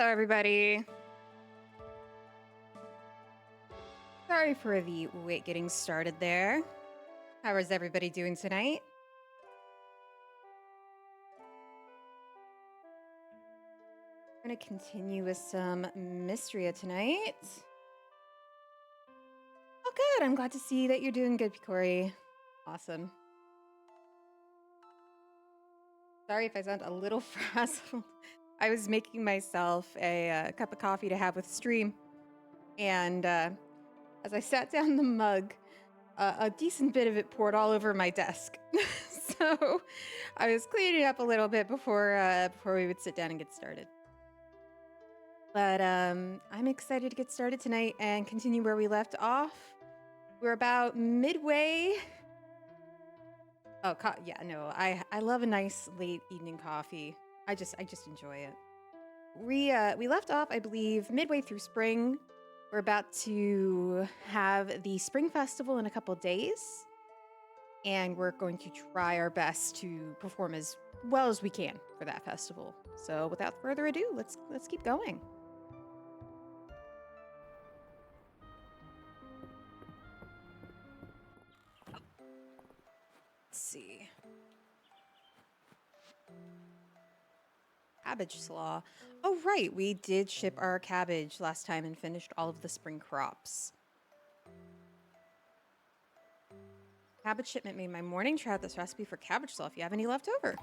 Hello, everybody. Sorry for the wait getting started there. How is everybody doing tonight? I'm going to continue with some Mistria tonight. Oh, good. I'm glad to see that you're doing good, Picori. Awesome. Sorry if I sound a little frazzled. I was making myself a cup of coffee to have with stream. And as I sat down the mug, a decent bit of it poured all over my desk. So I was cleaning up a little bit before we would sit down and get started. But I'm excited to get started tonight and continue where we left off. We're about midway. Oh, yeah, no, I love a nice late evening coffee. I just enjoy it. We left off, I believe, midway through spring. We're about to have the Spring Festival in a couple days, and we're going to try our best to perform as well as we can for that festival. So without further ado, let's keep going. Let's see. Cabbage slaw. Oh, right. We did ship our cabbage last time and finished all of the spring crops. Cabbage shipment made my morning. Try out this recipe for cabbage slaw if you have any left over.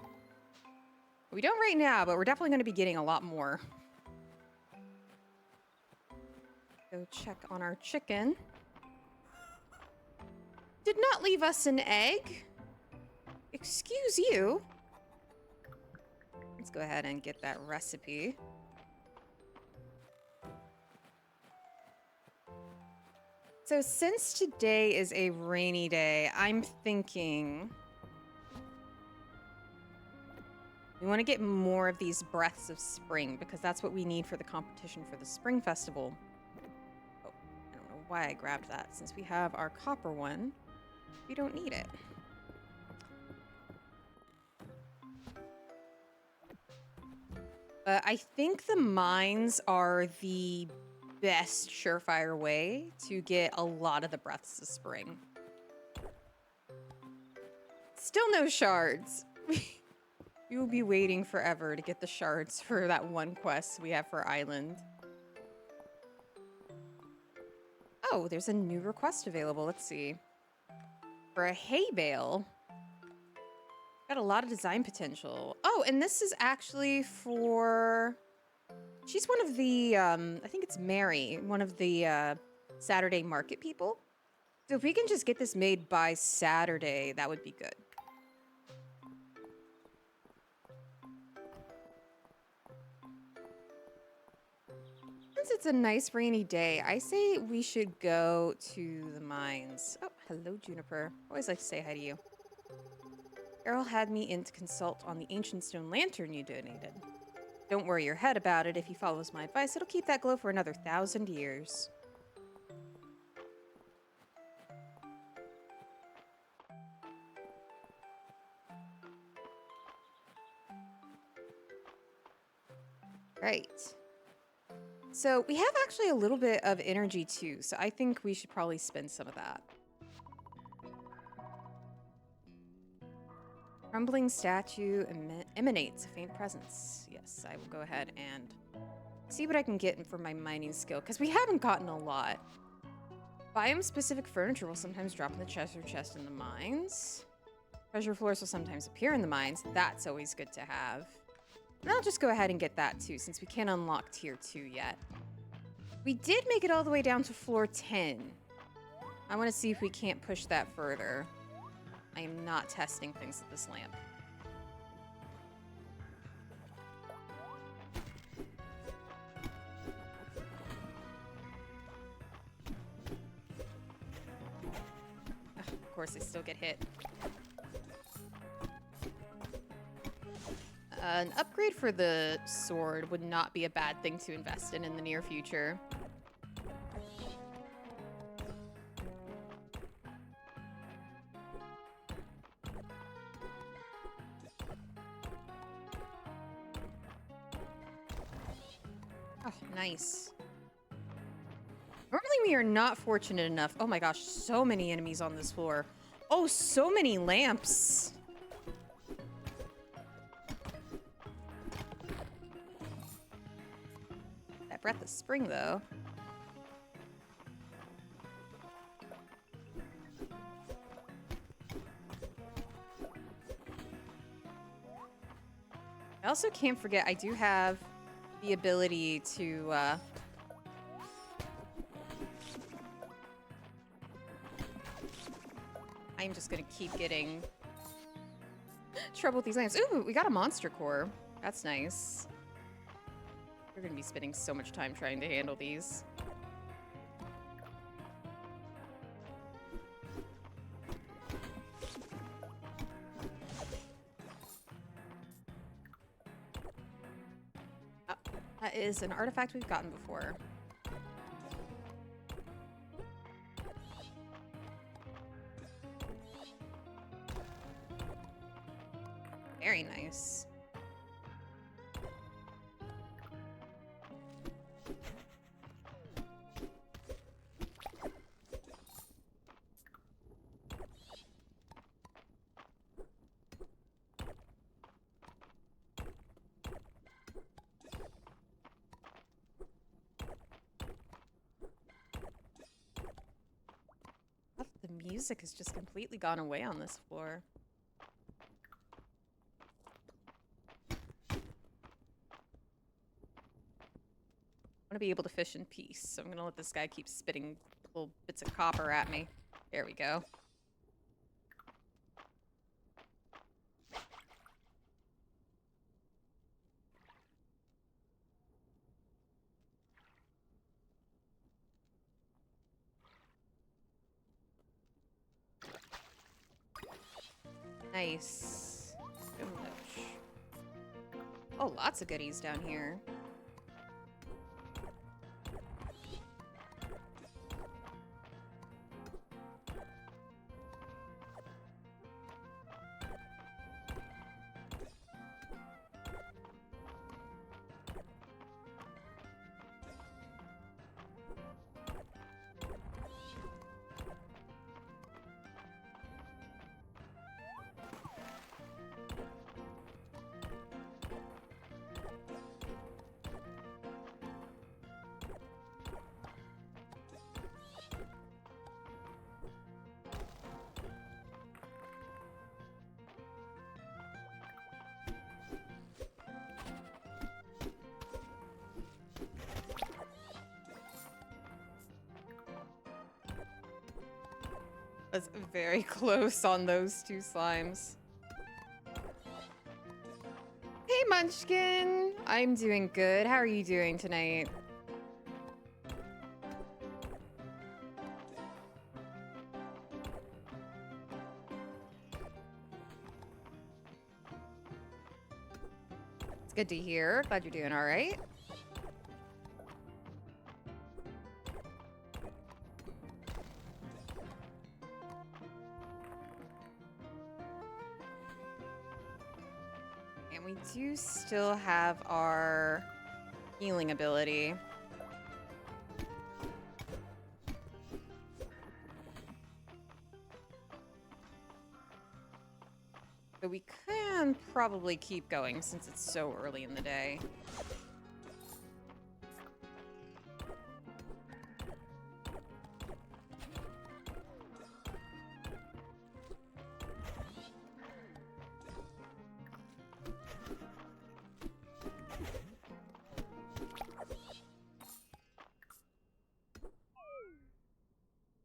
We don't right now, but we're definitely going to be getting a lot more. Go check on our chicken. Did not leave us an egg. Excuse you. Let's go ahead and get that recipe. So since today is a rainy day, I'm thinking we want to get more of these breaths of spring because that's what we need for the competition for the Spring Festival. Oh, I don't know why I grabbed that. Since we have our copper one, we don't need it. I think the mines are the best surefire way to get a lot of the breaths of spring. Still no shards. We will be waiting forever to get the shards for that one quest we have for Island. Oh, there's a new request available. Let's see. For a hay bale. Got a lot of design potential. Oh, and this is actually for... She's one of the, I think it's Mary, one of the Saturday market people. So if we can just get this made by Saturday, that would be good. Since it's a nice rainy day, I say we should go to the mines. Oh, hello, Juniper. Always like to say hi to you. Errol had me in to consult on the ancient stone lantern you donated. Don't worry your head about it. If he follows my advice, it'll keep that glow for another 1,000 years. Right. So we have actually a little bit of energy too, so I think we should probably spend some of that. Crumbling statue emanates a faint presence. Yes, I will go ahead and see what I can get for my mining skill, because we haven't gotten a lot. Biome-specific furniture will sometimes drop in the treasure chest in the mines. Treasure floors will sometimes appear in the mines. That's always good to have. And I'll just go ahead and get that too, since we can't unlock tier 2 yet. We did make it all the way down to floor 10. I want to see if we can't push that further. I am not testing things with this lamp. Ugh, of course, I still get hit. An upgrade for the sword would not be a bad thing to invest in the near future. Oh, nice. Normally we are not fortunate enough. Oh my gosh, so many enemies on this floor. Oh, so many lamps. That breath of spring, though. I also can't forget, I do have the ability to, I'm just gonna keep getting trouble with these lamps. Ooh, we got a monster core. That's nice. We're gonna be spending so much time trying to handle these. That is an artifact we've gotten before. Very nice. The music has just completely gone away on this floor. I want to be able to fish in peace, so I'm gonna let this guy keep spitting little bits of copper at me. There we go. Nice. Oh, lots of goodies down here. Was very close on those two slimes. Hey, Munchkin! I'm doing good. How are you doing tonight? It's good to hear. Glad you're doing all right. And we do still have our healing ability. So we can probably keep going since it's so early in the day.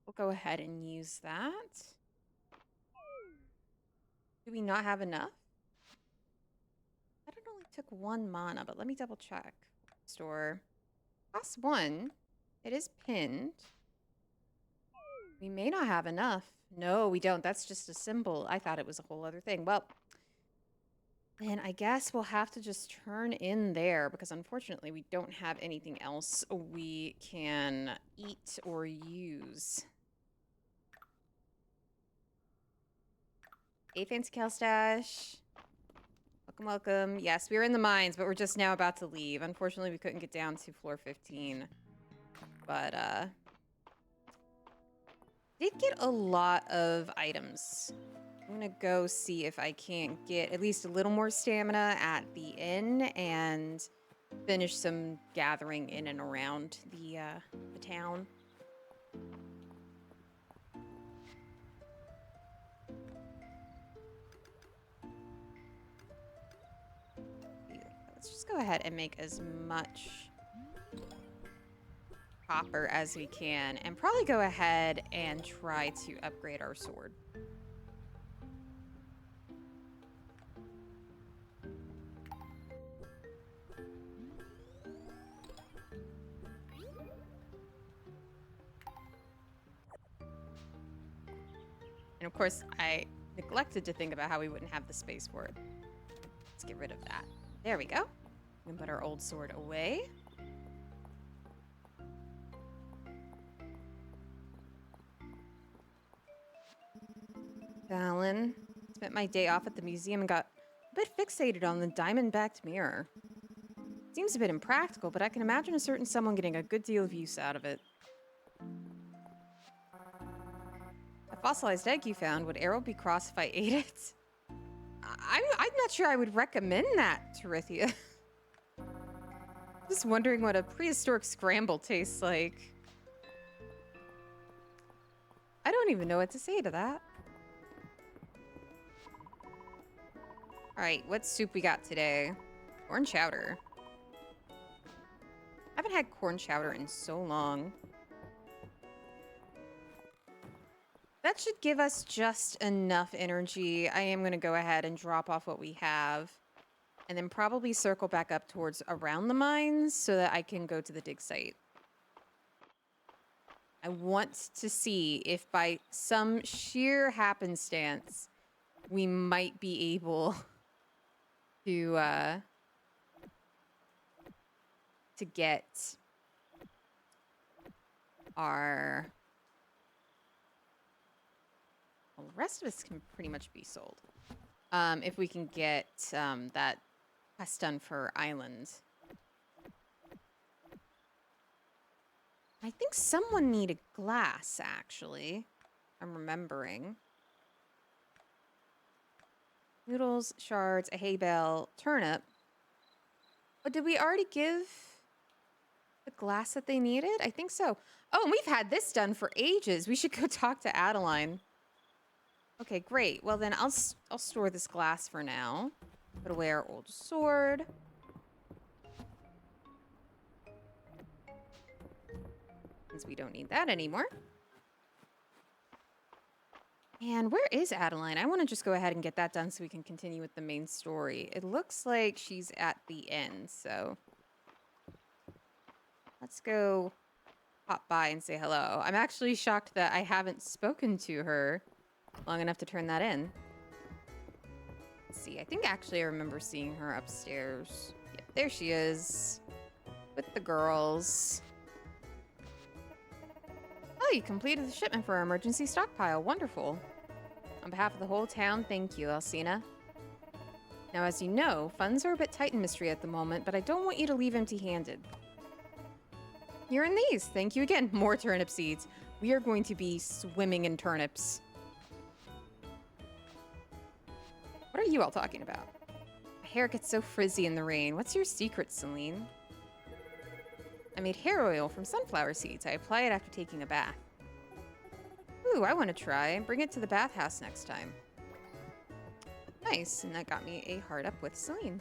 We'll go ahead and use that. Do we not have enough? That only took 1 mana, but let me double check. Store. Cost 1. It is pinned. We may not have enough. No, we don't. That's just a symbol. I thought it was a whole other thing. Well, then I guess we'll have to just turn in there because unfortunately we don't have anything else we can eat or use. Hey, Fancy Calstash. Welcome, welcome. Yes, we were in the mines, but we're just now about to leave. Unfortunately, we couldn't get down to floor 15. But, did get a lot of items. I'm gonna go see if I can't get at least a little more stamina at the inn and finish some gathering in and around the town. Let's just go ahead and make as much copper as we can and probably go ahead and try to upgrade our sword. And of course, I neglected to think about how we wouldn't have the space for it. Let's get rid of that. There we go. We can put our old sword away. Fallon. Spent my day off at the museum and got a bit fixated on the diamond-backed mirror. Seems a bit impractical, but I can imagine a certain someone getting a good deal of use out of it. A fossilized egg you found, would arrow be crossed if I ate it? I'm not sure I would recommend that, Terithia. Just wondering what a prehistoric scramble tastes like. I don't even know what to say to that. Alright, what soup we got today? Corn chowder. I haven't had corn chowder in so long. That should give us just enough energy. I am going to go ahead and drop off what we have. And then probably circle back up towards around the mines so that I can go to the dig site. I want to see if by some sheer happenstance we might be able to get our... Well, the rest of us can pretty much be sold. If we can get that quest done for Island. I think someone needed glass, actually. I'm remembering. Noodles, shards, a hay bale, turnip. But did we already give the glass that they needed? I think so. Oh, and we've had this done for ages. We should go talk to Adeline. Okay, great. Well, then I'll store this glass for now. Put away our old sword. Since we don't need that anymore. And where is Adeline? I want to just go ahead and get that done so we can continue with the main story. It looks like she's at the end, so... Let's go pop by and say hello. I'm actually shocked that I haven't spoken to her long enough to turn that in. Let's see. I think actually I remember seeing her upstairs. Yep, there she is. With the girls. Oh, you completed the shipment for our emergency stockpile. Wonderful. On behalf of the whole town, thank you, Alcina. Now, as you know, funds are a bit tight in Mistria at the moment, but I don't want you to leave empty-handed. Here in these. Thank you again. More turnip seeds. We are going to be swimming in turnips. What are you all talking about? My hair gets so frizzy in the rain. What's your secret, Celine? I made hair oil from sunflower seeds. I apply it after taking a bath. Ooh, I want to try. Bring it to the bathhouse next time. Nice, and that got me a heart up with Celine.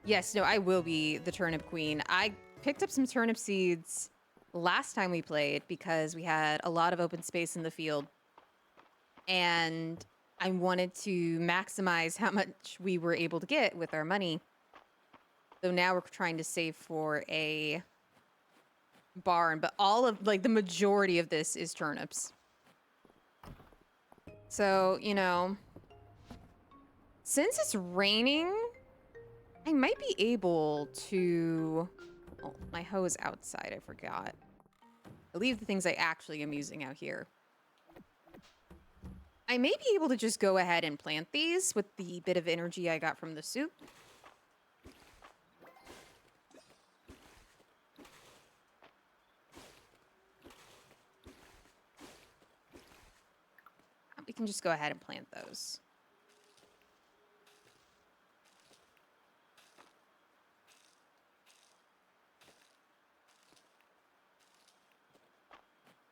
Yes, no, I will be the turnip queen. I picked up some turnip seeds last time we played because we had a lot of open space in the field. And I wanted to maximize how much we were able to get with our money. So now we're trying to save for a barn, but all of, like, the majority of this is turnips. So, you know, since it's raining, I might be able to... Oh, my hoe is outside, I forgot. I leave the things I actually am using out here. I may be able to just go ahead and plant these with the bit of energy I got from the soup. We can just go ahead and plant those.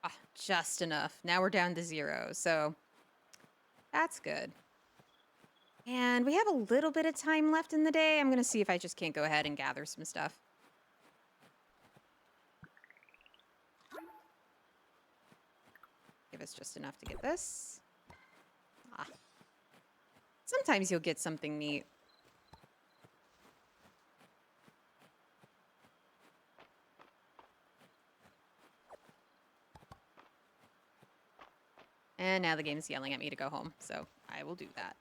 Ah, just enough. Now we're down to 0, so that's good. And we have a little bit of time left in the day. I'm going to see if I just can't go ahead and gather some stuff. Give us just enough to get this. Ah. Sometimes you'll get something neat. And now the game is yelling at me to go home, so I will do that.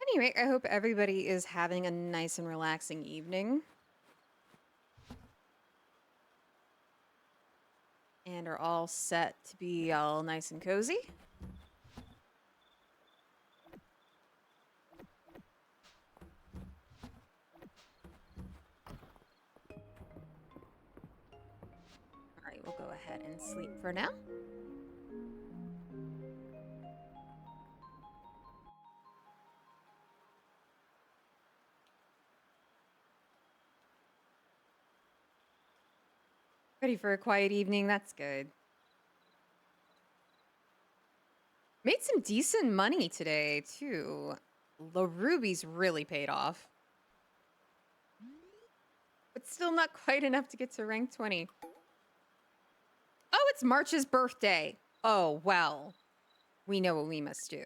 Anyway, I hope everybody is having a nice and relaxing evening. And are all set to be all nice and cozy. All right, we'll go ahead and sleep for now. Ready for a quiet evening? That's good. Made some decent money today, too. The rubies really paid off. But still not quite enough to get to rank 20. Oh, it's March's birthday. Oh, well. We know what we must do.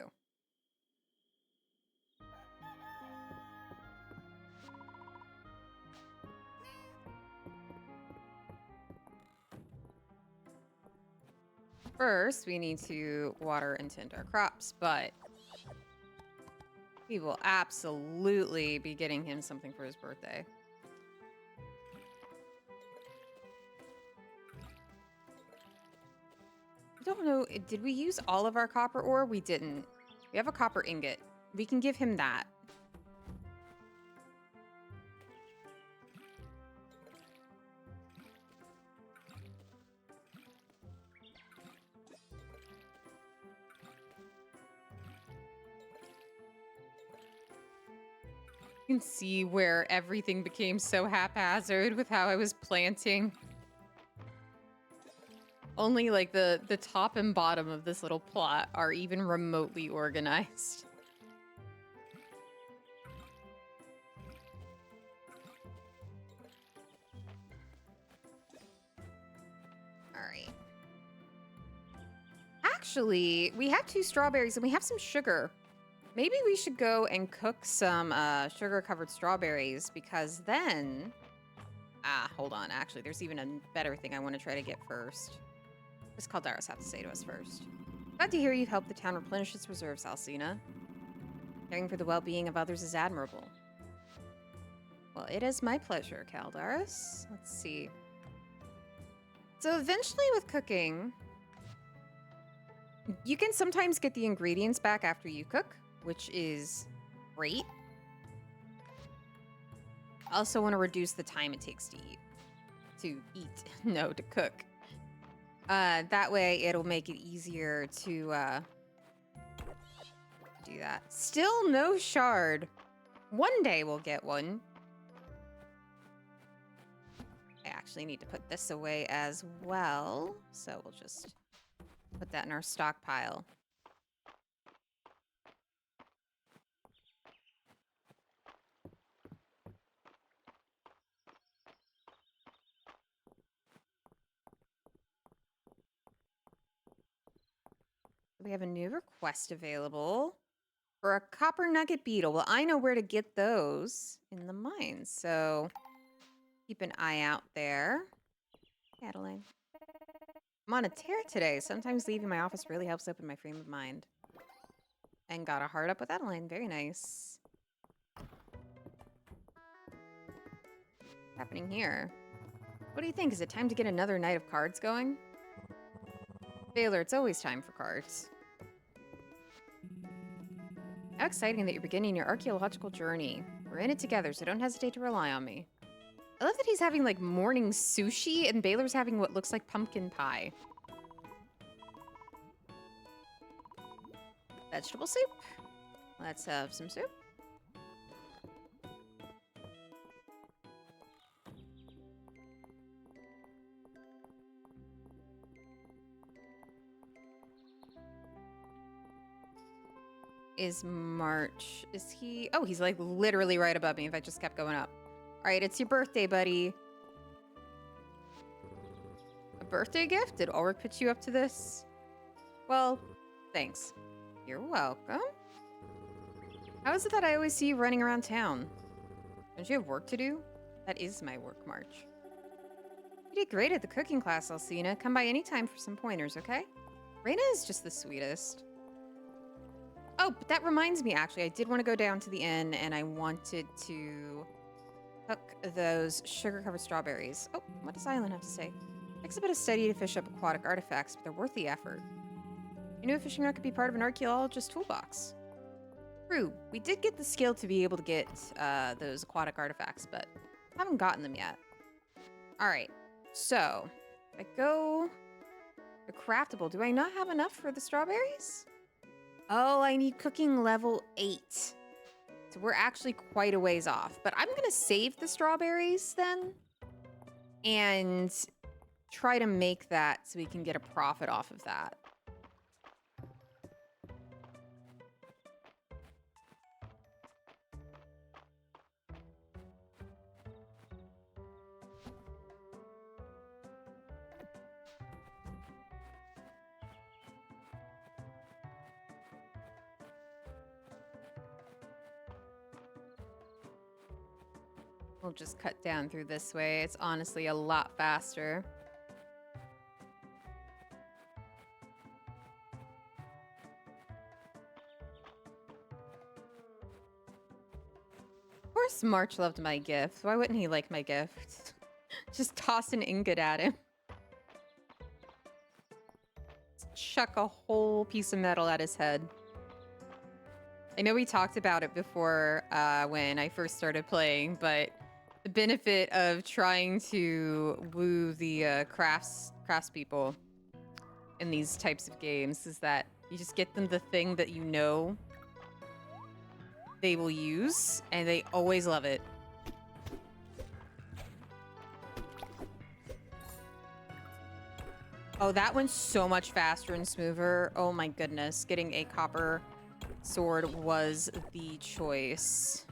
First, we need to water and tend our crops, but we will absolutely be getting him something for his birthday. I don't know, did we use all of our copper ore? We didn't. We have a copper ingot. We can give him that. You can see where everything became so haphazard with how I was planting. Only like the top and bottom of this little plot are even remotely organized. All right. Actually, we have 2 strawberries and we have some sugar. Maybe we should go and cook some sugar-covered strawberries because then... Ah, hold on. Actually, there's even a better thing I want to try to get first. What does Caldaris have to say to us first? Glad to hear you've helped the town replenish its reserves, Alcina. Caring for the well-being of others is admirable. Well, it is my pleasure, Caldaris. Let's see. So eventually with cooking, you can sometimes get the ingredients back after you cook, which is great. I also want to reduce the time it takes to eat. No, to cook. That way it'll make it easier to do that. Still no shard. One day we'll get one. I actually need to put this away as well. So we'll just put that in our stockpile. We have a new request available for a copper nugget beetle. Well, I know where to get those in the mines, so keep an eye out there. Adeline. I'm on a tear today. Sometimes leaving my office really helps open my frame of mind. And got a heart up with Adeline. Very nice. What's happening here? What do you think? Is it time to get another night of cards going? Baylor, it's always time for cards. How exciting that you're beginning your archaeological journey. We're in it together, so don't hesitate to rely on me. I love that he's having, like, morning sushi, and Baylor's having what looks like pumpkin pie. Vegetable soup. Let's have some soup. Is March. Is he? Oh, he's like literally right above me if I just kept going up. All right, it's your birthday, buddy. A birthday gift? Did Ulrich put you up to this? Well, thanks. You're welcome. How is it that I always see you running around town? Don't you have work to do? That is my work, March. You did great at the cooking class, Alcina. Come by anytime for some pointers, okay? Raina is just the sweetest. Oh, but that reminds me, actually, I did want to go down to the inn, and I wanted to cook those sugar-covered strawberries. Oh, what does Island have to say? Takes a bit of study to fish up aquatic artifacts, but they're worth the effort. You knew a fishing rod could be part of an archaeologist's toolbox. True, we did get the skill to be able to get those aquatic artifacts, but haven't gotten them yet. All right, so if I go the craftable, do I not have enough for the strawberries? Oh, I need cooking level 8. So we're actually quite a ways off. But I'm going to save the strawberries then and try to make that so we can get a profit off of that. We'll just cut down through this way. It's honestly a lot faster. Of course March loved my gift. Why wouldn't he like my gift? Just toss an ingot at him. Chuck a whole piece of metal at his head. I know we talked about it before when I first started playing, but the benefit of trying to woo the craftspeople in these types of games is that you just get them the thing that you know they will use, and they always love it. Oh, that went so much faster and smoother. Oh my goodness. Getting a copper sword was the choice.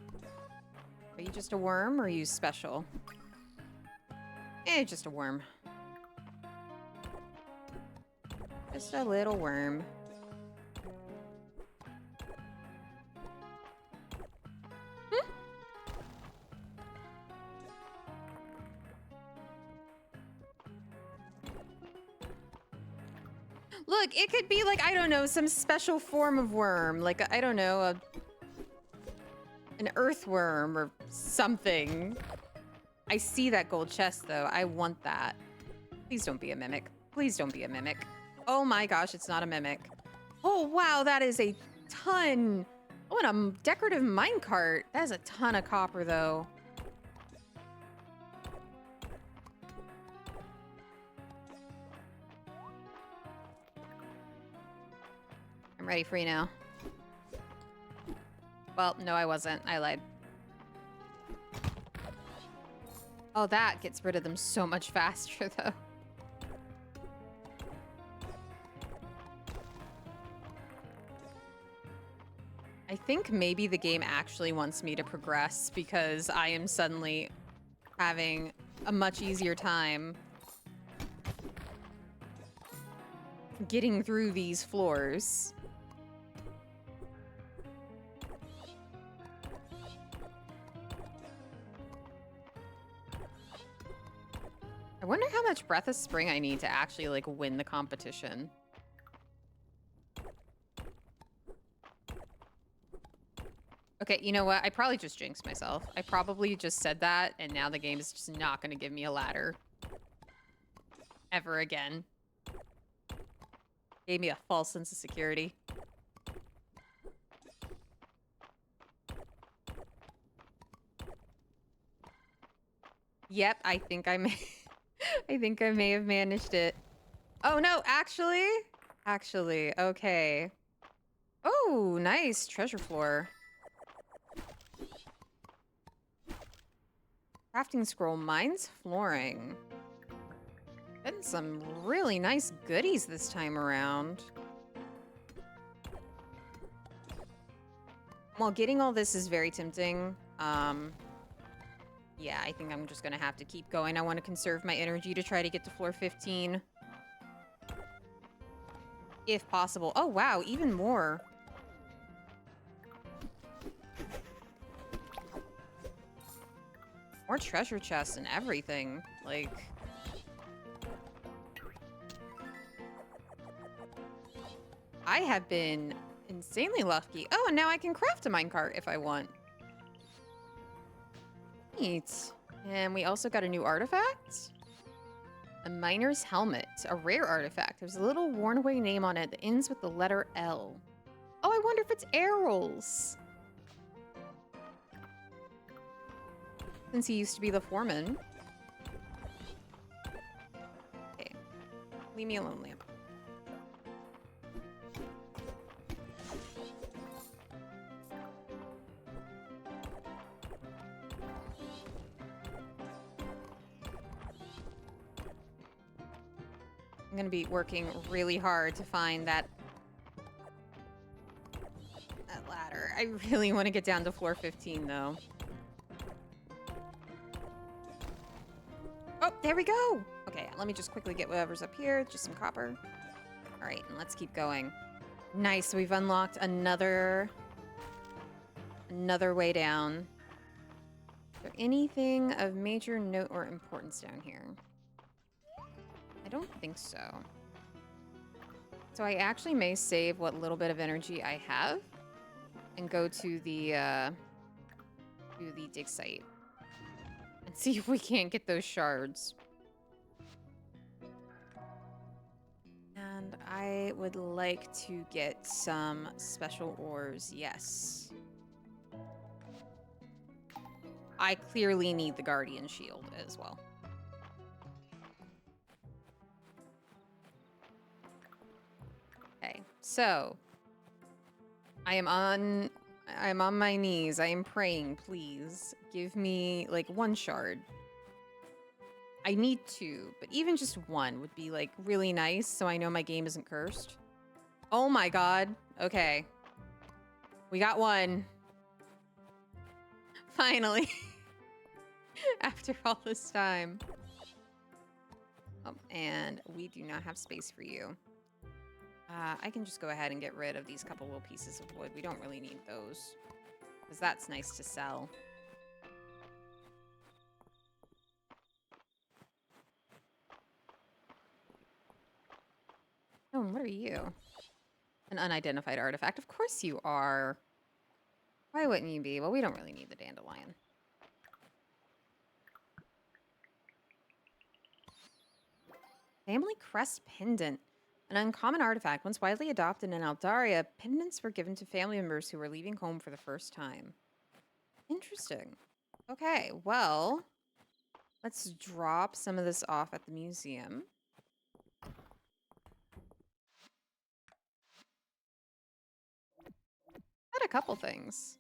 Are you just a worm or are you special? Just a worm. Just a little worm. Look, it could be like, I don't know, some special form of worm. Like, I don't know, an earthworm or something. I see that gold chest, though. I want that. Please don't be a mimic. Please don't be a mimic. Oh my gosh, it's not a mimic. Oh, wow, that is a ton. Oh, and a decorative minecart. That is a ton of copper, though. I'm ready for you now. Well, no, I wasn't. I lied. Oh, that gets rid of them so much faster, though. I think maybe the game actually wants me to progress because I am suddenly having a much easier time getting through these floors. I wonder how much Breath of Spring I need to actually, like, win the competition. Okay, you know what? I probably just jinxed myself. I probably just said that, and now the game is just not going to give me a ladder. Ever again. Gave me a false sense of security. Yep, I think I may... I think I may have managed it. Oh, no, actually? Actually, okay. Oh, nice. Treasure floor. Crafting scroll. Mine's flooring. Getting some really nice goodies this time around. While getting all this is very tempting, yeah, I think I'm just gonna have to keep going. I want to conserve my energy to try to get to floor 15. If possible. Oh, wow, even more. More treasure chests and everything. Like... I have been insanely lucky. Oh, and now I can craft a minecart if I want. Neat. And we also got a new artifact. A miner's helmet. A rare artifact. There's a little worn away name on it that ends with the letter L. Oh, I wonder if it's Errol's. Since he used to be the foreman. Okay. Leave me alone, lamp. I'm gonna be working really hard to find that ladder. I really want to get down to floor 15, though. Oh, there we go! Okay, let me just quickly get whatever's up here. Just some copper. All right, and let's keep going. Nice, we've unlocked another way down. Is there anything of major note or importance down here? I don't think so. So I actually may save what little bit of energy I have and go to the dig site and see if we can't get those shards. And I would like to get some special ores, yes. I clearly need the Guardian Shield as well. Okay, so I am on my knees. I am praying, please. Give me like one shard. I need two, but even just one would be like really nice so I know my game isn't cursed. Oh my god. Okay. We got one. Finally. After all this time. Oh, and we do not have space for you. I can just go ahead and get rid of these couple little pieces of wood. We don't really need those. Because that's nice to sell. Oh, and what are you? An unidentified artifact. Of course you are. Why wouldn't you be? Well, we don't really need the dandelion. Family crest pendant. An uncommon artifact. Once widely adopted in Aldaria, pendants were given to family members who were leaving home for the first time. Interesting. Okay, well, let's drop some of this off at the museum. Got a couple things.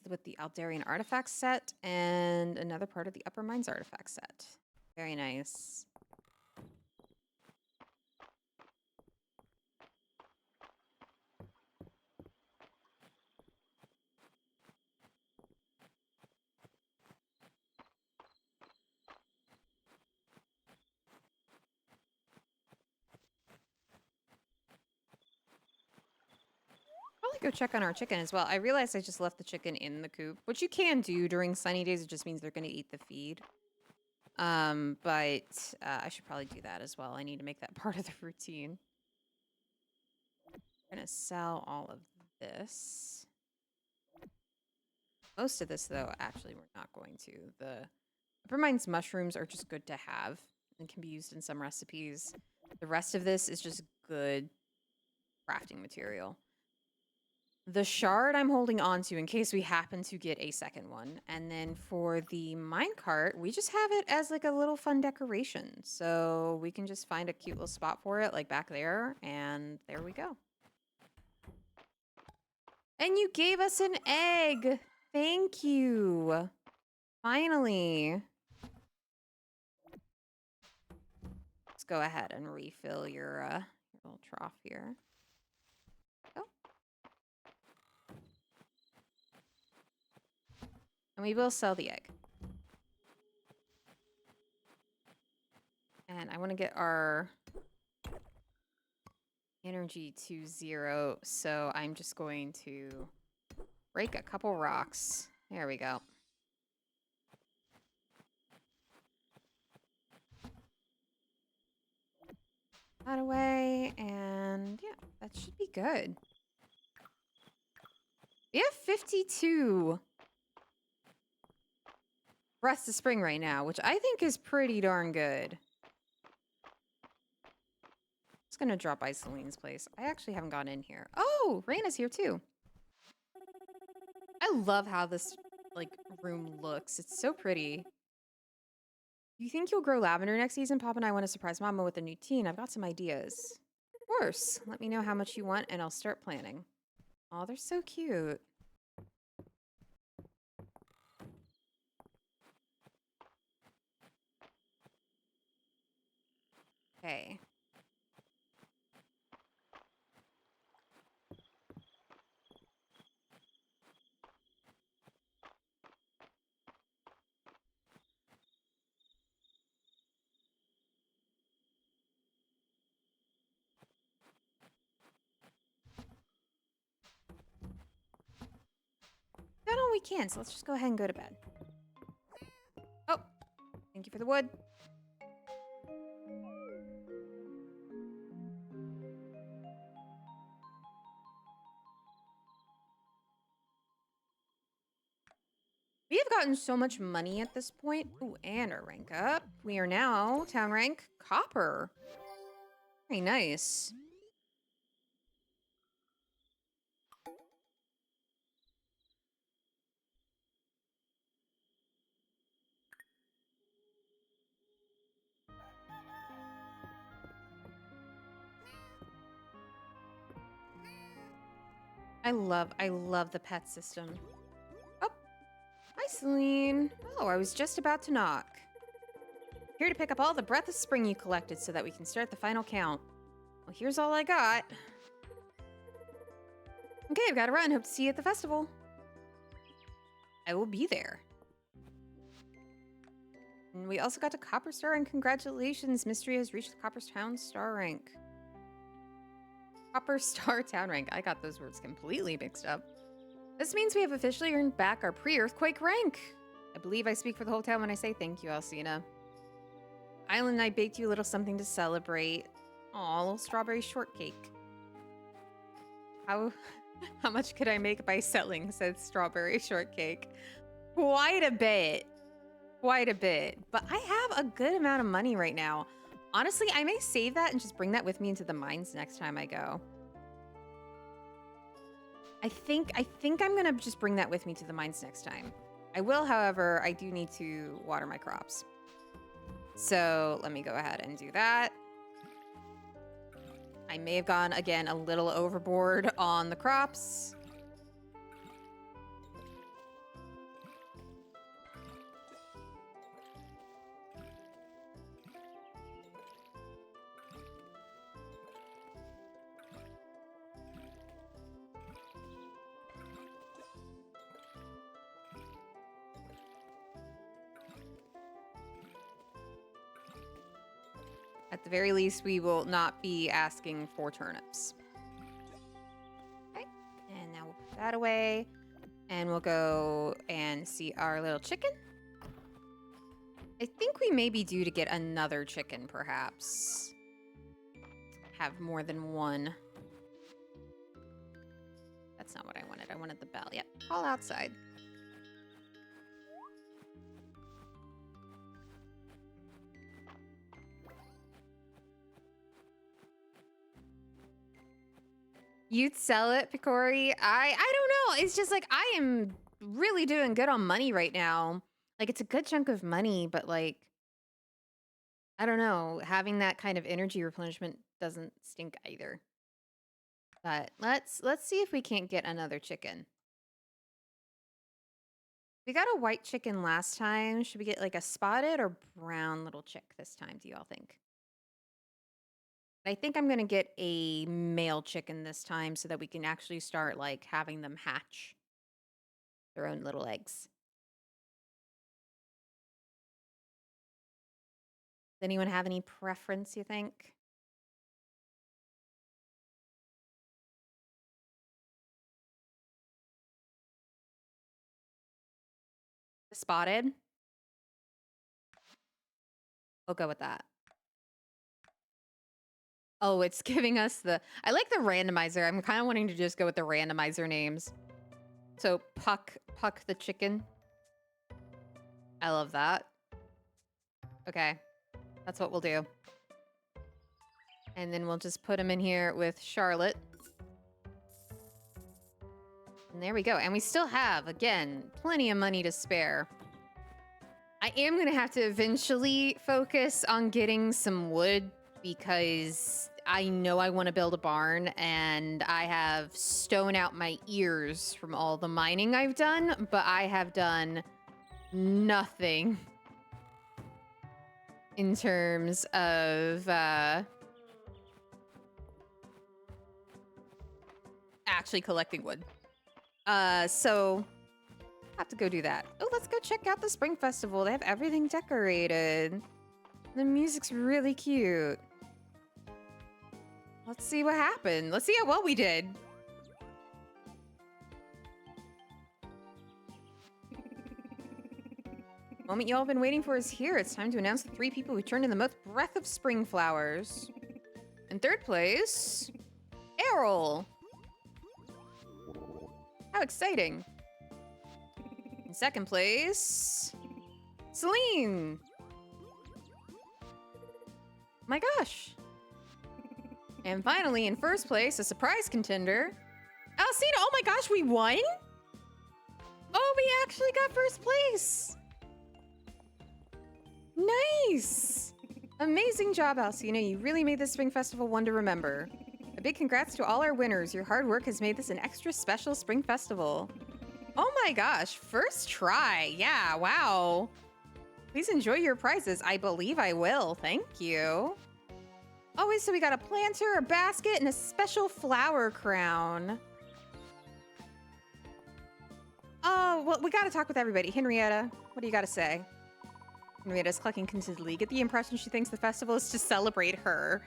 With the Aldarian artifact set and another part of the Upper Mines artifact set. Very nice. Probably go check on our chicken as well. I realized I just left the chicken in the coop, which you can do during sunny days. It just means they're going to eat the feed. But I should probably do that as well. I need to make that part of the routine. I'm going to sell all of this. Most of this, though, actually, we're not going to. The Peppermine's mushrooms are just good to have and can be used in some recipes. The rest of this is just good crafting material. The shard I'm holding on to in case we happen to get a second one. And then for the minecart, we just have it as like a little fun decoration. So we can just find a cute little spot for it, like back there. And there we go. And you gave us an egg. Thank you. Finally. Let's go ahead and refill your little trough here. Oh. And we will sell the egg. And I want to get our energy to 0, so I'm just going to break a couple rocks. There we go. That away, and yeah, that should be good. We have 52 breaths of spring right now, which I think is pretty darn good. Just gonna drop by Celine's place. I actually haven't gone in here. Oh, Raina's here too. I love how this like room looks. It's so pretty. Do you think you'll grow lavender next season? Pop and I want to surprise Mama with a new teen. I've got some ideas. Of course. Let me know how much you want and I'll start planning. Oh, they're so cute. Okay. Done all we can, so let's just go ahead and go to bed. Oh, thank you for the wood. We have gotten so much money at this point. Ooh, and our rank up. We are now town rank copper. Very nice. I love the pet system. Oh, hi, Celine. Oh, I was just about to knock. Here to pick up all the breath of spring you collected so that we can start the final count. Well, here's all I got. Okay, I've got to run. Hope to see you at the festival. I will be there. And we also got to Copper Star, and congratulations, Mistria has reached the Copper Town Star rank. Copper Star Town rank. I got those words completely mixed up. This means we have officially earned back our pre-earthquake rank. I believe I speak for the whole town when I say thank you, Alcina. Island and I baked you a little something to celebrate. Aw, a little strawberry shortcake. How much could I make by selling said strawberry shortcake? Quite a bit. Quite a bit. But I have a good amount of money right now. Honestly, I may save that and just bring that with me into the mines next time I go. I think I'm gonna just bring that with me to the mines next time. I will, however, I do need to water my crops. So let me go ahead and do that. I may have gone, again, a little overboard on the crops. At the very least, we will not be asking for turnips. Okay, and now we'll put that away. And we'll go and see our little chicken. I think we may be due to get another chicken, perhaps. Have more than one. That's not what I wanted. I wanted the bell. Yep, call outside. You'd sell it, Picori? I don't know. It's just like I am really doing good on money right now. Like it's a good chunk of money, but like I don't know, having that kind of energy replenishment doesn't stink either. But let's see if we can't get another chicken. We got a white chicken last time. Should we get like a spotted or brown little chick this time, do y'all think? I think I'm going to get a male chicken this time so that we can actually start like having them hatch their own little eggs. Does anyone have any preference, you think? Spotted? We'll go with that. Oh, it's giving us the... I like the randomizer. I'm kind of wanting to just go with the randomizer names. So, Puck the chicken. I love that. Okay. That's what we'll do. And then we'll just put him in here with Charlotte. And there we go. And we still have, again, plenty of money to spare. I am going to have to eventually focus on getting some wood because I know I want to build a barn and I have stone out my ears from all the mining I've done, but I have done nothing in terms of actually collecting wood. So I have to go do that. Oh, let's go check out the Spring Festival. They have everything decorated. The music's really cute. Let's see what happened. Let's see how well we did. Moment y'all been waiting for is here. It's time to announce the 3 people who turned in the most Breath of Spring flowers. In 3rd place, Errol. How exciting. In 2nd place, Celine. My gosh. And finally, in 1st place, a surprise contender, Alcina. Oh my gosh, we won? Oh, we actually got 1st place. Nice. Amazing job, Alcina. You really made this Spring Festival one to remember. A big congrats to all our winners. Your hard work has made this an extra special Spring Festival. Oh my gosh, 1st try. Yeah, wow. Please enjoy your prizes. I believe I will. Thank you. Oh, so we got a planter, a basket, and a special flower crown. Oh, well, we gotta talk with everybody. Henrietta, what do you gotta say? Henrietta's clucking contentedly. Get the impression she thinks the festival is to celebrate her.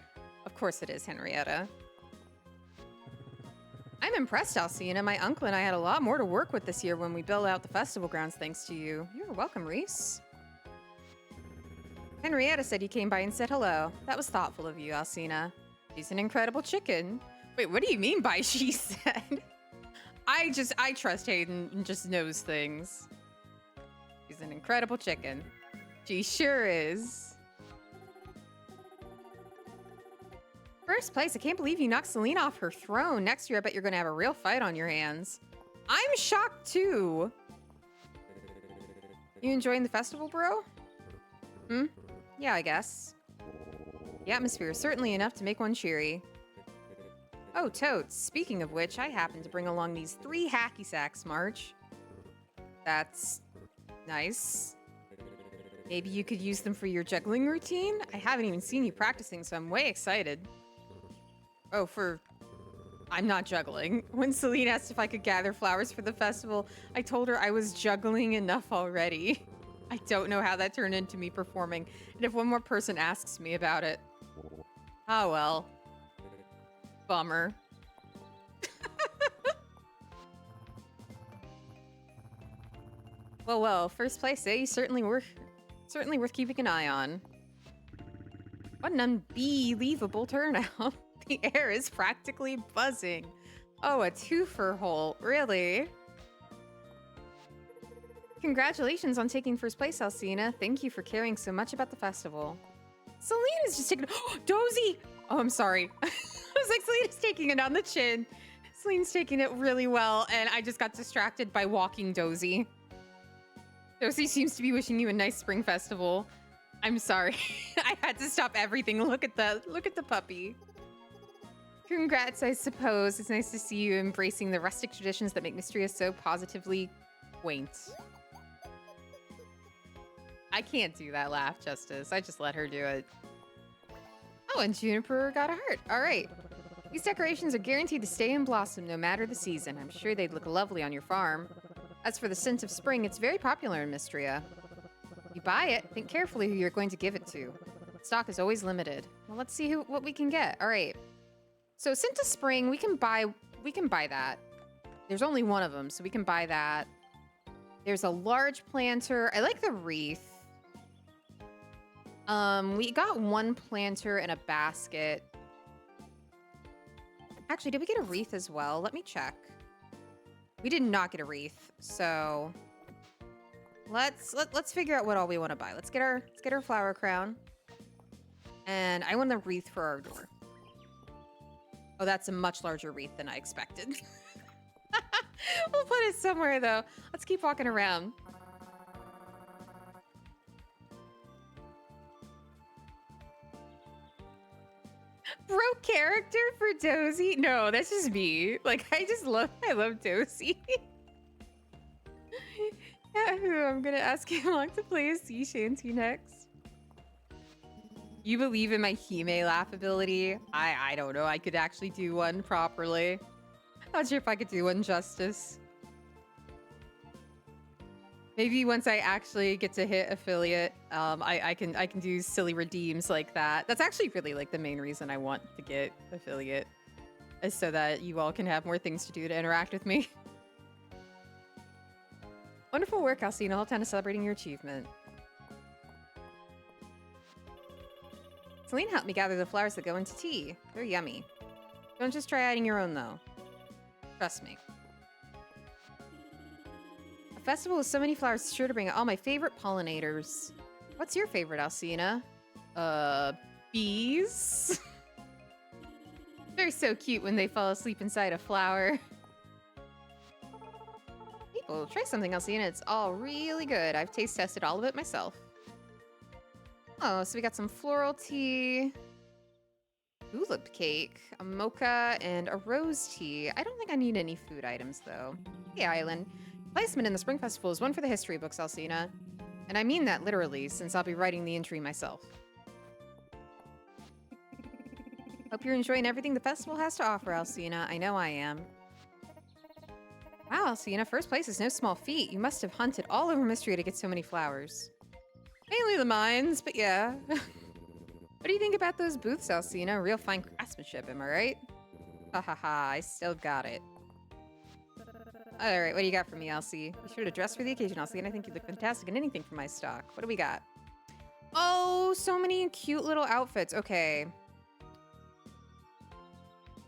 Of course it is, Henrietta. I'm impressed, Alcina. My uncle and I had a lot more to work with this year when we built out the festival grounds thanks to you. You're welcome, Reese. Henrietta said you came by and said hello. That was thoughtful of you, Alcina. She's an incredible chicken. Wait, what do you mean by she said? I trust Hayden and just knows things. She's an incredible chicken. She sure is. 1st place, I can't believe you knocked Celine off her throne. Next year, I bet you're gonna have a real fight on your hands. I'm shocked too. You enjoying the festival, bro? Hmm? Yeah, I guess. The atmosphere is certainly enough to make one cheery. Oh, totes. Speaking of which, I happen to bring along these 3 hacky sacks, March. That's nice. Maybe you could use them for your juggling routine? I haven't even seen you practicing, so I'm way excited. Oh, I'm not juggling. When Celine asked if I could gather flowers for the festival, I told her I was juggling enough already. I don't know how that turned into me performing, and if one more person asks me about it. Oh well. Bummer. Well, 1st place, eh? Certainly worth keeping an eye on. What an unbelievable turnout. The air is practically buzzing. Oh, a twofer hole. Really? Congratulations on taking 1st place, Alcina. Thank you for caring so much about the festival. Celine is just taking... Dozy! Oh, I'm sorry. I was like, Selena's taking it on the chin. Celine's taking it really well, and I just got distracted by walking Dozy. Dozy seems to be wishing you a nice spring festival. I'm sorry. I had to stop everything. Look at the puppy. Congrats, I suppose. It's nice to see you embracing the rustic traditions that make Mistria so positively quaint. I can't do that laugh justice. I just let her do it. Oh, and Juniper got a heart. All right. These decorations are guaranteed to stay in blossom no matter the season. I'm sure they'd look lovely on your farm. As for the scent of spring, it's very popular in Mistria. If you buy it, think carefully who you're going to give it to. Stock is always limited. Well, let's see what we can get. All right. So scent of spring, we can buy that. There's only one of them, so we can buy that. There's a large planter. I like the wreath. We got one planter and a basket. Actually, did we get a wreath as well? Let me check. We did not get a wreath, so let's figure out what all we want to buy. Let's get our flower crown. And I want the wreath for our door. Oh, that's a much larger wreath than I expected. We'll put it somewhere though. Let's keep walking around. Broke character for Dozy? No, that's just me. Like, I love Dozy. Yeah, I'm gonna ask him along to play a sea shanty next. You believe in my Hime laugh ability? I don't know. I could actually do one properly. Not sure if I could do one justice. Maybe once I actually get to hit affiliate, I can do silly redeems like that. That's actually really like the main reason I want to get affiliate, is so that you all can have more things to do to interact with me. Wonderful work, Alcina. Whole time to celebrating your achievement. Celine helped me gather the flowers that go into tea. They're yummy. Don't just try adding your own though. Trust me. A festival with so many flowers is sure to bring out all my favorite pollinators. What's your favorite, Alcina? Bees? They're so cute when they fall asleep inside a flower. People, try something, Alcina. It's all really good. I've taste tested all of it myself. Oh, so we got some floral tea, tulip cake, a mocha, and a rose tea. I don't think I need any food items, though. Hey, Island. Placement in the Spring Festival is one for the history books, Alcina. And I mean that literally, since I'll be writing the entry myself. Hope you're enjoying everything the festival has to offer, Alcina. I know I am. Wow, Alcina, first place is no small feat. You must have hunted all over Mistria to get so many flowers. Mainly the mines, but yeah. What do you think about those booths, Alcina? Real fine craftsmanship, am I right? Ha ha ha, I still got it. Alright, what do you got for me, Elsie? Be sure to dress for the occasion, Elsie, and I think you look fantastic in anything from my stock. What do we got? Oh, so many cute little outfits. Okay.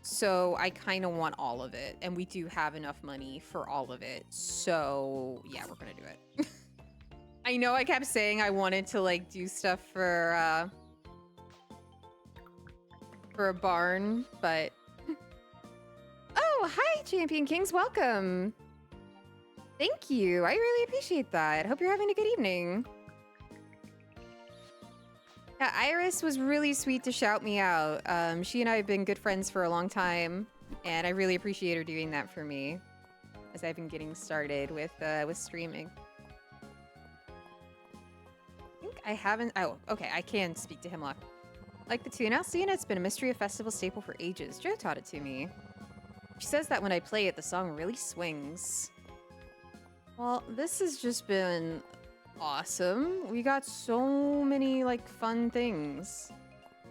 So I kind of want all of it, and we do have enough money for all of it. So yeah, we're gonna do it. I know I kept saying I wanted to like do stuff for a barn, but oh, hi Champion Kings, welcome. Thank you. I really appreciate that. Hope you're having a good evening. Yeah, Iris was really sweet to shout me out. She and I have been good friends for a long time, and I really appreciate her doing that for me as I've been getting started with streaming. I think I haven't. Oh, okay. I can speak to Hemlock. Like the tune, Alcina, it's been a Mistria festival staple for ages. Joe taught it to me. She says that when I play it, the song really swings. Well, this has just been awesome. We got so many, like, fun things.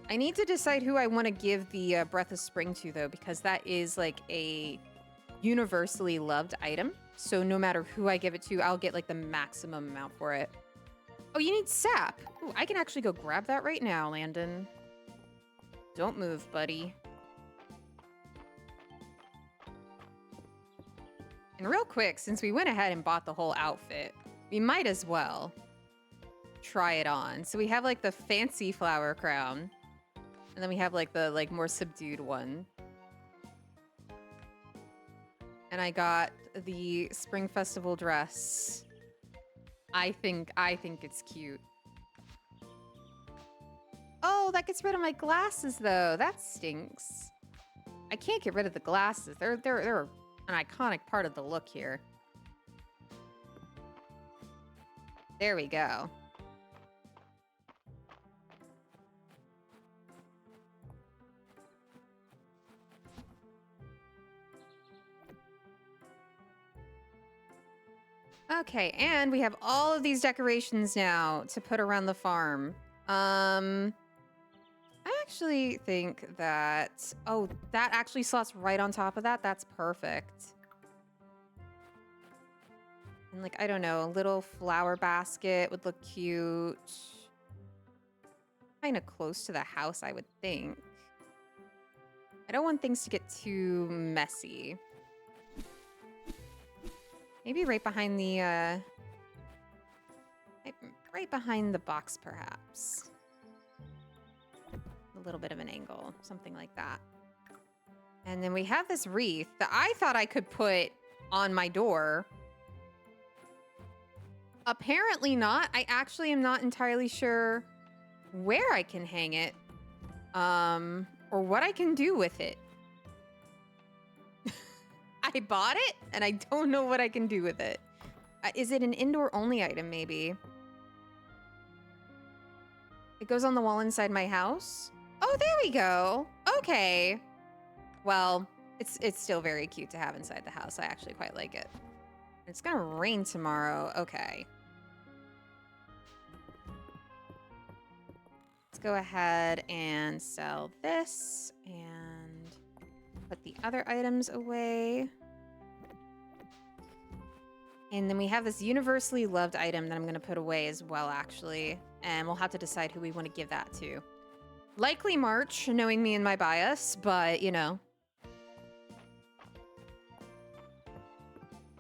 I need to decide who I want to give the Breath of Spring to, though, because that is, like, a universally loved item. So no matter who I give it to, I'll get, like, the maximum amount for it. Oh, you need sap. Ooh, I can actually go grab that right now, Landon. Don't move, buddy. And real quick, since we went ahead and bought the whole outfit, we might as well try it on. So we have like the fancy flower crown, and then we have like the more subdued one. And I got the Spring Festival dress. I think it's cute. Oh, that gets rid of my glasses though. That stinks. I can't get rid of the glasses. They're an iconic part of the look here. There we go. Okay, and we have all of these decorations now to put around the farm. I actually think that... Oh, that actually slots right on top of that. That's perfect. And like, I don't know, a little flower basket would look cute. Kind of close to the house, I would think. I don't want things to get too messy. Maybe right behind the, right behind the box, perhaps. A little bit of an angle, something like that. And then we have this wreath that I thought I could put on my door. Apparently not. I actually am not entirely sure where I can hang it, or what I can do with it. I bought it, and I don't know what I can do with it. Is it an indoor-only item, maybe? It goes on the wall inside my house? Oh, there we go. Okay. Well, it's still very cute to have inside the house. I actually quite like it. It's gonna rain tomorrow. Okay. Let's go ahead and sell this and put the other items away. And then we have this universally loved item that I'm going to put away as well, actually. And we'll have to decide who we want to give that to. Likely March, knowing me and my bias, but, you know.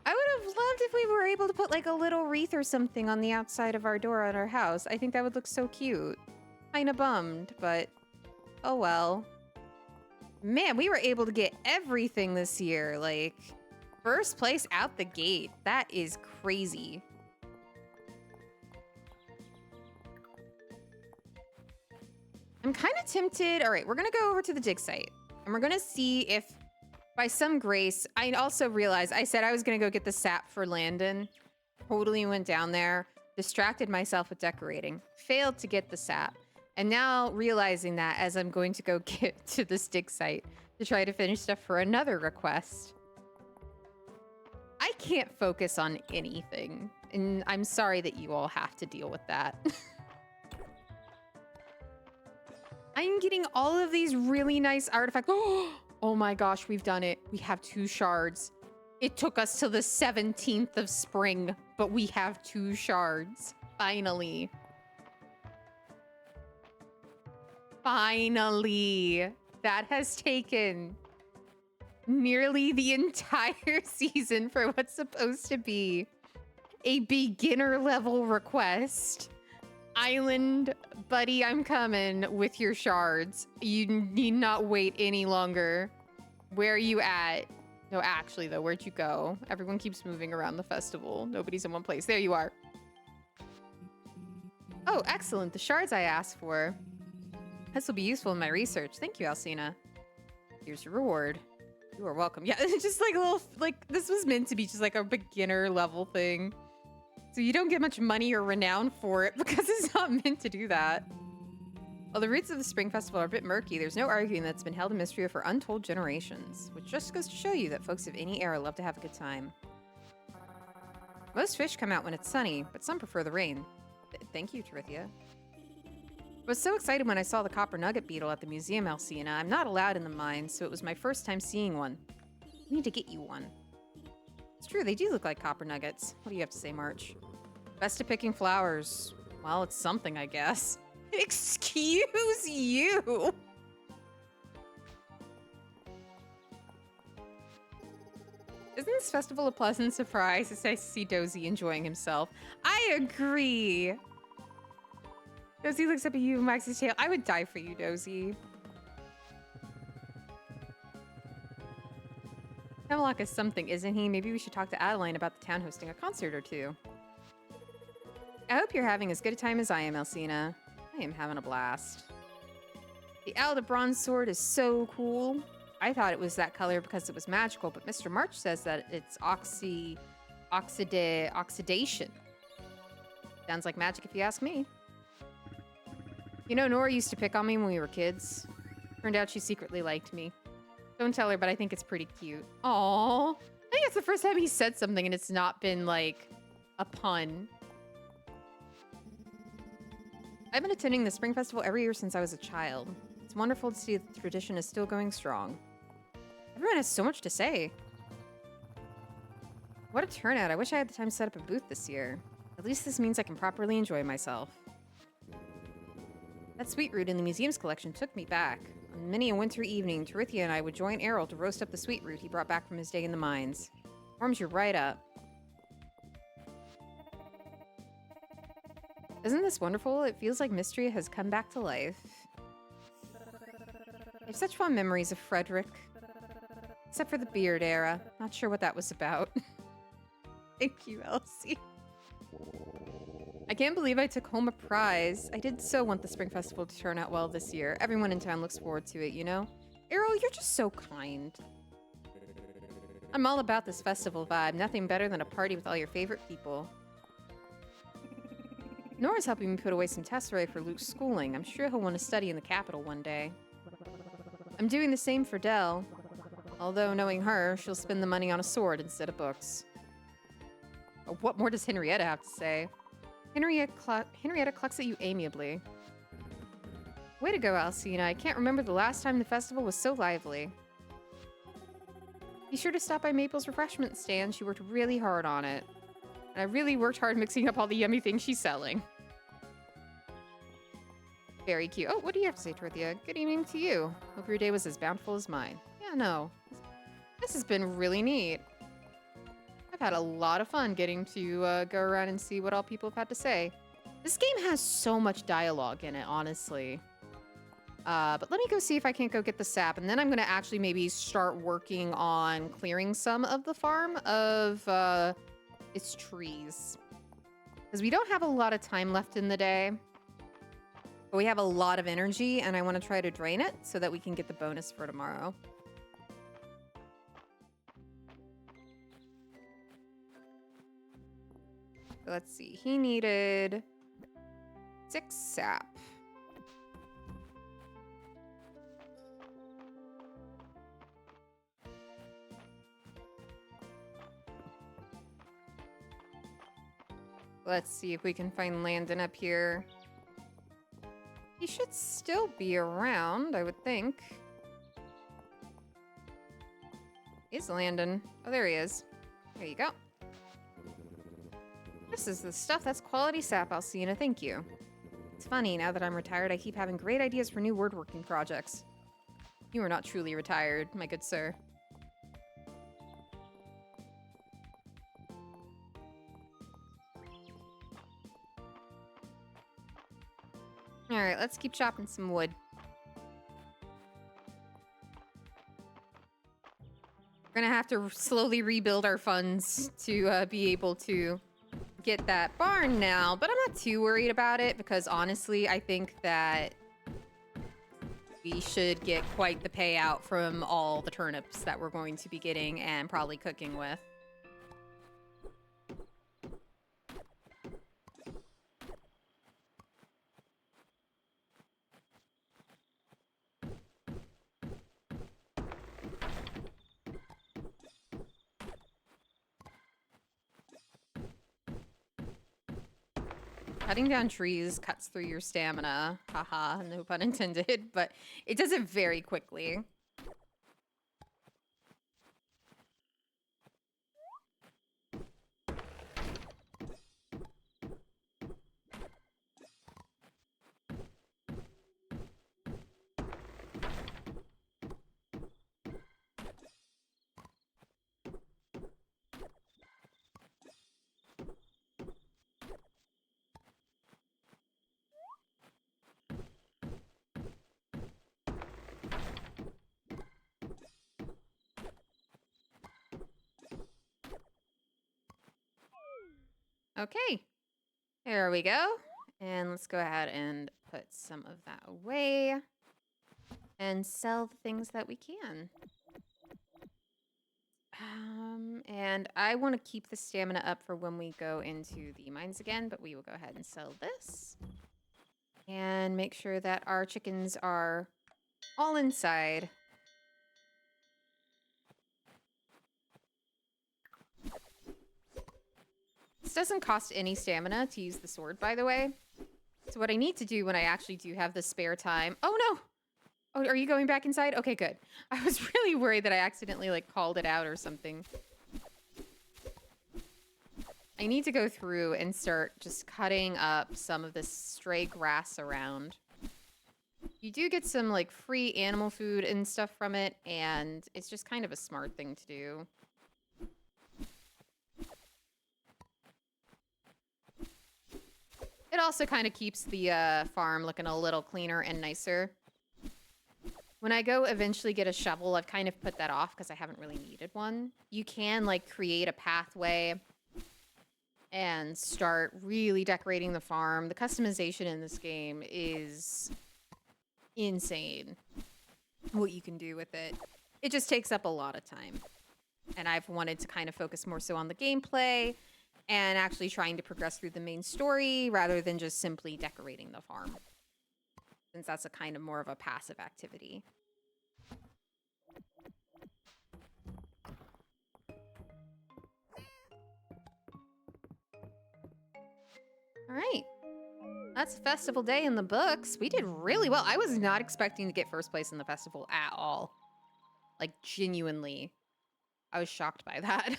I would have loved if we were able to put, like, a little wreath or something on the outside of our door at our house. I think that would look so cute. Kinda bummed, but oh well. Man, we were able to get everything this year, like... First place out the gate. That is crazy. I'm kind of tempted. All right, we're going to go over to the dig site. And we're going to see if, by some grace... I also realized I said I was going to go get the sap for Landon. Totally went down there. Distracted myself with decorating. Failed to get the sap. And now realizing that as I'm going to go get to this dig site to try to finish stuff for another request... I can't focus on anything, and I'm sorry that you all have to deal with that. I'm getting all of these really nice artifacts. Oh my gosh, we've done it. We have 2 shards. It took us till the 17th of spring, but we have 2 shards. Finally. Finally. That has taken... nearly the entire season for what's supposed to be a beginner level request. Island, buddy, I'm coming with your shards. You need not wait any longer. Where are you at? No, actually, though, where'd you go? Everyone keeps moving around the festival. Nobody's in one place. There you are. Oh, excellent. The shards I asked for. This will be useful in my research. Thank you, Alcina. Here's your reward. You are welcome. Yeah, it's just like a little, like, this was meant to be just like a beginner level thing. So you don't get much money or renown for it because it's not meant to do that. While the roots of the Spring Festival are a bit murky, there's no arguing that it's been held in Mistria for untold generations, which just goes to show you that folks of any era love to have a good time. Most fish come out when it's sunny, but some prefer the rain. Thank you, Terithia. I was so excited when I saw the copper nugget beetle at the museum, Alcina. I'm not allowed in the mine, so it was my first time seeing one. I need to get you one. It's true, they do look like copper nuggets. What do you have to say, March? Best at picking flowers. Well, it's something, I guess. Excuse you! Isn't this festival a pleasant surprise? It's nice to see Dozy enjoying himself. I agree! Dozy looks up at you and wags his tail. I would die for you, Dozy. Hemlock is something, isn't he? Maybe we should talk to Adeline about the town hosting a concert or two. I hope you're having as good a time as I am, Elsina. I am having a blast. The Owl of Bronze Sword is so cool. I thought it was that color because it was magical, but Mr. March says that it's oxidation. Sounds like magic if you ask me. You know, Nora used to pick on me when we were kids. Turned out she secretly liked me. Don't tell her, but I think it's pretty cute. Aww. I think it's the first time he said something and it's not been, like, a pun. I've been attending the Spring Festival every year since I was a child. It's wonderful to see that the tradition is still going strong. Everyone has so much to say. What a turnout. I wish I had the time to set up a booth this year. At least this means I can properly enjoy myself. That sweet root in the museum's collection took me back. On many a winter evening, Terithia and I would join Errol to roast up the sweet root he brought back from his day in the mines. Warms you right up. Isn't this wonderful? It feels like Mistria has come back to life. I have such fond memories of Frederick. Except for the beard era. Not sure what that was about. Thank you, Elsie. I can't believe I took home a prize. I did so want the Spring Festival to turn out well this year. Everyone in town looks forward to it, you know? Errol, you're just so kind. I'm all about this festival vibe. Nothing better than a party with all your favorite people. Nora's helping me put away some tesserae for Luke's schooling. I'm sure he'll want to study in the capital one day. I'm doing the same for Dell. Although, knowing her, she'll spend the money on a sword instead of books. Oh, what more does Henrietta have to say? Henrietta clucks at you amiably. Way to go, Alcina. I can't remember the last time the festival was so lively. Be sure to stop by Maple's refreshment stand. She worked really hard on it. And I really worked hard mixing up all the yummy things she's selling. Very cute. Oh, what do you have to say, Torthia? Good evening to you. Hope your day was as bountiful as mine. Yeah, no. This has been really neat. I've had a lot of fun getting to go around and see what all people have had to say. This game has so much dialogue in it, honestly. But let me go see if I can't go get the sap, and then I'm going to actually maybe start working on clearing some of the farm of its trees. Because we don't have a lot of time left in the day. But we have a lot of energy, and I want to try to drain it so that we can get the bonus for tomorrow. Let's see. He needed 6 sap. Let's see if we can find Landon up here. He should still be around, I would think. Is Landon? Oh, there he is. There you go. This is the stuff that's quality sap, Alcina. Thank you. It's funny, now that I'm retired, I keep having great ideas for new woodworking projects. You are not truly retired, my good sir. Alright, let's keep chopping some wood. We're gonna have to slowly rebuild our funds to be able to get that barn now, but I'm not too worried about it because honestly, I think that we should get quite the payout from all the turnips that we're going to be getting and probably cooking with. Cutting down trees cuts through your stamina. Haha, no pun intended, but it does it very quickly. Okay, there we go. And let's go ahead and put some of that away and sell the things that we can. And I want to keep the stamina up for when we go into the mines again, but we will go ahead and sell this. And make sure that our chickens are all inside. This doesn't cost any stamina to use the sword, by the way. So what I need to do when I actually do have the spare time... Oh, no! Oh, are you going back inside? Okay, good. I was really worried that I accidentally, like, called it out or something. I need to go through and start just cutting up some of this stray grass around. You do get some, like, free animal food and stuff from it, and it's just kind of a smart thing to do. It also kind of keeps the farm looking a little cleaner and nicer. When I go eventually get a shovel, I've kind of put that off because I haven't really needed one. You can, like, create a pathway and start really decorating the farm. The customization in this game is insane, what you can do with it. It just takes up a lot of time. And I've wanted to kind of focus more so on the gameplay and actually trying to progress through the main story rather than just simply decorating the farm, since that's a kind of more of a passive activity. All right. That's festival day in the books. We did really well. I was not expecting to get first place in the festival at all. Like, genuinely. I was shocked by that.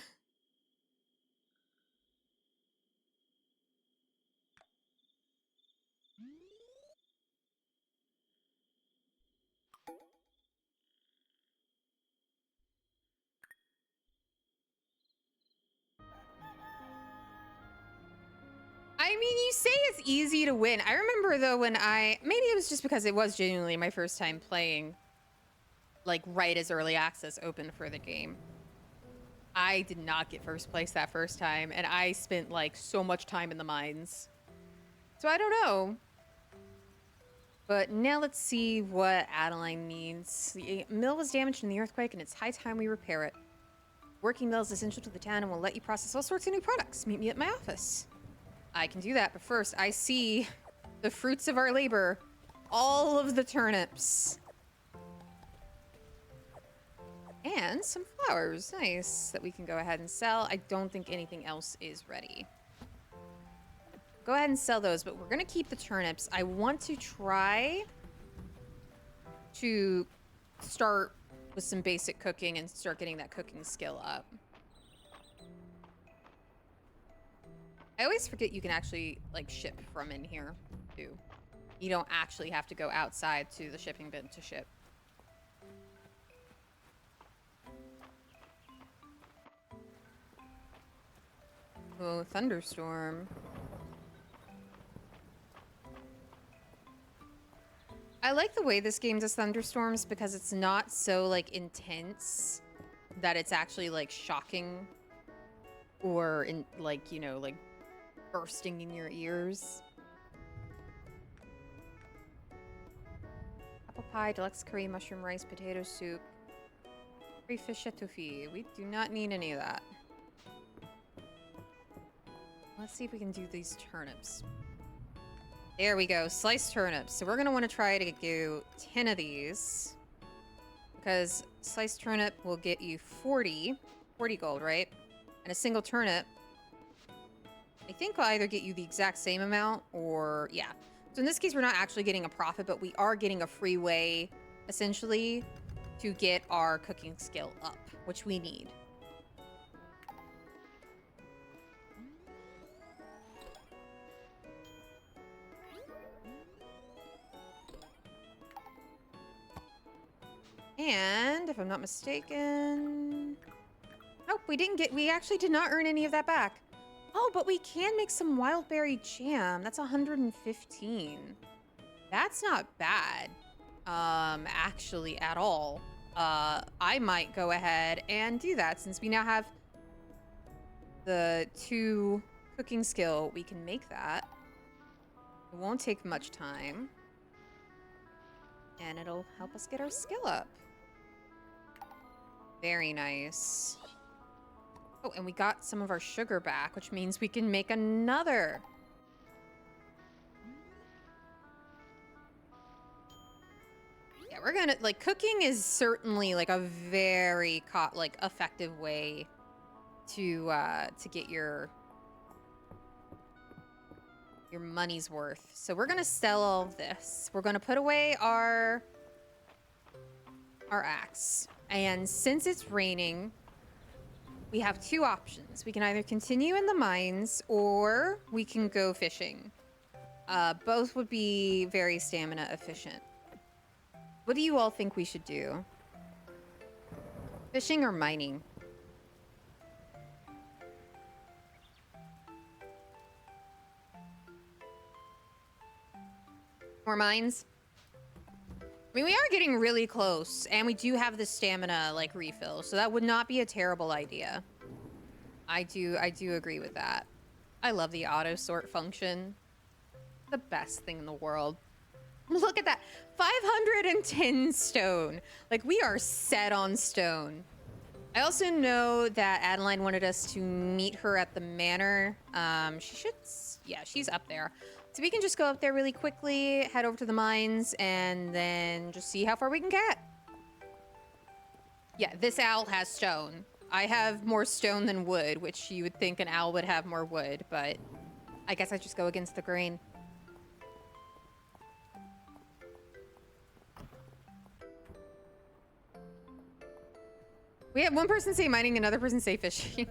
I mean, you say it's easy to win. I remember, though, when maybe it was just because it was genuinely my first time playing, like, right as early access opened for the game. I did not get first place that first time, and I spent, like, so much time in the mines. So I don't know. But now let's see what Adeline needs. The mill was damaged in the earthquake, and it's high time we repair it. Working mill is essential to the town and will let you process all sorts of new products. Meet me at my office. I can do that, but first, I see the fruits of our labor. All of the turnips. And some flowers. Nice. That we can go ahead and sell. I don't think anything else is ready. Go ahead and sell those, but we're going to keep the turnips. I want to try to start with some basic cooking and start getting that cooking skill up. I always forget you can actually, like, ship from in here, too. You don't actually have to go outside to the shipping bin to ship. Oh, thunderstorm. I like the way this game does thunderstorms because it's not so, like, intense that it's actually, like, shocking or, like, you know, like, bursting in your ears. Apple pie, deluxe curry, mushroom rice, potato soup, free fish etouffee. We do not need any of that. Let's see if we can do these turnips. There we go, sliced turnips. So we're gonna want to try to do 10 of these because sliced turnip will get you 40 gold, right? And a single turnip, I think, will either get you the exact same amount or, yeah. So in this case, we're not actually getting a profit, but we are getting a free way, essentially, to get our cooking skill up, which we need. And if I'm not mistaken, nope, we actually did not earn any of that back. Oh, but we can make some wild berry jam. That's 115. That's not bad, actually, at all. I might go ahead and do that since we now have the 2 cooking skill, we can make that. It won't take much time. And it'll help us get our skill up. Very nice. Oh, and we got some of our sugar back, which means we can make another. Yeah, we're gonna, like, cooking is certainly, like, a very, effective way to get your money's worth. So we're gonna sell all of this. We're gonna put away our axe. And since it's raining, we have two options. We can either continue in the mines or we can go fishing. Both would be very stamina efficient. What do you all think we should do? Fishing or mining? More mines? I mean, we are getting really close, and we do have the stamina, like, refill, so that would not be a terrible idea. I do agree with that. I love the auto sort function. The best thing in the world. Look at that. 510 stone. Like, we are set on stone. I also know that Adeline wanted us to meet her at the manor. She should... Yeah, she's up there. So we can just go up there really quickly, head over to the mines, and then just see how far we can get. Yeah, this owl has stone. I have more stone than wood, which you would think an owl would have more wood, but I guess I just go against the grain. We had one person say mining, another person say fishing.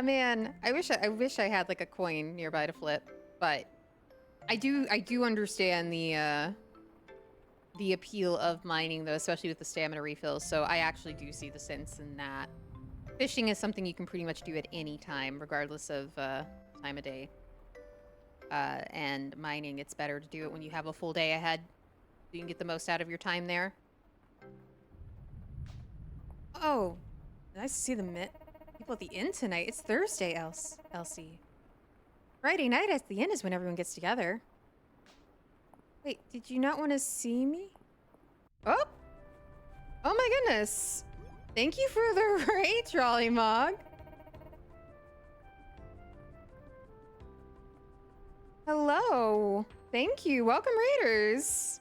Man, I wish I had like a coin nearby to flip, but I do understand the appeal of mining though, especially with the stamina refills. So I actually do see the sense in that. Fishing is something you can pretty much do at any time, regardless of time of day. And mining, it's better to do it when you have a full day ahead. You can get the most out of your time there. Oh, nice to see the people at the inn tonight. It's Thursday, Elsie. Friday night at the inn is when everyone gets together. Wait, did you not want to see me? Oh! Oh my goodness! Thank you for the raid, Trolley Mog. Hello. Thank you. Welcome, raiders.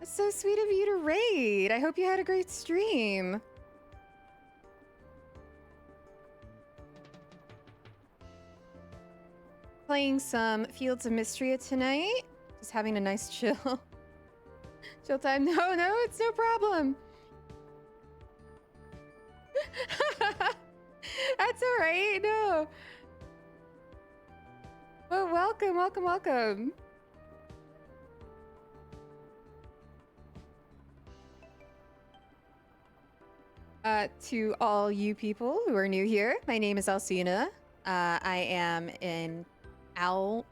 That's so sweet of you to raid. I hope you had a great stream. Playing some Fields of Mistria tonight. Just having a nice chill time. No, it's no problem. That's all right. No. Well, welcome. To all you people who are new here, my name is Alcina. I am an owl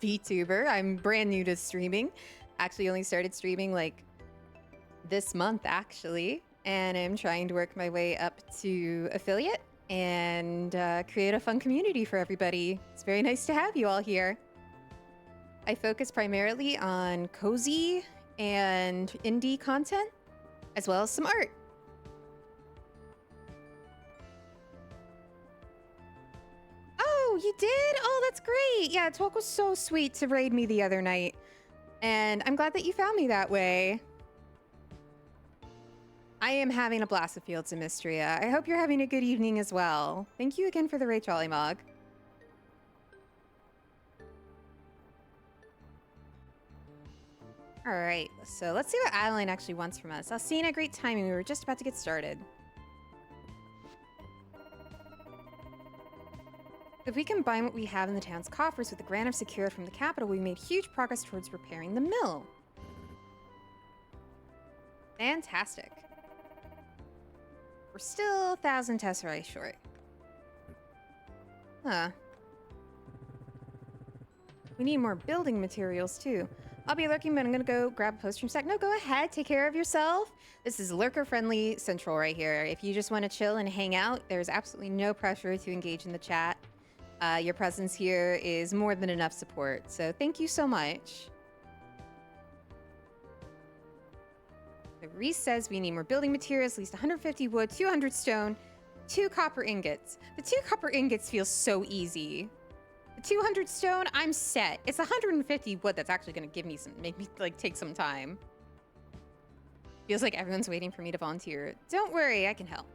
VTuber. I'm brand new to streaming. Actually only started streaming like this month actually, and I'm trying to work my way up to affiliate and create a fun community for everybody. It's very nice to have you all here. I focus primarily on cozy and indie content, as well as some art. Oh, you did? Oh, that's great. Yeah, Twelk was so sweet to raid me the other night. And I'm glad that you found me that way. I am having a blast of Fields of Mistria. I hope you're having a good evening as well. Thank you again for the raid, Trolley Mog. All right, so let's see what Adeline actually wants from us. Alcina, great timing. We were just about to get started. If we combine what we have in the town's coffers with the grant I've secured from the capital, we made huge progress towards repairing the mill. Fantastic. We're still 1,000 tesserae short. Huh. We need more building materials, too. I'll be lurking, but I'm gonna go grab a post from sec. No, go ahead. Take care of yourself. This is lurker-friendly central right here. If you just want to chill and hang out, there's absolutely no pressure to engage in the chat. Your presence here is more than enough support, so thank you so much. Reese says we need more building materials, at least 150 wood, 200 stone, 2 copper ingots. The 2 copper ingots feels so easy. The 200 stone, I'm set. It's 150 wood that's actually gonna make me like take some time. Feels like everyone's waiting for me to volunteer. Don't worry, I can help.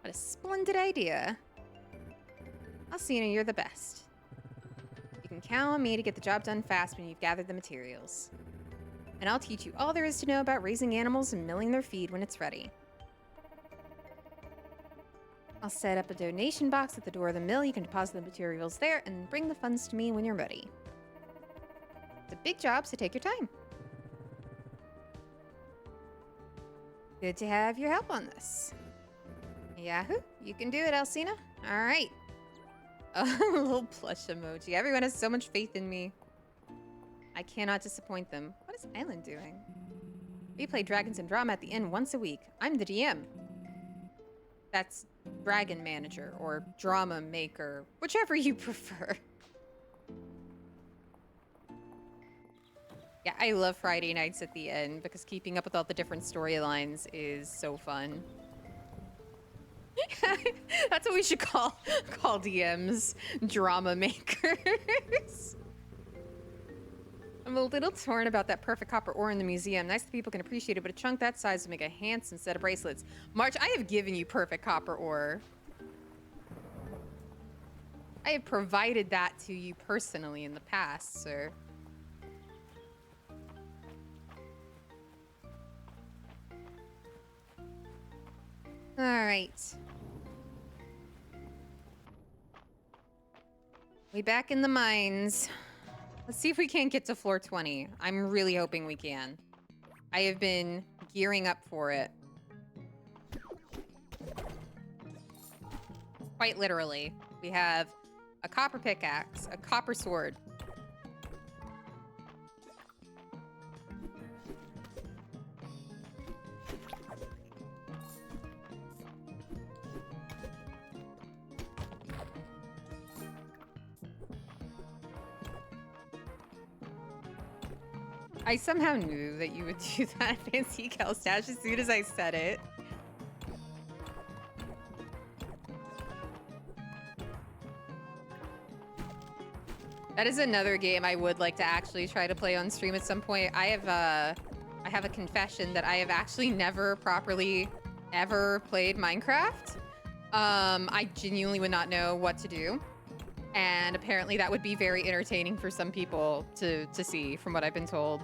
What a splendid idea. Alcina, you're the best. You can count on me to get the job done fast when you've gathered the materials. And I'll teach you all there is to know about raising animals and milling their feed when it's ready. I'll set up a donation box at the door of the mill. You can deposit the materials there and bring the funds to me when you're ready. It's a big job, so take your time. Good to have your help on this. Yahoo! You can do it, Alcina. All right. A little plush emoji. Everyone has so much faith in me. I cannot disappoint them. What is Island doing? We play Dragons and Drama at the inn once a week. I'm the DM. That's Dragon Manager or Drama Maker, whichever you prefer. Yeah, I love Friday nights at the inn because keeping up with all the different storylines is so fun. That's what we should call DMs, Drama Makers. I'm a little torn about that perfect copper ore in the museum. Nice that people can appreciate it, but a chunk that size would make a handsome set of bracelets. March, I have given you perfect copper ore. I have provided that to you personally in the past, sir. All right. We back in the mines. Let's see if we can't get to floor 20. I'm really hoping we can. I have been gearing up for it. Quite literally. We have a copper pickaxe, a copper sword. I somehow knew that you would do that fancy cal stash as soon as I said it. That is another game I would like to actually try to play on stream at some point. I have a confession that I have actually never properly ever played Minecraft. I genuinely would not know what to do. And apparently that would be very entertaining for some people to see, from what I've been told.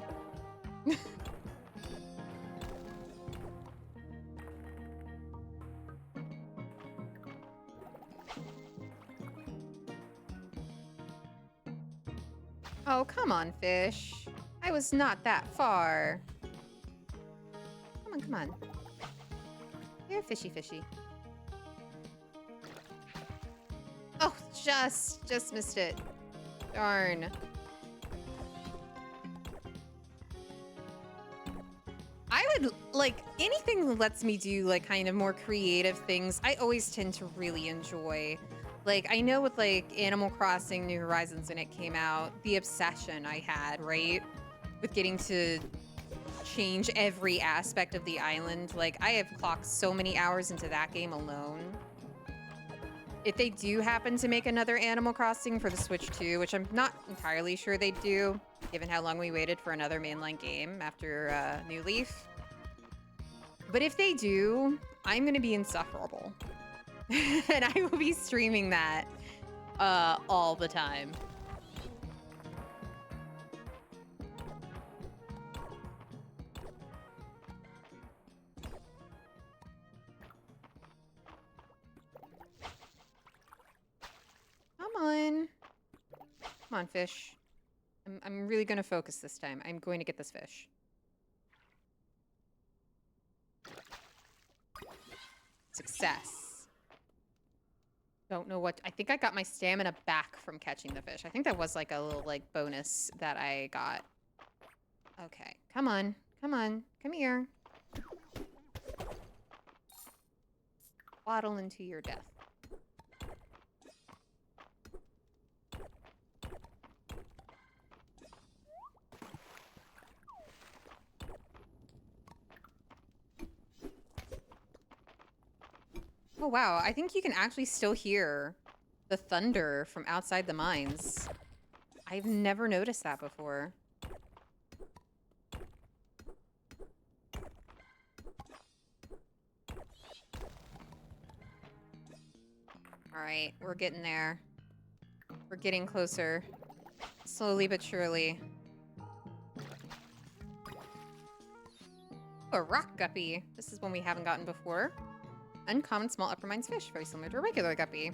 Oh, come on, fish. I was not that far. Come on, come on. Here, fishy, fishy. Oh, just missed it. Darn. I would, like, anything that lets me do, like, kind of more creative things, I always tend to really enjoy. Like, I know with, like, Animal Crossing New Horizons when it came out, the obsession I had, right? With getting to change every aspect of the island. Like, I have clocked so many hours into that game alone. If they do happen to make another Animal Crossing for the Switch 2, which I'm not entirely sure they do, given how long we waited for another mainline game after New Leaf. But if they do, I'm going to be insufferable. And I will be streaming that all the time. Come on. Come on, fish. I'm really going to focus this time. I'm going to get this fish. Success. Don't know what... I think I got my stamina back from catching the fish. I think that was like a little like bonus that I got. Okay, come on. Come on. Come here. Waddle into your death. Oh, wow. I think you can actually still hear the thunder from outside the mines. I've never noticed that before. All right, we're getting there. We're getting closer. Slowly but surely. Oh, a rock guppy. This is one we haven't gotten before. Uncommon small upper mines fish, very similar to a regular guppy.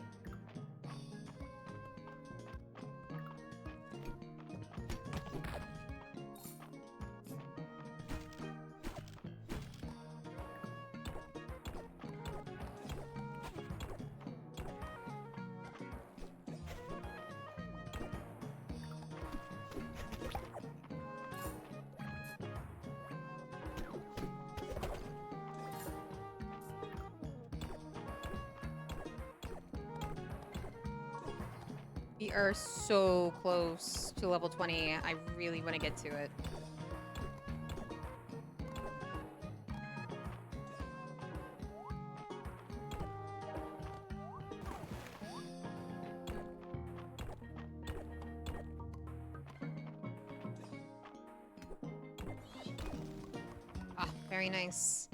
We are so close to level 20. I really want to get to it. Ah, very nice.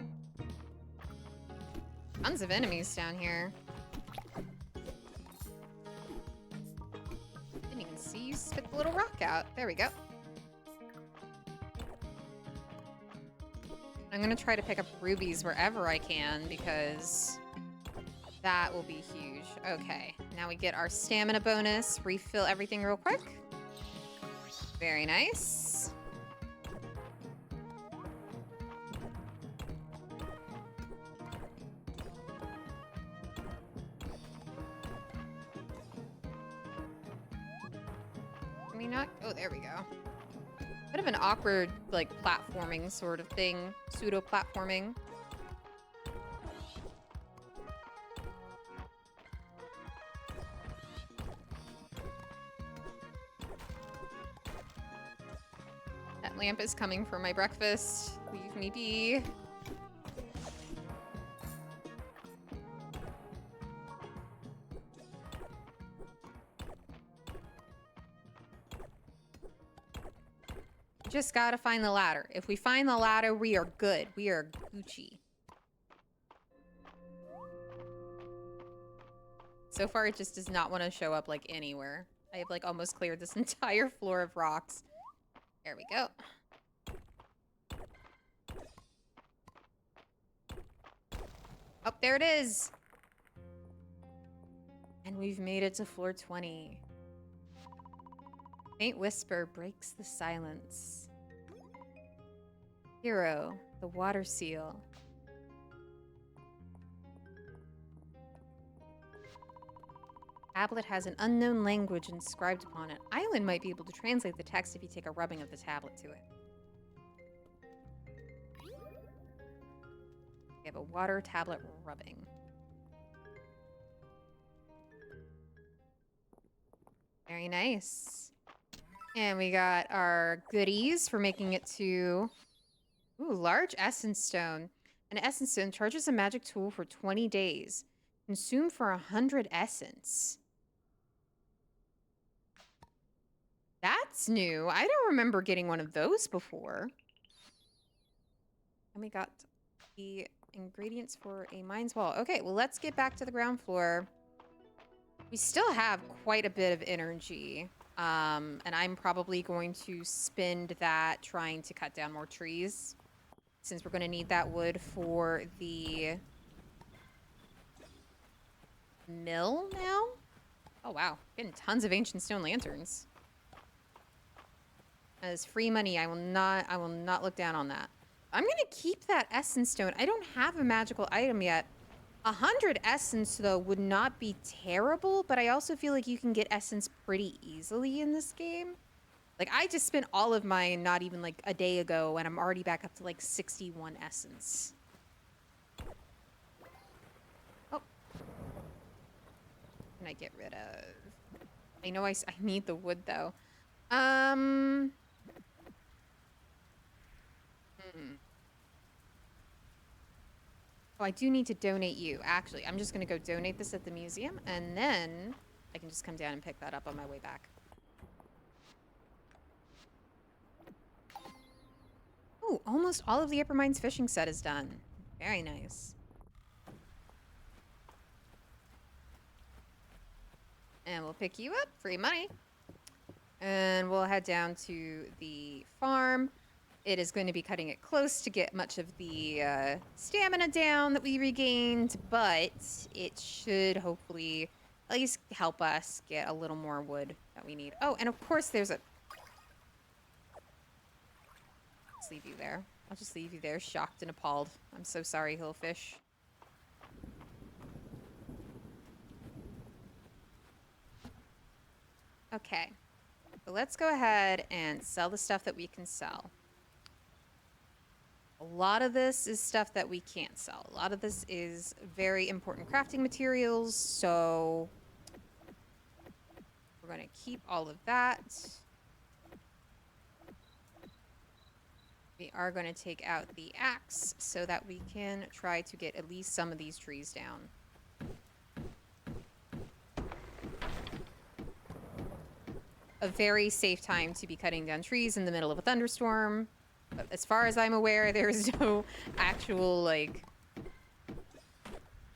Tons of enemies down here. Didn't even see you spit the little rock out. There we go. I'm gonna try to pick up rubies wherever I can because that will be huge. Okay, now we get our stamina bonus. Refill everything real quick. Very nice. Can we not? Oh, there we go. Bit of an awkward, like, platforming sort of thing. Pseudo-platforming. That lamp is coming for my breakfast. Leave me be. Just gotta find the ladder. If we find the ladder, we are good. We are Gucci. So far, it just does not want to show up, like, anywhere. I have, like, almost cleared this entire floor of rocks. There we go. Oh, there it is! And we've made it to floor 20. Faint whisper breaks the silence. Hero, the water seal. Tablet has an unknown language inscribed upon it. Island might be able to translate the text if you take a rubbing of the tablet to it. We have a water tablet rubbing. Very nice. And we got our goodies for making it to... Ooh, large essence stone. An essence stone charges a magic tool for 20 days. Consume for 100 essence. That's new. I don't remember getting one of those before. And we got the ingredients for a mine's wall. Okay, well, let's get back to the ground floor. We still have quite a bit of energy. And I'm probably going to spend that trying to cut down more trees. Since we're going to need that wood for the mill now. Oh, wow. Getting tons of ancient stone lanterns. As free money, I will not look down on that. I'm going to keep that essence stone. I don't have a magical item yet 100 essence, though, would not be terrible, but I also feel like you can get essence pretty easily in this game. Like, I just spent all of mine not even, like, a day ago, and I'm already back up to, like, 61 essence. Oh. Can I get rid of... I know I need the wood, though. Hmm. Oh, I do need to donate you. Actually, I'm just going to go donate this at the museum, and then I can just come down and pick that up on my way back. Oh, almost all of the Upper Mines fishing set is done. Very nice. And we'll pick you up. Free money. And we'll head down to the farm. It is going to be cutting it close to get much of the stamina down that we regained, but it should hopefully at least help us get a little more wood that we need. Oh, and of course there's a... Let's leave you there. I'll just leave you there, shocked and appalled. I'm so sorry, Hillfish. Okay. So let's go ahead and sell the stuff that we can sell. A lot of this is stuff that we can't sell. A lot of this is very important crafting materials, so we're going to keep all of that. We are going to take out the axe so that we can try to get at least some of these trees down. A very safe time to be cutting down trees in the middle of a thunderstorm. But as far as I'm aware, there is no actual, like,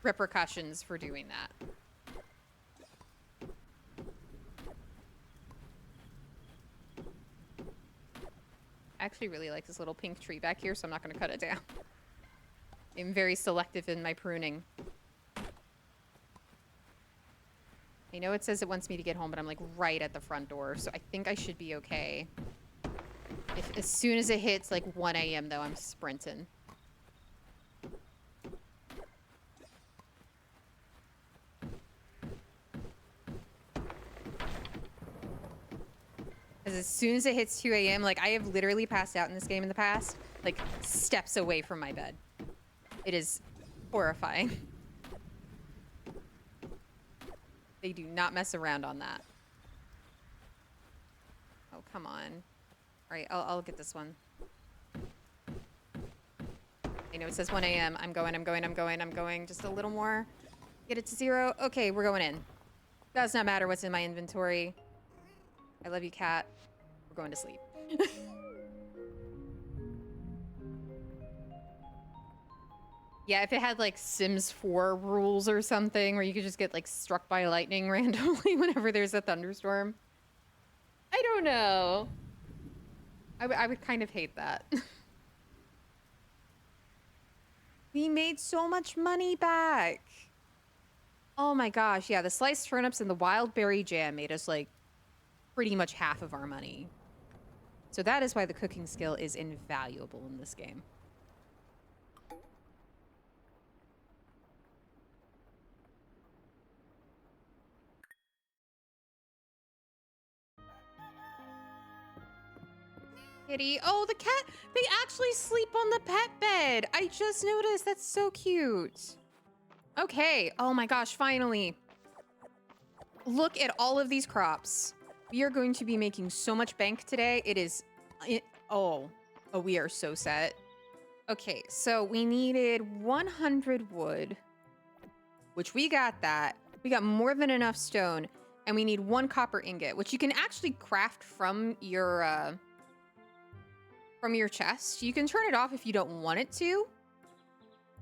repercussions for doing that. I actually really like this little pink tree back here, so I'm not going to cut it down. I'm very selective in my pruning. I know it says it wants me to get home, but I'm, like, right at the front door, so I think I should be okay. As soon as it hits, like, 1 a.m., though, I'm sprinting. Because as soon as it hits 2 a.m., like, I have literally passed out in this game in the past, like, steps away from my bed. It is horrifying. They do not mess around on that. Oh, come on. All right, I'll get this one. I know it says 1 a.m. I'm going. Just a little more. Get it to 0. Okay, we're going in. Does not matter what's in my inventory. I love you, cat. We're going to sleep. Yeah, if it had, like, Sims 4 rules or something, where you could just get, like, struck by lightning randomly whenever there's a thunderstorm. I don't know. I would kind of hate that. We made so much money back. Oh my gosh, yeah, the sliced turnips and the wild berry jam made us, like, pretty much half of our money. So that is why the cooking skill is invaluable in this game. Kitty. Oh, the cat. They actually sleep on the pet bed. I just noticed. That's so cute. Okay. Oh my gosh, finally. Look at all of these crops. We are going to be making so much bank today. It is... Oh, we are so set. Okay, so we needed 100 wood, which we got that. We got more than enough stone, and we need 1 copper ingot, which you can actually craft from your chest. You can turn it off if you don't want it to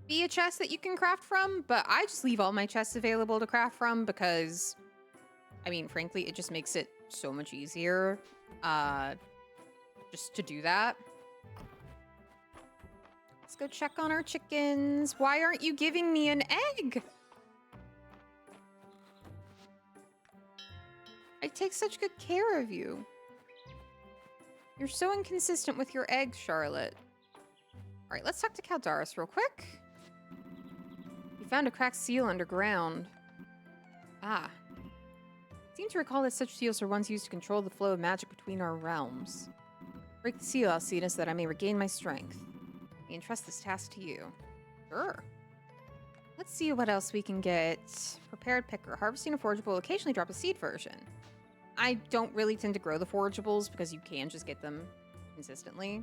be a chest that you can craft from, but I just leave all my chests available to craft from because, I mean, frankly, it just makes it so much easier just to do that. Let's go check on our chickens. Why aren't you giving me an egg? I take such good care of you. You're so inconsistent with your eggs, Charlotte. All right, let's talk to Caldaris real quick. We found a cracked seal underground. Ah. Seem to recall that such seals are ones used to control the flow of magic between our realms. Break the seal, Alcina, so that I may regain my strength. I entrust this task to you. Sure. Let's see what else we can get. Prepared picker. Harvesting a forageable will occasionally drop a seed version. I don't really tend to grow the forageables because you can just get them consistently.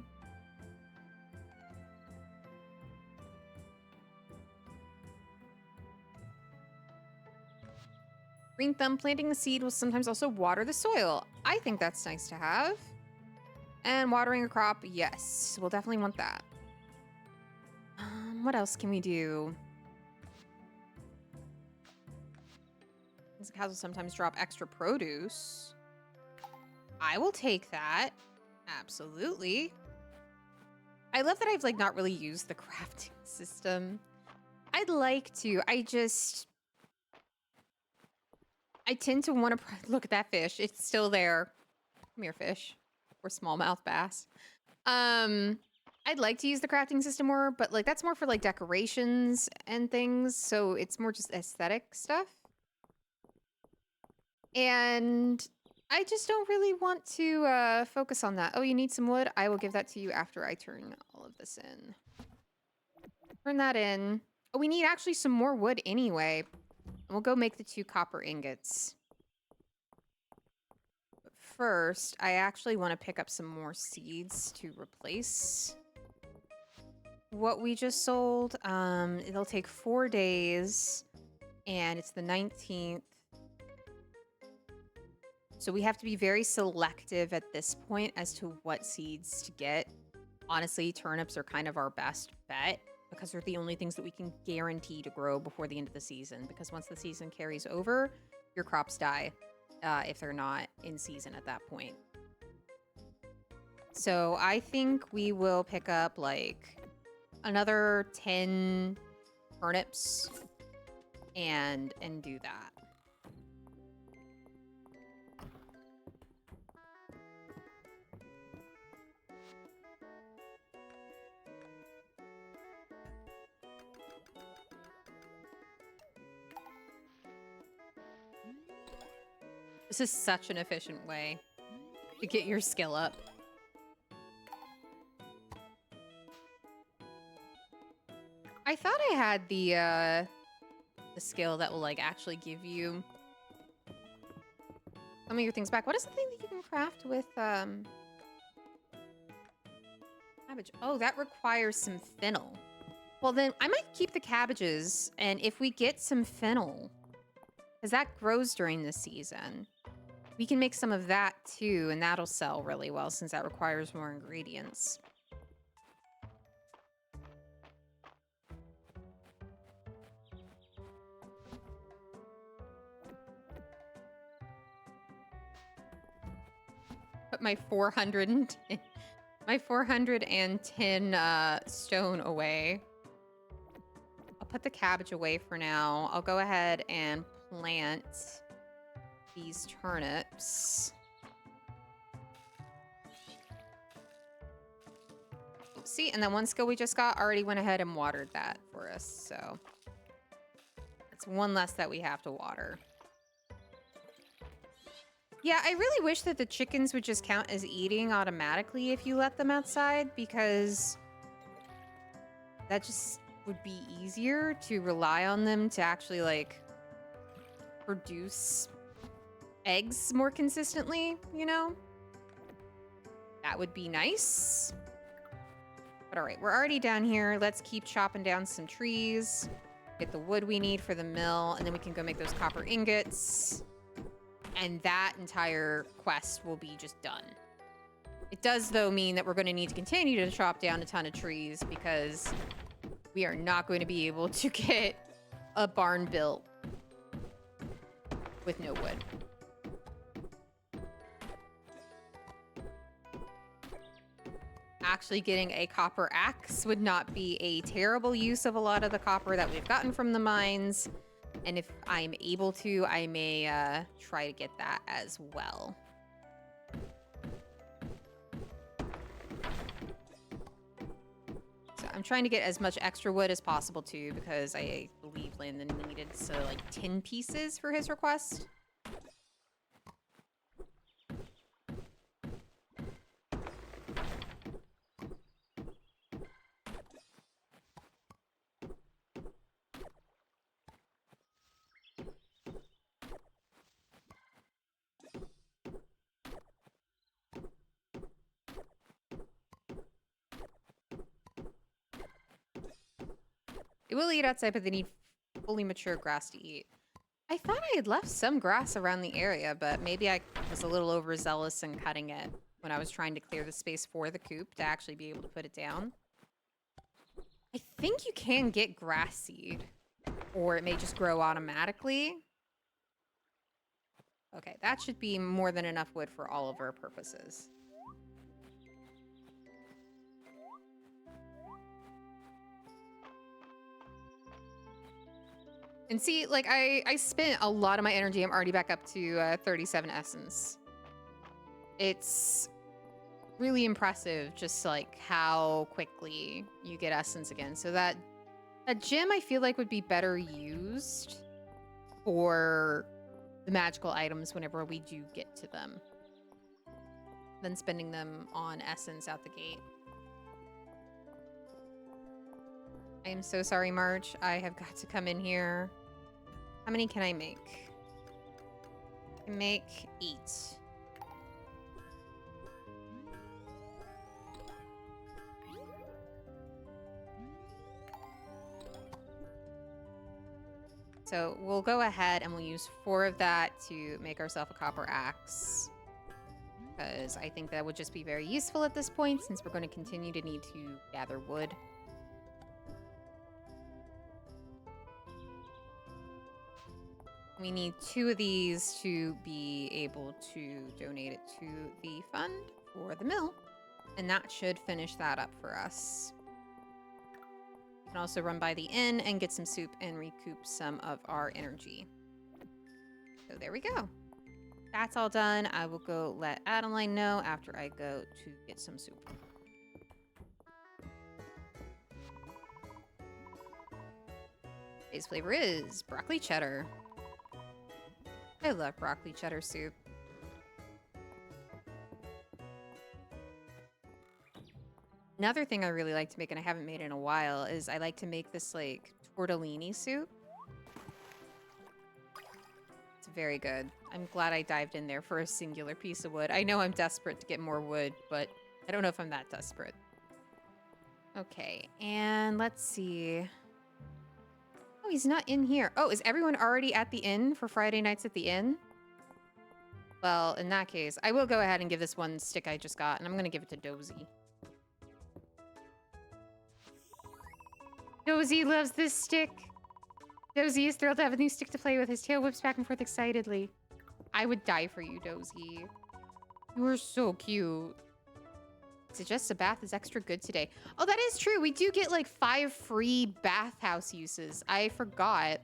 Green thumb, planting the seed will sometimes also water the soil. I think that's nice to have. And watering a crop, yes. We'll definitely want that. What else can we do? These cows will sometimes drop extra produce. I will take that. Absolutely. I love that I've like not really used the crafting system. I'd like to. I tend to want to look at that fish. It's still there. Come here, fish. Or smallmouth bass. I'd like to use the crafting system more, but like that's more for like decorations and things, so it's more just aesthetic stuff. And I just don't really want to focus on that. Oh, you need some wood? I will give that to you after I turn all of this in. Turn that in. Oh, we need actually some more wood anyway. We'll go make the 2 copper ingots. But first, I actually want to pick up some more seeds to replace what we just sold. It'll take 4 days, and it's the 19th. So we have to be very selective at this point as to what seeds to get. Honestly, turnips are kind of our best bet because they're the only things that we can guarantee to grow before the end of the season. Because once the season carries over, your crops die if they're not in season at that point. So I think we will pick up like another 10 turnips and do that. This is such an efficient way to get your skill up. I thought I had the skill that will like actually give you some of your things back. What is the thing that you can craft with cabbage? Oh, that requires some fennel. Well, then I might keep the cabbages, and if we get some fennel, because that grows during the season, we can make some of that too, and that'll sell really well since that requires more ingredients. Put my 410 stone away. I'll put the cabbage away for now. I'll go ahead and plant these turnips. See, and then one skill we just got already went ahead and watered that for us, so it's one less that we have to water. Yeah, I really wish that the chickens would just count as eating automatically if you let them outside, because that just would be easier to rely on them to actually like produce eggs more consistently, you know? That would be nice. But all right, we're already down here. Let's keep chopping down some trees, get the wood we need for the mill, and then we can go make those copper ingots. And that entire quest will be just done. It does, though, mean that we're going to need to continue to chop down a ton of trees because we are not going to be able to get a barn built with no wood. Actually getting a copper axe would not be a terrible use of a lot of the copper that we've gotten from the mines. And if I'm able to, I may try to get that as well. So I'm trying to get as much extra wood as possible too, because I believe Landon needed like 10 pieces for his request. They will eat outside, but they need fully mature grass to eat. I thought I had left some grass around the area, but maybe I was a little overzealous in cutting it when I was trying to clear the space for the coop to actually be able to put it down. I think you can get grass seed, or it may just grow automatically. Okay, that should be more than enough wood for all of our purposes. And see, like, I spent a lot of my energy. I'm already back up to 37 essence. It's really impressive just, like, how quickly you get essence again. So that gem, I feel like, would be better used for the magical items whenever we do get to them than spending them on essence out the gate. I am so sorry, March. I have got to come in here. How many can I make? I can make 8. So we'll go ahead and we'll use 4 of that to make ourselves a copper axe, because I think that would just be very useful at this point, since we're going to continue to need to gather wood. We need 2 of these to be able to donate it to the fund for the mill, and that should finish that up for us. We can also run by the inn and get some soup and recoup some of our energy. So there we go. That's all done. I will go let Adeline know after I go to get some soup. Today's flavor is broccoli cheddar. I love broccoli cheddar soup. Another thing I really like to make, and I haven't made in a while, is I like to make this, like, tortellini soup. It's very good. I'm glad I dived in there for a singular piece of wood. I know I'm desperate to get more wood, but I don't know if I'm that desperate. Okay, and let's see. Oh, he's not in here. Oh, is everyone already at the inn for Friday nights at the inn? Well, in that case, I will go ahead and give this one stick I just got, and I'm going to give it to Dozy. Dozy loves this stick. Dozy is thrilled to have a new stick to play with. His tail whips back and forth excitedly. I would die for you, Dozy. You are so cute. Suggests a bath is extra good today. Oh, that is true. We do get like 5 free bathhouse uses. I forgot.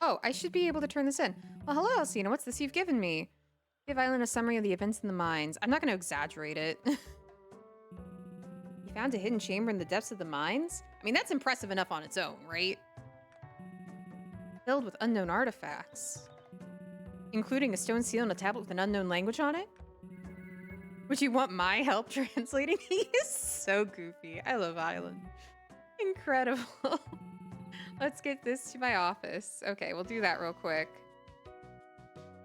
Oh, I should be able to turn this in. Well, hello, Alcina. What's this you've given me? Give Island a summary of the events in the mines. I'm not going to exaggerate it. You found a hidden chamber in the depths of the mines? I mean, that's impressive enough on its own, right? Filled with unknown artifacts, including a stone seal and a tablet with an unknown language on it. Would you want my help translating? He is so goofy. I love Island. Incredible. Let's get this to my office. Okay, we'll do that real quick.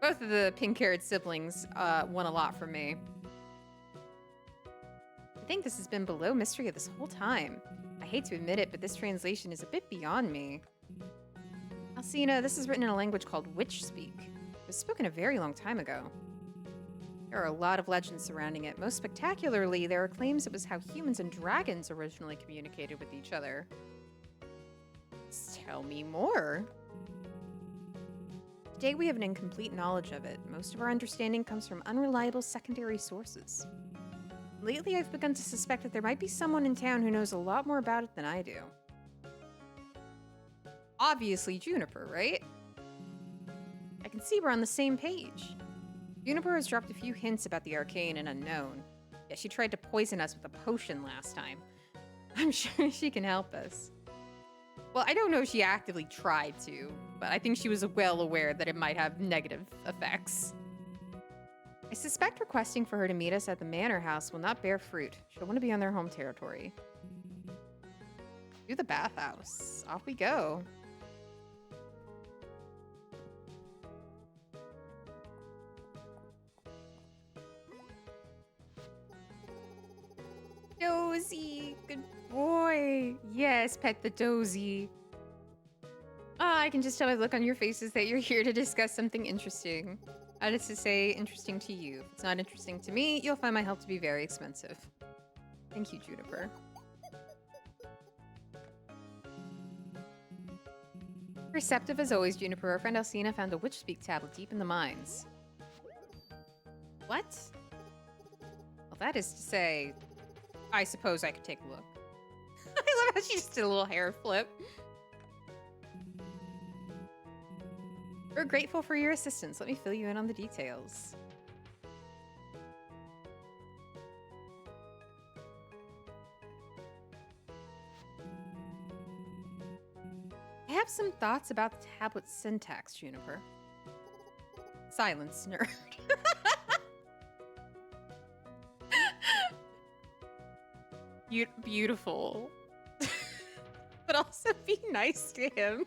Both of the pink-haired siblings won a lot from me. I think this has been below Mistria this whole time. I hate to admit it, but this translation is a bit beyond me. Alcina, this is written in a language called Witch Speak. It was spoken a very long time ago. There are a lot of legends surrounding it. Most spectacularly, there are claims it was how humans and dragons originally communicated with each other. Tell me more. Today we have an incomplete knowledge of it. Most of our understanding comes from unreliable secondary sources. Lately, I've begun to suspect that there might be someone in town who knows a lot more about it than I do. Obviously Juniper, right? I can see we're on the same page. Juniper has dropped a few hints about the arcane and unknown. Yeah, she tried to poison us with a potion last time. I'm sure she can help us. Well, I don't know if she actively tried to, but I think she was well aware that it might have negative effects. I suspect requesting for her to meet us at the manor house will not bear fruit. She'll want to be on their home territory. To the bathhouse. Off we go. Dozy, good boy. Yes, pet the Dozy. Ah, I can just tell by the look on your faces that you're here to discuss something interesting. That is to say, interesting to you. If it's not interesting to me, you'll find my help to be very expensive. Thank you, Juniper. Receptive as always, Juniper. Our friend Alcina found a witch-speak tablet deep in the mines. What? Well, that is to say, I suppose I could take a look. I love how she just did a little hair flip. We're grateful for your assistance. Let me fill you in on the details. I have some thoughts about the tablet's syntax, Juniper. Silence, nerd. Beautiful. But also be nice to him.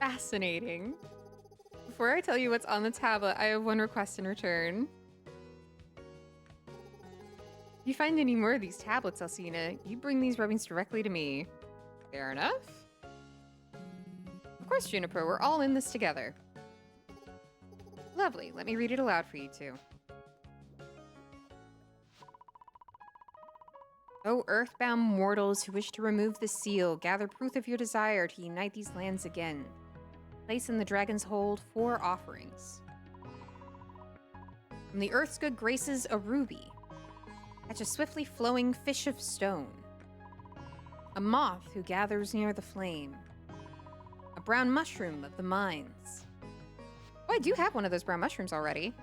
Fascinating. Before I tell you what's on the tablet, I have one request in return. If you find any more of these tablets, Alcina, you bring these rubbings directly to me. Fair enough? Of course, Juniper, we're all in this together. Lovely. Let me read it aloud for you two. O earthbound mortals who wish to remove the seal, gather proof of your desire to unite these lands again. Place in the dragon's hold 4 offerings. From the earth's good graces, a ruby. Catch a swiftly flowing fish of stone. A moth who gathers near the flame. A brown mushroom of the mines. Oh, I do have one of those brown mushrooms already.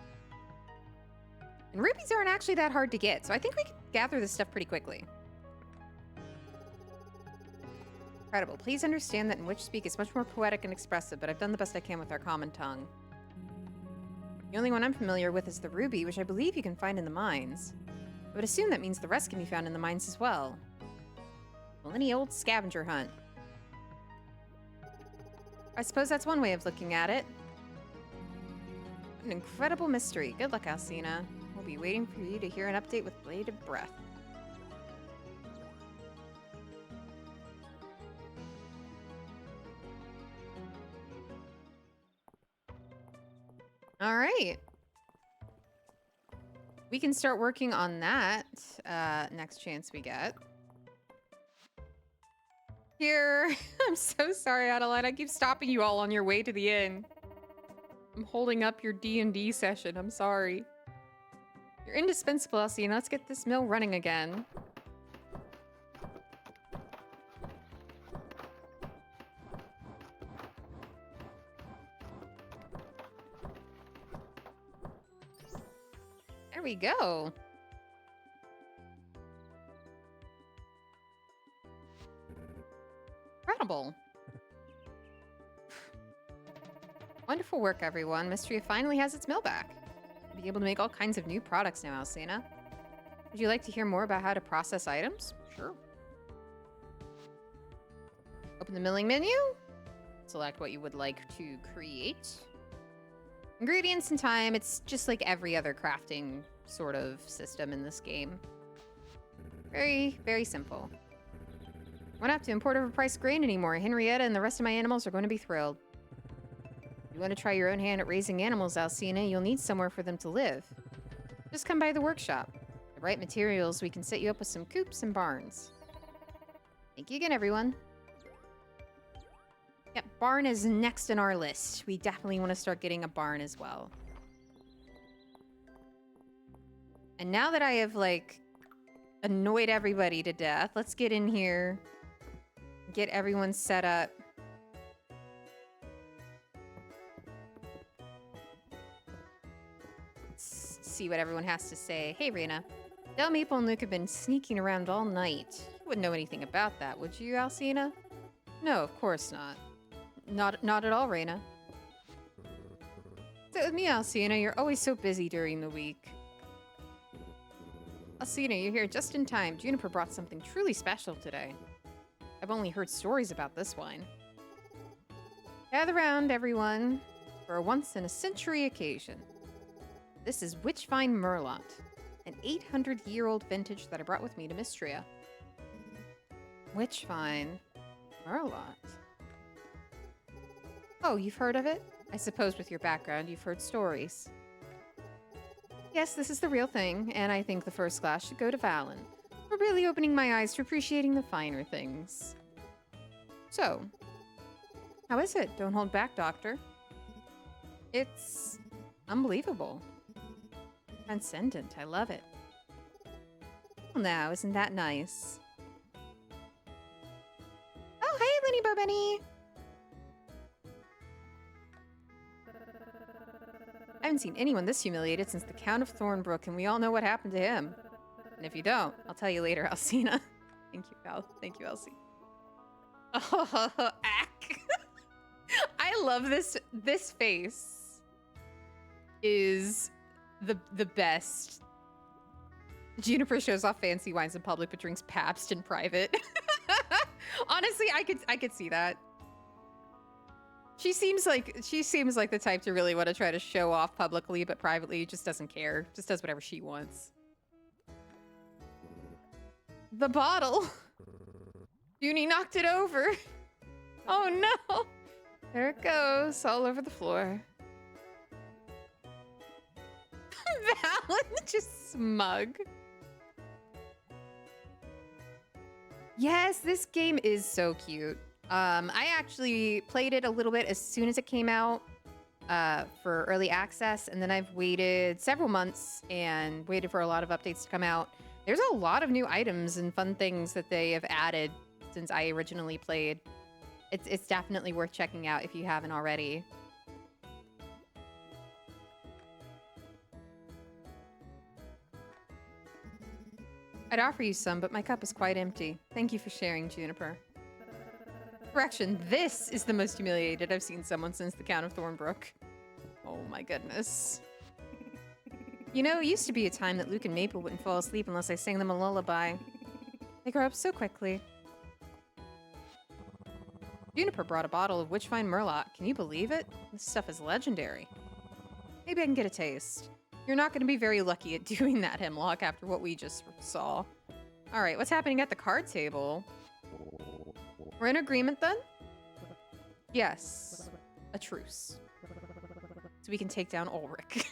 And rubies aren't actually that hard to get, so I think we could gather this stuff pretty quickly. Incredible. Please understand that in witch speak it's much more poetic and expressive, but I've done the best I can with our common tongue. The only one I'm familiar with is the ruby, which I believe you can find in the mines. I would assume that means the rest can be found in the mines as well. Well, any old scavenger hunt. I suppose that's one way of looking at it. An incredible mystery. Good luck, Alcina. We'll be waiting for you to hear an update with bated breath. All right. We can start working on that next chance we get. Here. I'm so sorry, Adeline. I keep stopping you all on your way to the inn. I'm holding up your D&D session. I'm sorry. You're indispensable, Alcina. Let's get this mill running again. There we go. Incredible. Wonderful work, everyone. Mistria finally has its mill back. We'll be able to make all kinds of new products now, Alcina. Would you like to hear more about how to process items? Sure. Open the milling menu. Select what you would like to create. Ingredients and time. It's just like every other crafting sort of system in this game. Very, very simple. Won't have to import overpriced grain anymore. Henrietta and the rest of my animals are going to be thrilled. If you want to try your own hand at raising animals, Alcina, you'll need somewhere for them to live. Just come by the workshop. The right materials, we can set you up with some coops and barns. Thank you again, everyone. Yep, barn is next in our list. We definitely want to start getting a barn as well. And now that I have, like, annoyed everybody to death, let's get in here and get everyone set up. Let's see what everyone has to say. Hey, Rena. Del Maple and Luke have been sneaking around all night. You wouldn't know anything about that, would you, Alcina? No, of course not. Not at all, Rena. Sit with me, Alcina. You're always so busy during the week. Alcina, you're here just in time. Juniper brought something truly special today. I've only heard stories about this wine. Gather round, everyone, for a once-in-a-century occasion. This is Witchvine Merlot, an 800-year-old vintage that I brought with me to Mistria. Witchvine Merlot. Oh, you've heard of it? I suppose with your background, you've heard stories. Yes, this is the real thing, and I think the first glass should go to Valen for really opening my eyes to appreciating the finer things. So, how is it? Don't hold back, Doctor. It's unbelievable. Transcendent. I love it. Well, now, isn't that nice? Oh, hey, Linny Bo Benny! I haven't seen anyone this humiliated since the Count of Thornbrook, and we all know what happened to him. And if you don't, I'll tell you later, Alcina. Thank you, Val. Thank you, Elsie. Oh, ack. I love this. This face is the best. Juniper shows off fancy wines in public, but drinks Pabst in private. Honestly, I could see that. She seems like the type to really want to try to show off publicly, but privately just doesn't care. Just does whatever she wants. The bottle. Junie knocked it over. Oh no. There it goes, all over the floor. Valen, just smug. Yes, this game is so cute. I actually played it a little bit as soon as it came out for early access, and then I've waited several months and waited for a lot of updates to come out. There's a lot of new items and fun things that they have added since I originally played. It's definitely worth checking out if you haven't already. I'd offer you some, but my cup is quite empty. Thank you for sharing, Juniper. Correction, this is the most humiliated I've seen someone since the Count of Thornbrook. Oh my goodness. You know, it used to be a time that Luke and Maple wouldn't fall asleep unless I sang them a lullaby. They grow up so quickly. Juniper brought a bottle of Witchvine Merlot. Can you believe it? This stuff is legendary. Maybe I can get a taste. You're not going to be very lucky at doing that, Hemlock, after what we just saw. All right, what's happening at the card table? We're in agreement then? Yes. A truce. So we can take down Ulrich.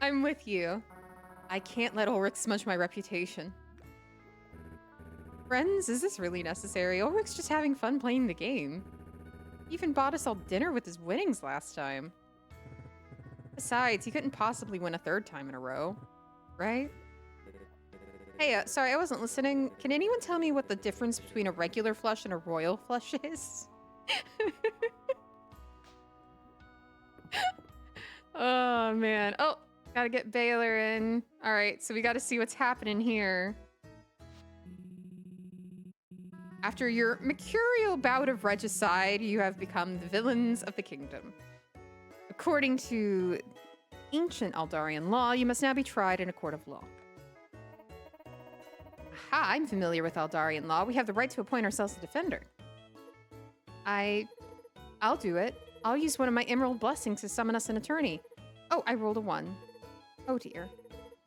I'm with you. I can't let Ulrich smudge my reputation. Friends, is this really necessary? Ulrich's just having fun playing the game. He even bought us all dinner with his winnings last time. Besides, he couldn't possibly win a third time in a row, right? Hey, sorry, I wasn't listening. Can anyone tell me what the difference between a regular flush and a royal flush is? Oh, man. Oh, gotta get Baylor in. All right, so we gotta see what's happening here. After your mercurial bout of regicide, you have become the villains of the kingdom. According to ancient Aldarian law, you must now be tried in a court of law. Aha, I'm familiar with Aldarian law. We have the right to appoint ourselves a defender. I'll do it. I'll use one of my emerald blessings to summon us an attorney. Oh, I rolled a 1. Oh dear.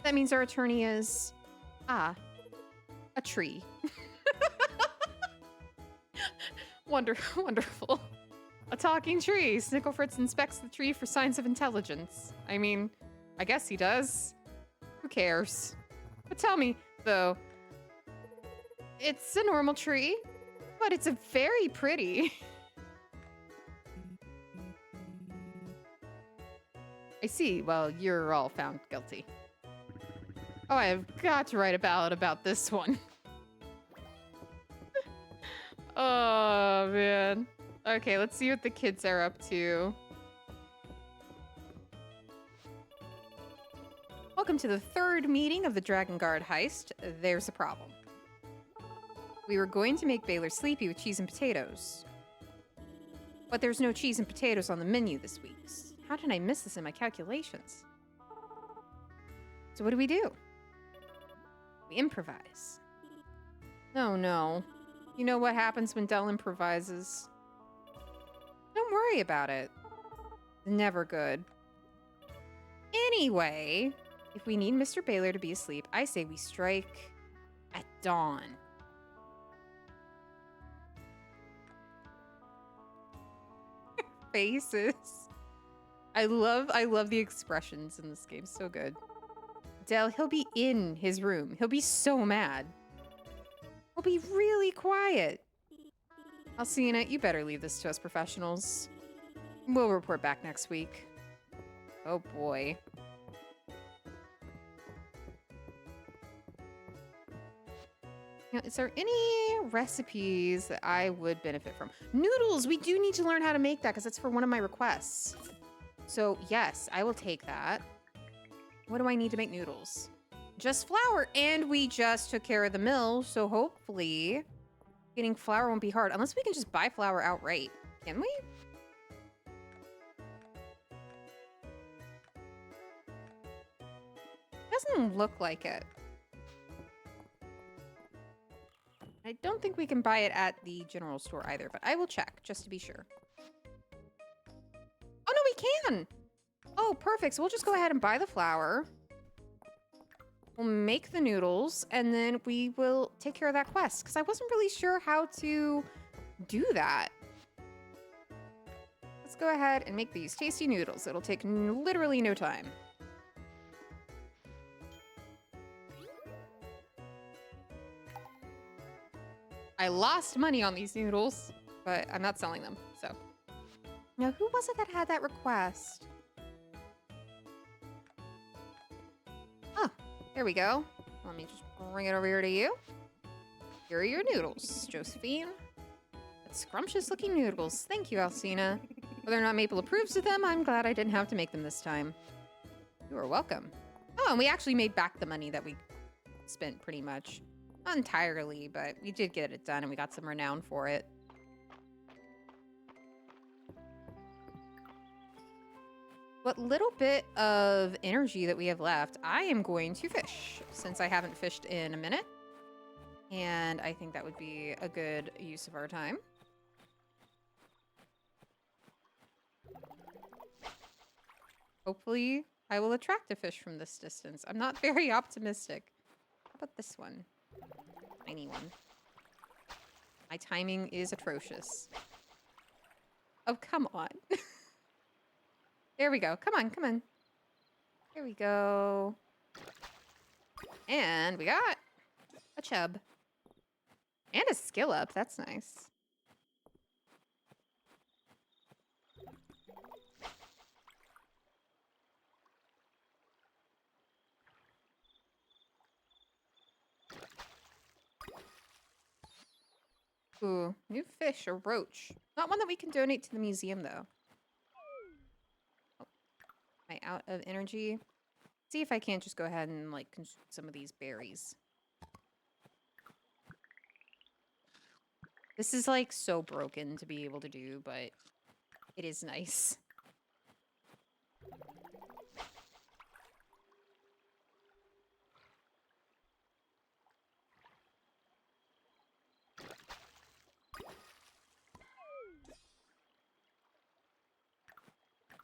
That means our attorney is... a tree. Wonderful. A talking tree. Snicklefritz inspects the tree for signs of intelligence. I mean, I guess he does. Who cares? But tell me, though, it's a normal tree, but it's a very pretty. I see. Well, you're all found guilty. Oh, I've got to write a ballad about this one. Oh, man. Okay, let's see what the kids are up to. Welcome to the third meeting of the Dragon Guard heist. There's a problem. We were going to make Baylor sleepy with cheese and potatoes. But there's no cheese and potatoes on the menu this week. How did I miss this in my calculations? So what do? We improvise. Oh no. You know what happens when Dell improvises? Don't worry about it. Never good. Anyway, if we need Mr. Baylor to be asleep, I say we strike at dawn. Faces. I love the expressions in this game. So good. Dell, he'll be in his room. He'll be so mad. He'll be really quiet. Alcina, you better leave this to us professionals. We'll report back next week. Oh boy. Now, is there any recipes that I would benefit from? Noodles! We do need to learn how to make that because it's for one of my requests. So, yes, I will take that. What do I need to make noodles? Just flour. And we just took care of the mill, so hopefully getting flour won't be hard. Unless we can just buy flour outright. Can we? Doesn't look like it. I don't think we can buy it at the general store either, but I will check just to be sure. Oh, no, we can. Oh, perfect. So we'll just go ahead and buy the flour. We'll make the noodles, and then we will take care of that quest, because I wasn't really sure how to do that. Let's go ahead and make these tasty noodles. It'll take literally no time. I lost money on these noodles, but I'm not selling them, so. Now, who was it that had that request? Oh, there we go. Let me just bring it over here to you. Here are your noodles, Josephine. That's scrumptious looking noodles. Thank you, Alcina. Whether or not Maple approves of them, I'm glad I didn't have to make them this time. You are welcome. Oh, and we actually made back the money that we spent pretty much. Not entirely, but we did get it done and we got some renown for it. What little bit of energy that we have left, I am going to fish since I haven't fished in a minute. And I think that would be a good use of our time. Hopefully, I will attract a fish from this distance. I'm not very optimistic. How about this one? Tiny one. My timing is atrocious. Oh, come on. There we go. Come on, come on. There we go. And we got a chub. And a skill up. That's nice. Ooh, new fish, a roach. Not one that we can donate to the museum, though. Oh, am I out of energy? See if I can't just go ahead and, like, consume some of these berries. This is, like, so broken to be able to do, but it is nice.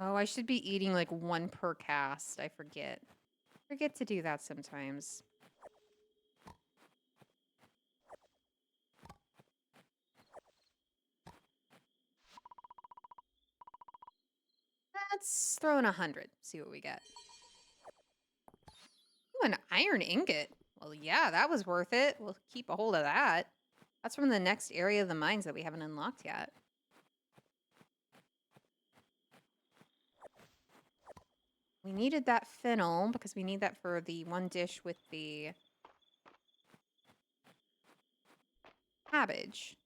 Oh, I should be eating like one per cast. I forget. Forget to do that sometimes. Let's throw in 100. See what we get. Ooh, an iron ingot. Well, yeah, that was worth it. We'll keep a hold of that. That's from the next area of the mines that we haven't unlocked yet. We needed that fennel because we need that for the one dish with the cabbage.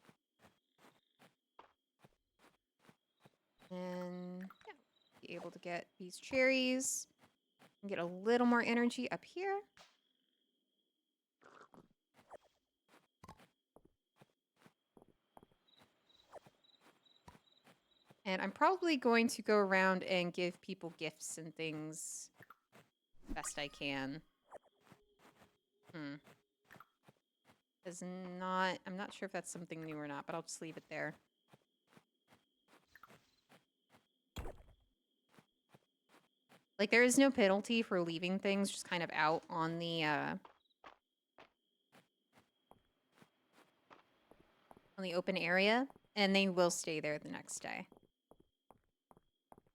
And yeah, be able to get these cherries and get a little more energy up here. And I'm probably going to go around and give people gifts and things best I can. I'm not sure if that's something new or not, but I'll just leave it there. Like, there is no penalty for leaving things just kind of out on the open area, and they will stay there the next day.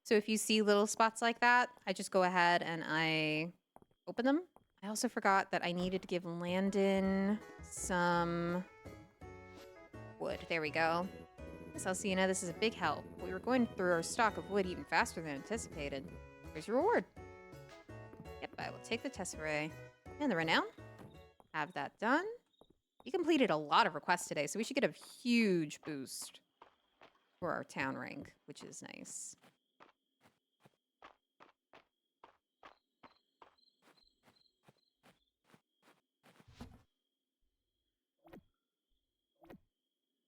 So if you see little spots like that, I just go ahead and I open them. I also forgot that I needed to give Landon some wood. There we go. Celcina, this is a big help. We were going through our stock of wood even faster than anticipated. Here's your reward. Yep, I will take the tesserae and the renown. Have that done. You completed a lot of requests today, so we should get a huge boost for our town rank, which is nice.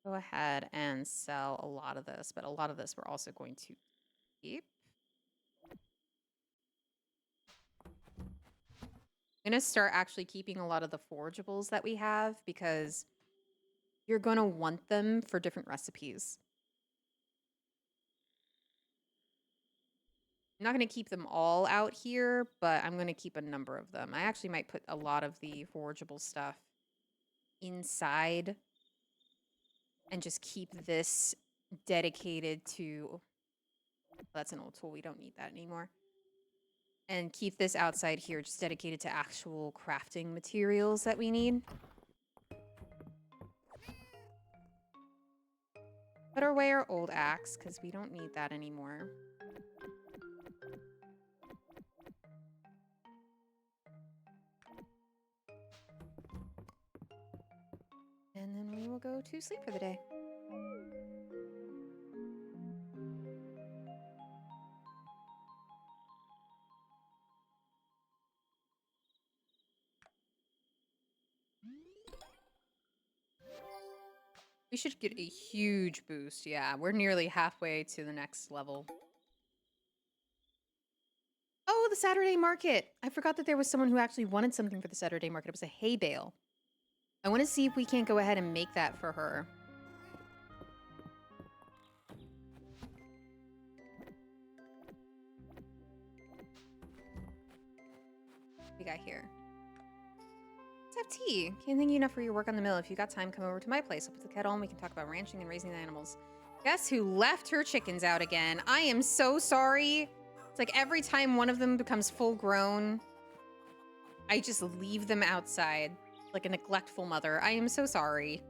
Go ahead and sell a lot of this, but a lot of this we're also going to keep. I'm going to start actually keeping a lot of the forageables that we have because you're going to want them for different recipes. I'm not going to keep them all out here, but I'm going to keep a number of them. I actually might put a lot of the forageable stuff inside and just keep this dedicated to... That's an old tool. We don't need that anymore. And keep this outside here just dedicated to actual crafting materials that we need. Put away our old axe because we don't need that anymore. And then we will go to sleep for the day. We should get a huge boost. Yeah, we're nearly halfway to the next level. Oh, the Saturday market. I forgot that there was someone who actually wanted something for the Saturday market. It was a hay bale. I want to see if we can't go ahead and make that for her. What we got here? Let's have tea. Can't thank you enough for your work on the mill. If you got time, come over to my place. I'll put the kettle on. We can talk about ranching and raising the animals. Guess who left her chickens out again? I am so sorry. It's like every time one of them becomes full grown, I just leave them outside like a neglectful mother. I am so sorry.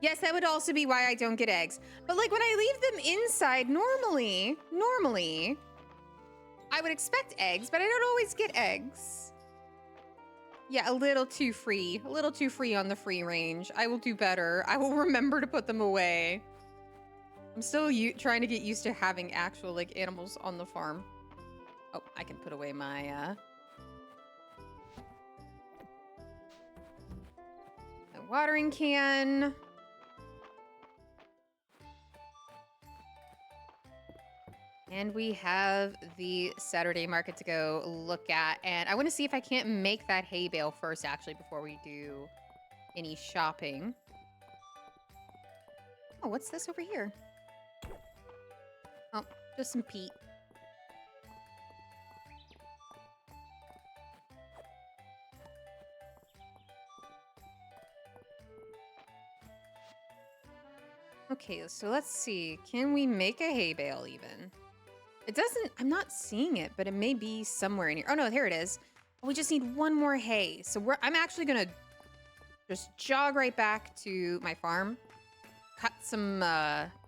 Yes, that would also be why I don't get eggs. But like when I leave them inside, normally, I would expect eggs, but I don't always get eggs. Yeah, a little too free on the free range. I will do better. I will remember to put them away. I'm still trying to get used to having actual like animals on the farm. Oh, I can put away my watering can. And we have the Saturday market to go look at. And I want to see if I can't make that hay bale first, actually, before we do any shopping. Oh, what's this over here? Oh, just some peat. Okay, so let's see. Can we make a hay bale even? It doesn't, I'm not seeing it, but it may be somewhere in here. Oh no, here it is. We just need one more hay. So I'm actually gonna just jog right back to my farm, cut some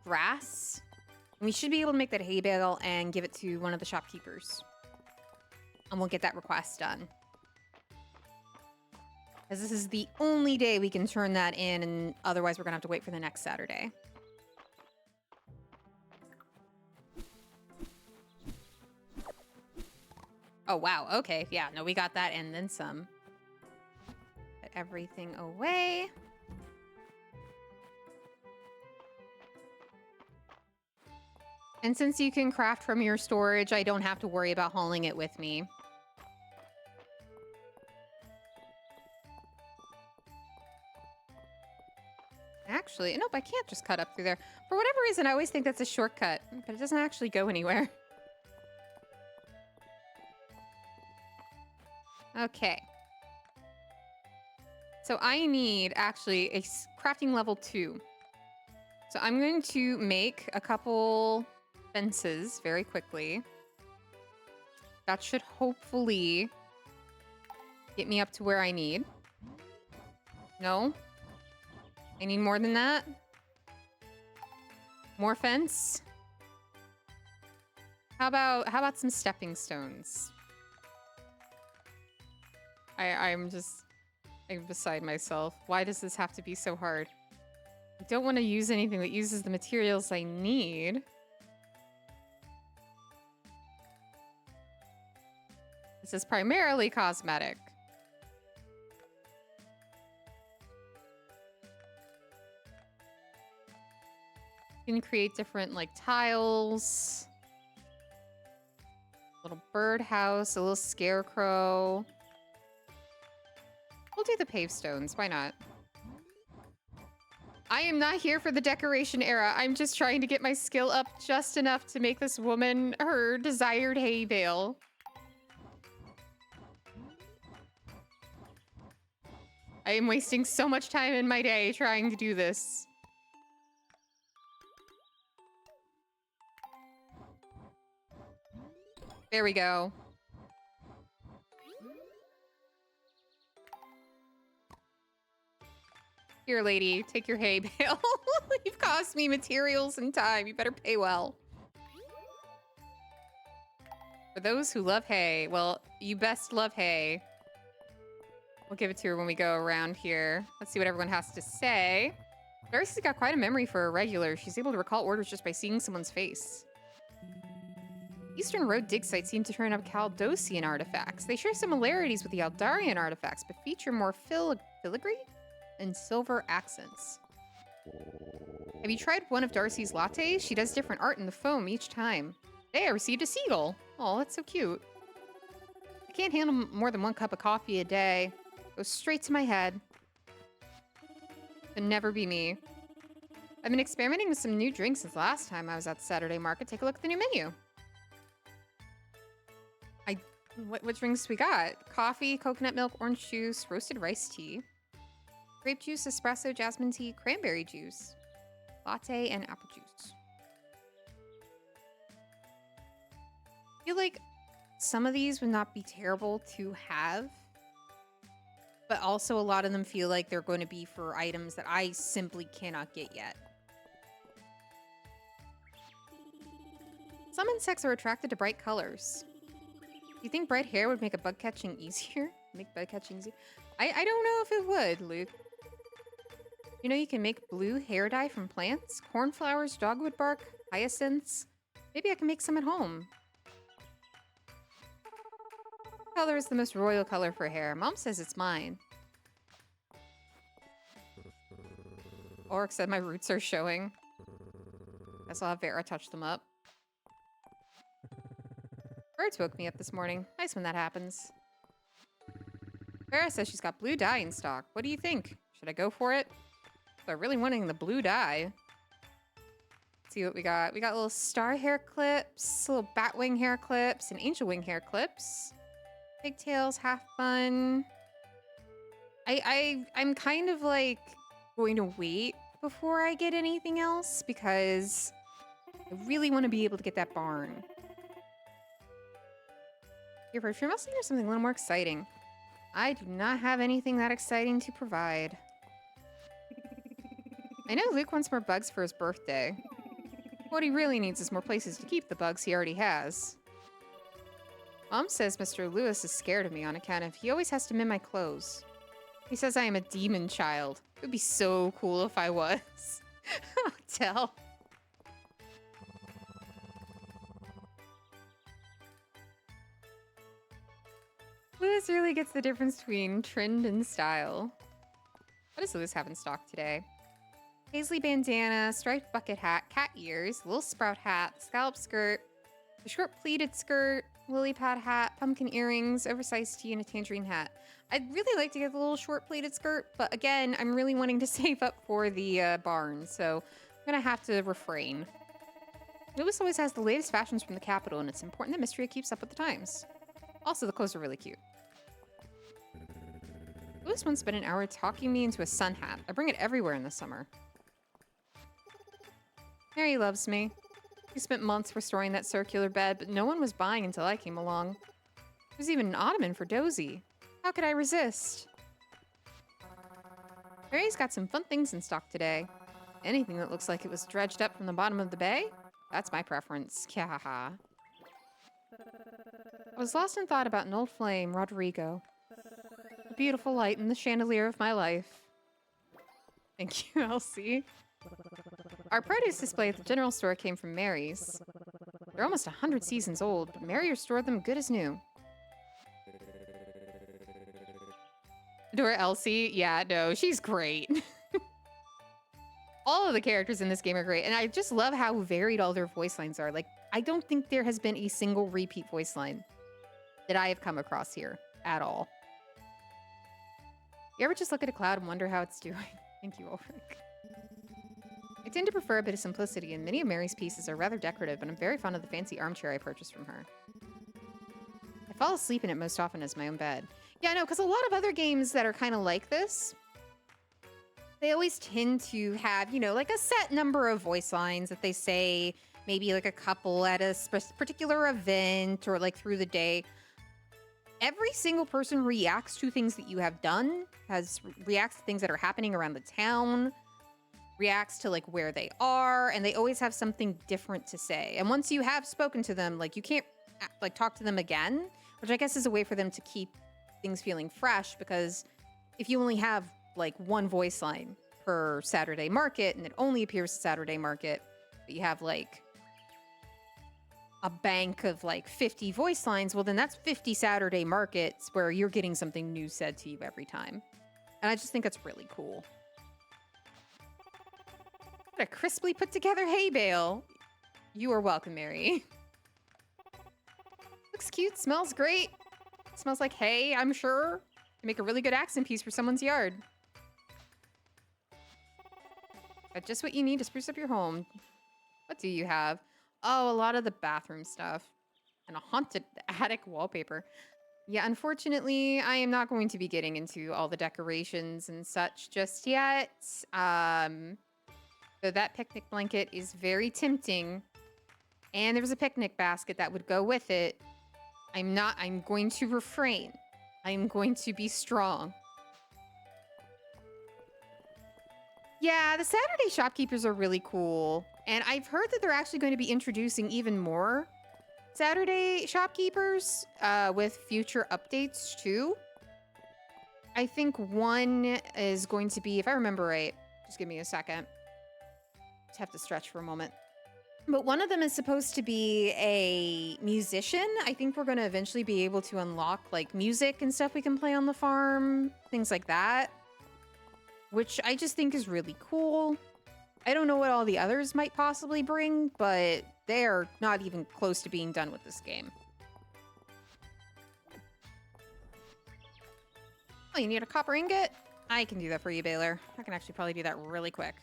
grass. And we should be able to make that hay bale and give it to one of the shopkeepers. And we'll get that request done. Because this is the only day we can turn that in, and otherwise we're going to have to wait for the next Saturday. Oh, wow. Okay. Yeah, no, we got that and then some. Put everything away. And since you can craft from your storage, I don't have to worry about hauling it with me. Actually, nope, I can't just cut up through there. For whatever reason, I always think that's a shortcut, but it doesn't actually go anywhere. Okay. So I need, actually, a crafting level 2. So I'm going to make a couple fences very quickly. That should hopefully get me up to where I need. No? I need more than that? More fence? How about some stepping stones? I'm beside myself. Why does this have to be so hard? I don't want to use anything that uses the materials I need. This is primarily cosmetic. You can create different, like, tiles. Little birdhouse, a little scarecrow. We'll do the paved stones. Why not? I am not here for the decoration era. I'm just trying to get my skill up just enough to make this woman her desired hay bale. I am wasting so much time in my day trying to do this. There we go. Here, lady, take your hay bale. You've cost me materials and time. You better pay well. For those who love hay, well, you best love hay. We'll give it to her when we go around here. Let's see what everyone has to say. Darcy's got quite a memory for a regular. She's able to recall orders just by seeing someone's face. Eastern Road dig sites seem to turn up Caldosian artifacts. They share similarities with the Eldarian artifacts, but feature more filigree and silver accents. Have you tried one of Darcy's lattes? She does different art in the foam each time. Today I received a seagull. Oh, that's so cute. I can't handle more than 1 cup of coffee a day. Goes straight to my head. Could never be me. I've been experimenting with some new drinks since last time I was at the Saturday market. Take a look at the new menu. What drinks we got? Coffee, coconut milk, orange juice, roasted rice tea, grape juice, espresso, jasmine tea, cranberry juice, latte, and apple juice. I feel like some of these would not be terrible to have, but also a lot of them feel like they're going to be for items that I simply cannot get yet. Some insects are attracted to bright colors. Do you think bright hair would make a bug catching easier? Make bug catching easier? I don't know if it would, Luke. You know you can make blue hair dye from plants? Cornflowers, dogwood bark, hyacinths. Maybe I can make some at home. What color is the most royal color for hair? Mom says it's mine. Oryx said my roots are showing. Guess I'll have Vera touch them up. Birds woke me up this morning. Nice when that happens. Vera says she's got blue dye in stock. What do you think? Should I go for it? I'm really wanting the blue dye. Let's see what we got. We got little star hair clips, little bat wing hair clips, and angel wing hair clips. Pigtails, half bun. I'm kind of like going to wait before I get anything else because I really want to be able to get that barn. Here for a trim, I'll see there's something a little more exciting. I do not have anything that exciting to provide. I know Luke wants more bugs for his birthday. What he really needs is more places to keep the bugs he already has. Mom says Mr. Lewis is scared of me on account of he always has to mend my clothes. He says I am a demon child. It would be so cool if I was. Tell. Lewis really gets the difference between trend and style. What does Lewis have in stock today? Paisley bandana, striped bucket hat, cat ears, little sprout hat, scallop skirt, a short pleated skirt, lily pad hat, pumpkin earrings, oversized tee, and a tangerine hat. I'd really like to get the little short pleated skirt, but again, I'm really wanting to save up for the barn, so I'm gonna have to refrain. Lewis always has the latest fashions from the capital, and it's important that Mistria keeps up with the times. Also, the clothes are really cute. Lewis once spent an hour talking me into a sun hat. I bring it everywhere in the summer. Mary loves me. We spent months restoring that circular bed, but no one was buying until I came along. There's even an ottoman for Dozy. How could I resist? Mary's got some fun things in stock today. Anything that looks like it was dredged up from the bottom of the bay? That's my preference. Kyahaha. I was lost in thought about an old flame, Rodrigo. The beautiful light in the chandelier of my life. Thank you, Elsie. Our produce display at the general store came from Mary's. They're almost 100 seasons old, but Mary restored them good as new. Adore Elsie? Yeah, no, she's great. All of the characters in this game are great, and I just love how varied all their voice lines are. Like, I don't think there has been a single repeat voice line that I have come across here at all. You ever just look at a cloud and wonder how it's doing? Thank you, Ulrich. I tend to prefer a bit of simplicity, and many of Mary's pieces are rather decorative, but I'm very fond of the fancy armchair I purchased from her. I fall asleep in it most often as my own bed. Yeah, no, because a lot of other games that are kind of like this, they always tend to have, you know, like a set number of voice lines that they say, maybe like a couple at a particular event or like through the day. Every single person reacts to things that you have done, reacts to things that are happening around the town, reacts to like where they are, and they always have something different to say. And once you have spoken to them, like you can't like talk to them again, which I guess is a way for them to keep things feeling fresh, because if you only have like one voice line per Saturday market and it only appears at Saturday market, but you have like a bank of like 50 voice lines, well then that's 50 Saturday markets where you're getting something new said to you every time. And I just think that's really cool. What a crisply put together hay bale. You are welcome, Mary. Looks cute, smells great. Smells like hay, I'm sure. You make a really good accent piece for someone's yard. Got just what you need to spruce up your home. What do you have? Oh, a lot of the bathroom stuff. And a haunted attic wallpaper. Yeah, unfortunately, I am not going to be getting into all the decorations and such just yet. So that picnic blanket is very tempting. And there was a picnic basket that would go with it. I'm going to refrain. I'm going to be strong. Yeah, the Saturday shopkeepers are really cool. And I've heard that they're actually going to be introducing even more Saturday shopkeepers with future updates too. I think one is going to be, if I remember right, just give me a second. Just have to stretch for a moment. But one of them is supposed to be a musician. I think we're going to eventually be able to unlock like music and stuff we can play on the farm, things like that, which I just think is really cool. I don't know what all the others might possibly bring, but they're not even close to being done with this game. Oh, you need a copper ingot? I can do that for you, Baylor. I can actually probably do that really quick.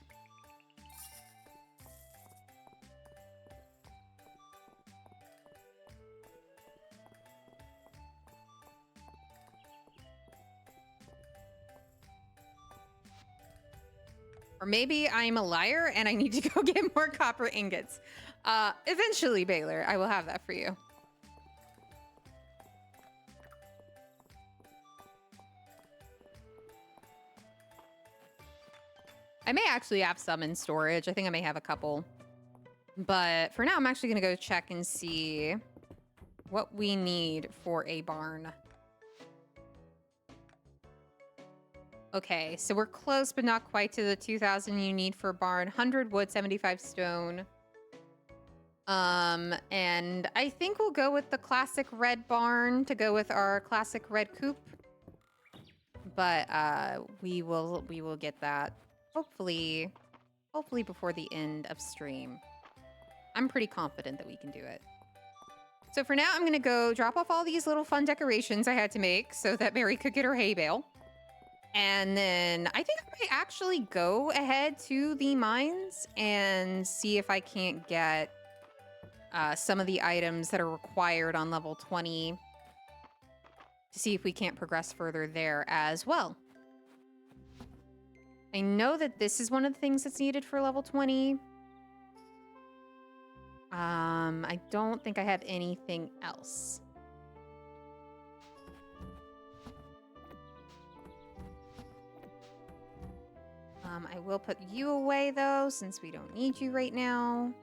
Or maybe I'm a liar and I need to go get more copper ingots. Eventually, Baylor, I will have that for you. I may actually have some in storage. I think I may have a couple. But for now, I'm actually going to go check and see what we need for a barn. Okay, so we're close, but not quite to the 2,000 you need for a barn. 100 wood, 75 stone. And I think we'll go with the classic red barn to go with our classic red coop. But we will get that hopefully before the end of stream. I'm pretty confident that we can do it. So for now, I'm gonna go drop off all these little fun decorations I had to make so that Mary could get her hay bale. And then I think I might actually go ahead to the mines and see if I can't get some of the items that are required on level 20 to see if we can't progress further there as well. I know that this is one of the things that's needed for level 20. I don't think I have anything else. I will put you away though, since we don't need you right now.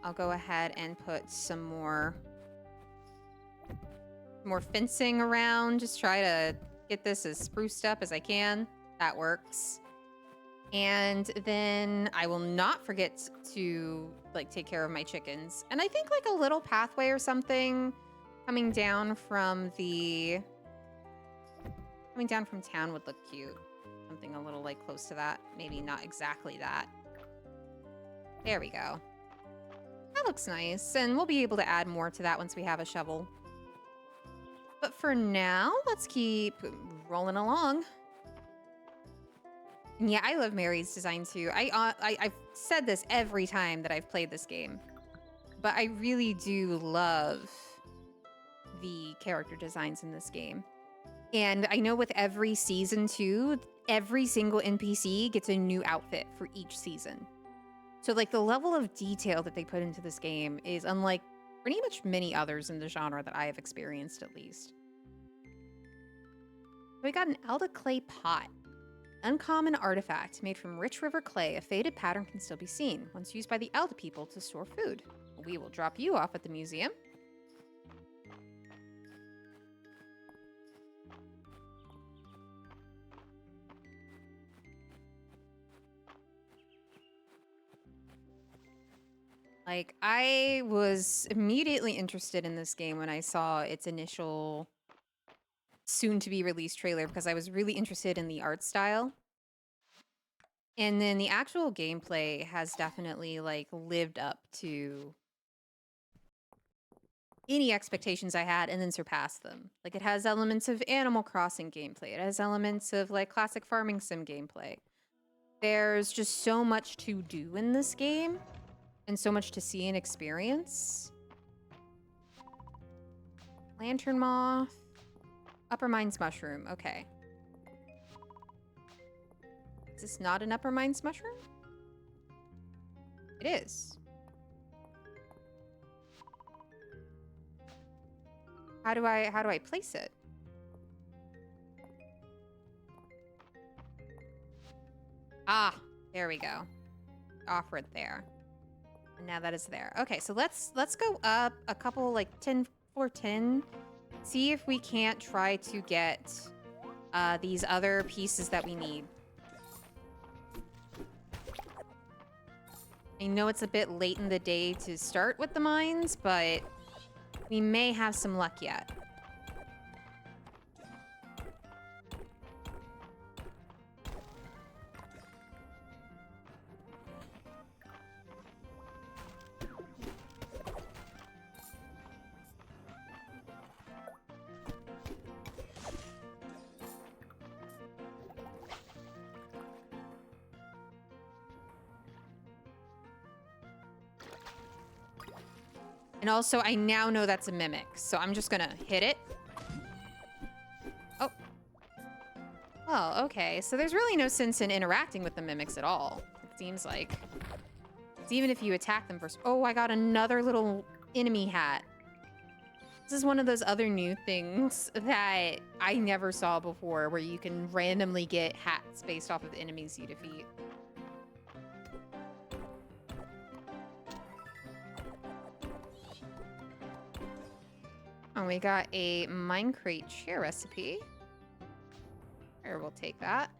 I'll go ahead and put some more fencing around. Just try to get this as spruced up as I can. That works. And then I will not forget to like take care of my chickens. And I think like a little pathway or something coming down from town would look cute. Something a little like close to that. Maybe not exactly that. There we go. That looks nice. And we'll be able to add more to that once we have a shovel. But for now, let's keep rolling along. And yeah, I love Mary's design too. I've said this every time that I've played this game, but I really do love the character designs in this game. And I know with every season too, every single NPC gets a new outfit for each season. So like the level of detail that they put into this game is unlike pretty much many others in the genre that I have experienced at least. We got an Elder clay pot. Uncommon artifact made from rich river clay. A faded pattern can still be seen. Once used by the Elder people to store food. We will drop you off at the museum. Like, I was immediately interested in this game when I saw its initial soon-to-be-released trailer because I was really interested in the art style. And then the actual gameplay has definitely, like, lived up to any expectations I had and then surpassed them. Like, it has elements of Animal Crossing gameplay. It has elements of, like, classic farming sim gameplay. There's just so much to do in this game. And so much to see and experience. Lantern moth. Upper Mines mushroom. Okay. Is this not an Upper Mines mushroom? It is. How do I place it? Ah, there we go. Offer it there. Now that is there. Okay, so let's go up a couple like 10 for 10. See if we can't try to get these other pieces that we need. I know it's a bit late in the day to start with the mines, but we may have some luck yet. And also, I now know that's a mimic, so I'm just gonna hit it. Oh. Well, okay. So there's really no sense in interacting with the mimics at all, it seems like. It's even if you attack them first. Oh, I got another little enemy hat. This is one of those other new things that I never saw before, where you can randomly get hats based off of enemies you defeat. Oh, we got a minecrate chair recipe. Here, we'll take that.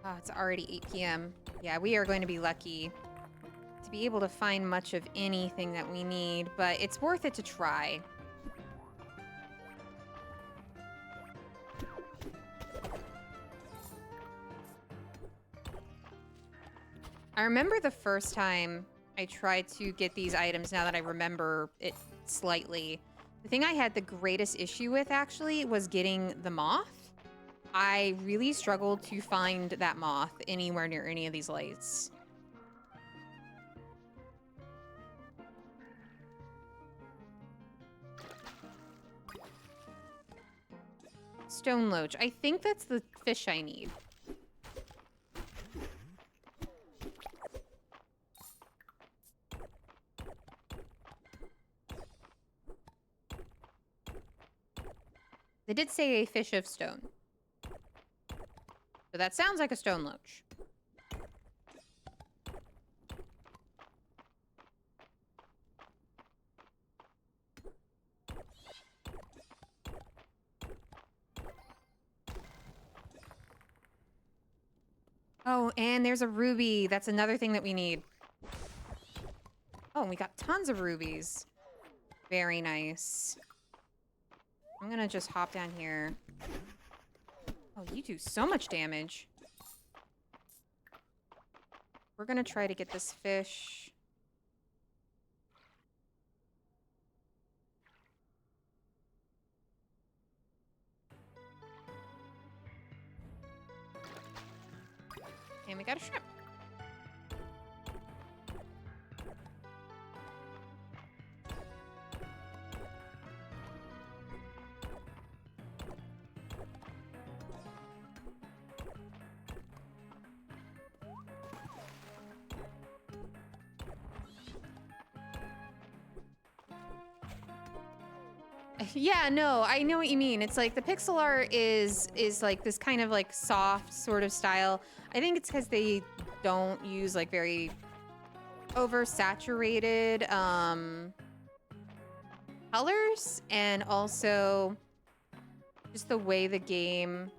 Oh, it's already 8 p.m. Yeah, we are going to be lucky to be able to find much of anything that we need, but it's worth it to try. I remember the first time I tried to get these items, now that I remember it slightly. The thing I had the greatest issue with, actually, was getting the moth. I really struggled to find that moth anywhere near any of these lights. Stone loach. I think that's the fish I need. They did say a fish of stone. So that sounds like a stone loach. Oh, and there's a ruby. That's another thing that we need. Oh, and we got tons of rubies. Very nice. I'm gonna just hop down here. Oh, you do so much damage. We're gonna try to get this fish. And we got a shrimp. Yeah, no, I know what you mean. It's like the pixel art is like this kind of like soft sort of style. I think it's because they don't use like very oversaturated colors, and also just the way the game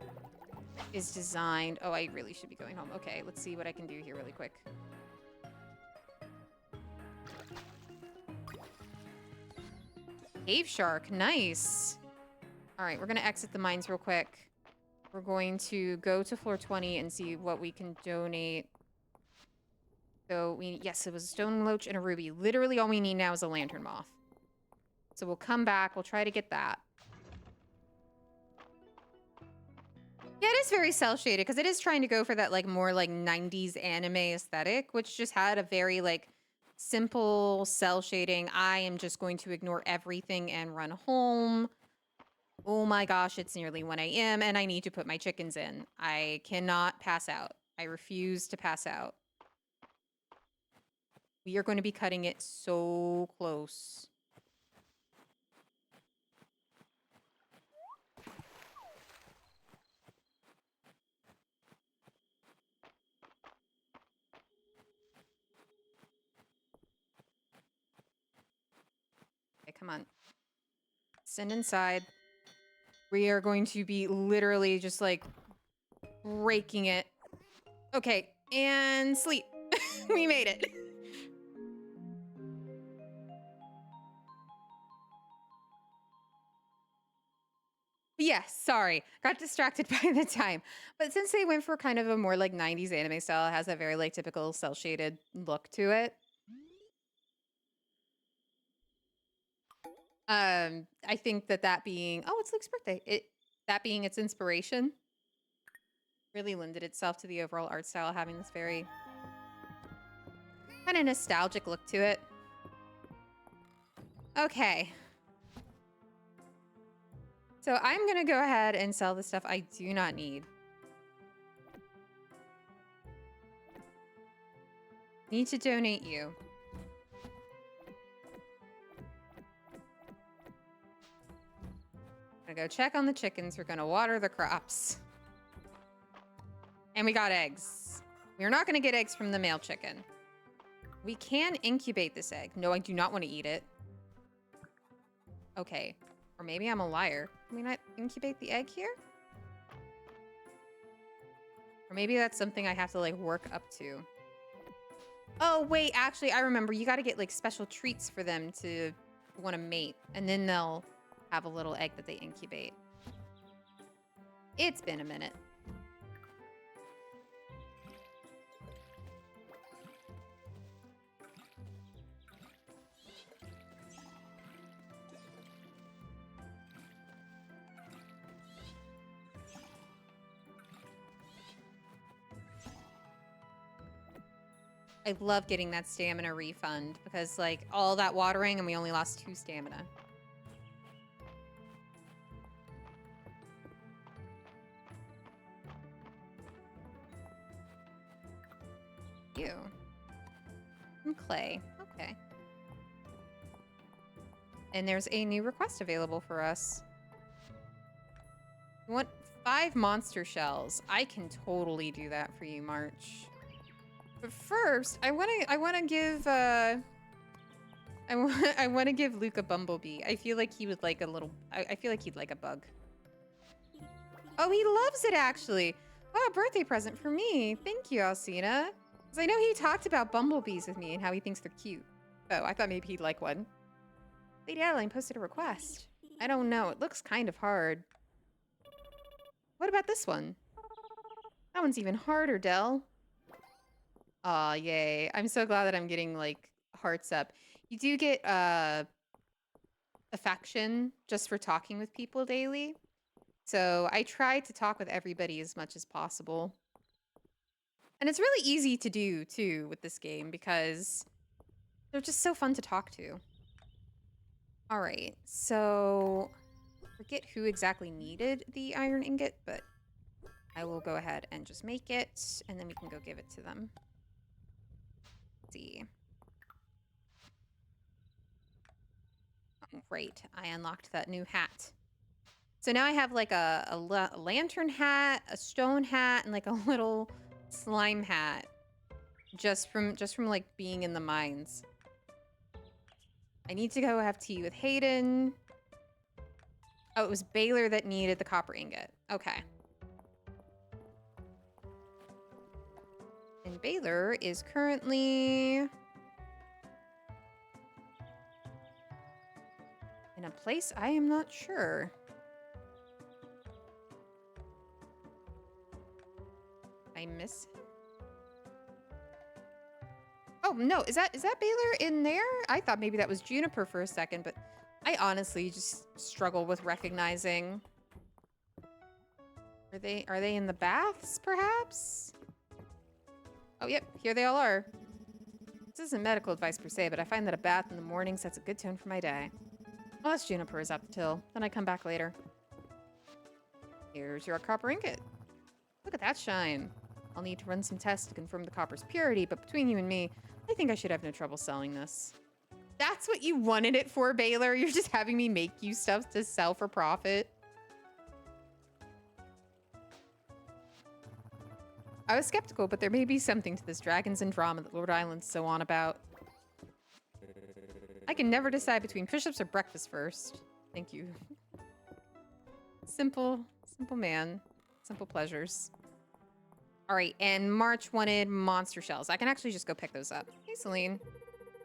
is designed. Oh, I really should be going home. Okay, let's see what I can do here really quick. Cave shark, nice. All right, we're gonna exit the mines real quick. We're going to go to floor 20 and see what we can donate. So yes, it was a stone loach and a ruby. Literally all we need now is a lantern moth. So we'll come back, we'll try to get that. Yeah, it is very cel-shaded because it is trying to go for that like more like 90s anime aesthetic, which just had a very like simple cell shading. I am just going to ignore everything and run home. Oh my gosh, it's nearly 1 a.m. and I need to put my chickens in. I cannot pass out. I refuse to pass out. We are going to be cutting it so close. Okay, come on. Send inside. We are going to be literally just like breaking it. Okay, and sleep. We made it. Yes, sorry. Got distracted by the time. But since they went for kind of a more like 90s anime style, it has a very like typical cel-shaded look to it. I think that being, oh, it's Luke's birthday. That being its inspiration really lended itself to the overall art style, having this very kind of nostalgic look to it. Okay. So I'm going to go ahead and sell the stuff I do not need. Need to donate you. I'm going to go check on the chickens. We're going to water the crops. And we got eggs. We're not going to get eggs from the male chicken. We can incubate this egg. No, I do not want to eat it. Okay. Or maybe I'm a liar. Can we not incubate the egg here? Or maybe that's something I have to, like, work up to. Oh, wait, actually, I remember. You gotta get, like, special treats for them to want to mate. And then they'll have a little egg that they incubate. It's been a minute. I love getting that stamina refund because, like, all that watering and we only lost 2 stamina. Ew. Some clay. Okay. And there's a new request available for us. You want 5 monster shells? I can totally do that for you, March. But first, I wanna give I wanna give Luke a bumblebee. I feel like he would like a little. I feel like he'd like a bug. Oh, he loves it actually. Oh, a birthday present for me. Thank you, Alcina. Because I know he talked about bumblebees with me and how he thinks they're cute. Oh, I thought maybe he'd like one. Lady Adeline posted a request. I don't know. It looks kind of hard. What about this one? That one's even harder, Del. Aw, yay. I'm so glad that I'm getting, like, hearts up. You do get, affection just for talking with people daily. So I try to talk with everybody as much as possible. And it's really easy to do, too, with this game because they're just so fun to talk to. All right, so forget who exactly needed the iron ingot, but I will go ahead and just make it, and then we can go give it to them. Let's see. Oh, right, I unlocked that new hat. So now I have like a lantern hat, a stone hat, and like a little slime hat, just from like being in the mines. I need to go have tea with Hayden. Oh, it was Baylor that needed the copper ingot. Okay. And Baylor is currently in a place I am not sure. I miss. Oh no, is that Baylor in there? I thought maybe that was Juniper for a second, but I honestly just struggle with recognizing. Are they in the baths, perhaps? Oh, yep, here they all are. This isn't medical advice per se, but I find that a bath in the morning sets a good tone for my day. Unless Juniper is up till, then I come back later. Here's your copper ingot. Look at that shine. I'll need to run some tests to confirm the copper's purity, but between you and me, I think I should have no trouble selling this. That's what you wanted it for, Baylor? You're just having me make you stuff to sell for profit? I was skeptical, but there may be something to this dragons and drama that Lord Island's so on about. I can never decide between push-ups or breakfast first. Thank you. Simple man. Simple pleasures. All right, and March wanted monster shells. I can actually just go pick those up. Hey, Celine.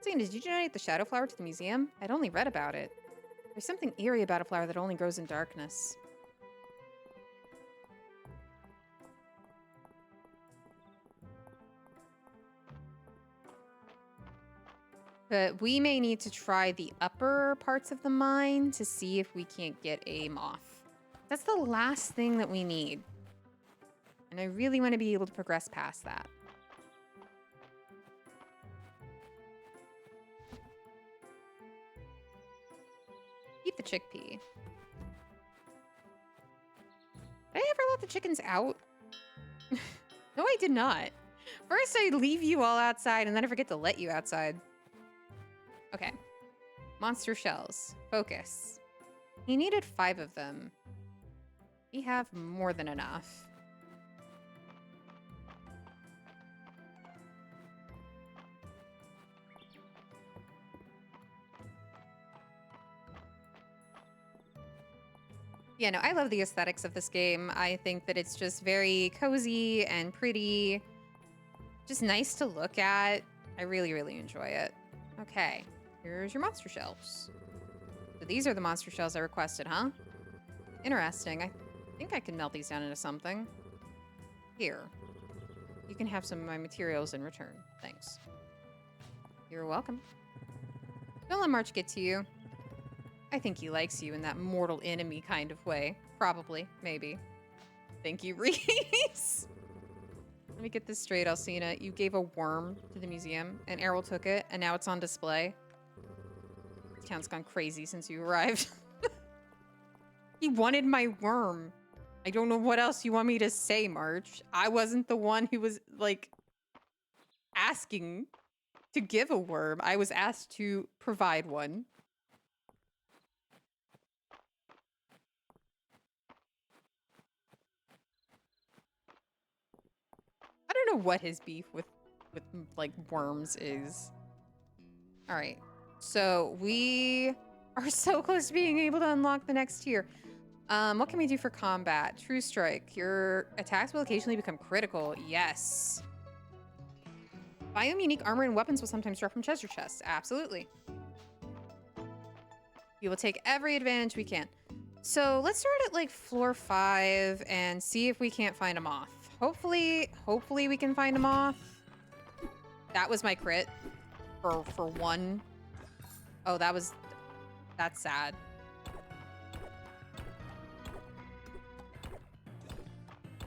Celine, did you donate the shadow flower to the museum? I'd only read about it. There's something eerie about a flower that only grows in darkness. But we may need to try the upper parts of the mine to see if we can't get a moth. That's the last thing that we need. And I really want to be able to progress past that. Keep the chickpea. Did I ever let the chickens out? No, I did not. First, I leave you all outside, and then I forget to let you outside. Okay. Monster shells. Focus. He needed 5 of them. We have more than enough. Yeah, no, I love the aesthetics of this game. I think that it's just very cozy and pretty. Just nice to look at. I really, really enjoy it. Okay, here's your monster shells. So these are the monster shells I requested, huh? Interesting. I think I can melt these down into something. Here. You can have some of my materials in return. Thanks. You're welcome. Don't let March get to you. I think he likes you in that mortal enemy kind of way. Probably. Maybe. Thank you, Reese. Let me get this straight, Alcina. You gave a worm to the museum, and Errol took it, and now it's on display. This town's gone crazy since you arrived. He wanted my worm. I don't know what else you want me to say, March. I wasn't the one who was, like, asking to give a worm. I was asked to provide one. I don't know what his beef with like worms is. All right. So we are so close to being able to unlock the next tier. What can we do for combat? True strike. Your attacks will occasionally become critical. Yes. Biome unique armor and weapons will sometimes drop from treasure chests. Absolutely. We will take every advantage we can. So let's start at like floor 5 and see if we can't find a moth. Hopefully we can find a moth. That was my crit for 1. Oh, that's sad.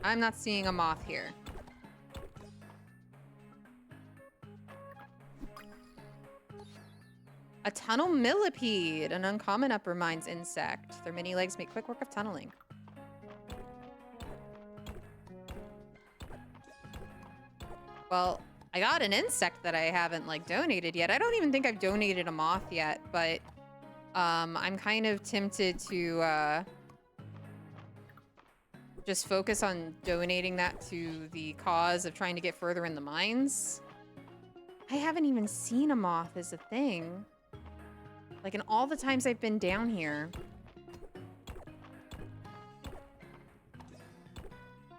I'm not seeing a moth here. A tunnel millipede, an uncommon upper mines insect. Their many legs make quick work of tunneling. Well, I got an insect that I haven't like donated yet. I don't even think I've donated a moth yet, but I'm kind of tempted to just focus on donating that to the cause of trying to get further in the mines. I haven't even seen a moth as a thing. Like in all the times I've been down here.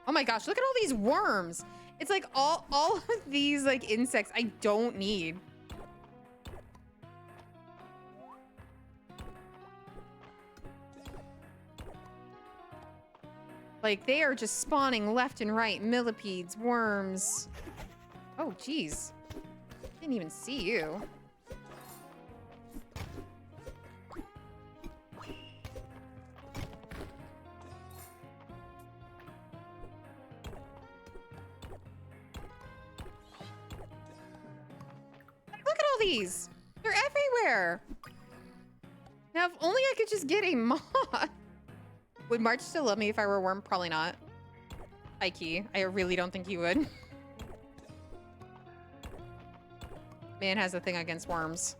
Oh my gosh, look at all these worms. It's like all of these like insects I don't need. Like they are just spawning left and right. Millipedes, worms. Oh, geez. Didn't even see you. Look at all these. They're everywhere. Now, if only I could just get a moth. Would March still love me if I were a worm? Probably not. Ike, I really don't think he would. Man has a thing against worms.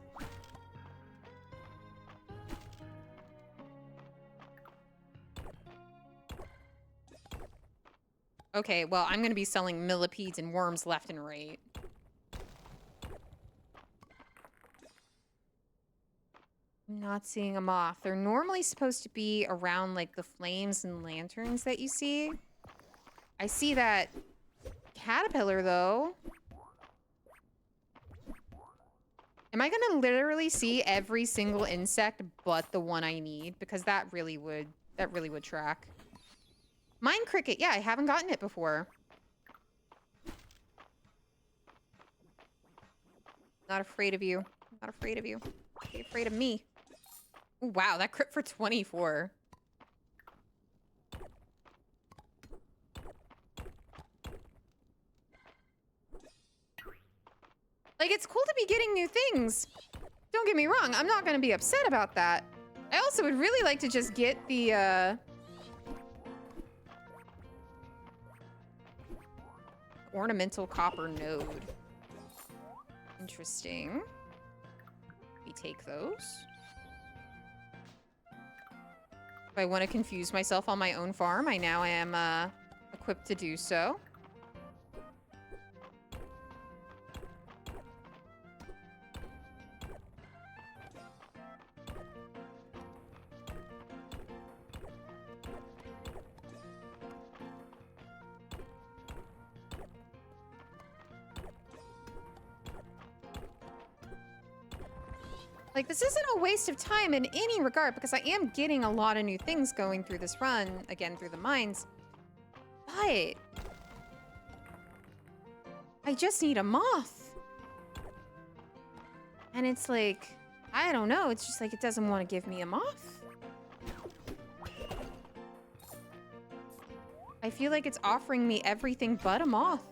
Okay, well, I'm gonna be selling millipedes and worms left and right. I'm not seeing a moth. They're normally supposed to be around like the flames and lanterns that you see. I see that caterpillar though. Am I gonna literally see every single insect but the one I need? Because that really would track. Mine cricket, yeah, I haven't gotten it before. Not afraid of you. Not afraid of you. Be afraid of me. Ooh, wow, that crit for 24. Like, it's cool to be getting new things. Don't get me wrong, I'm not gonna be upset about that. I also would really like to just get the, ornamental copper node. Interesting. We take those. If I want to confuse myself on my own farm, I now am equipped to do so. Like, this isn't a waste of time in any regard, because I am getting a lot of new things going through this run, again, through the mines. But I just need a moth. And it's like, I don't know. It's just like, it doesn't want to give me a moth. I feel like it's offering me everything but a moth.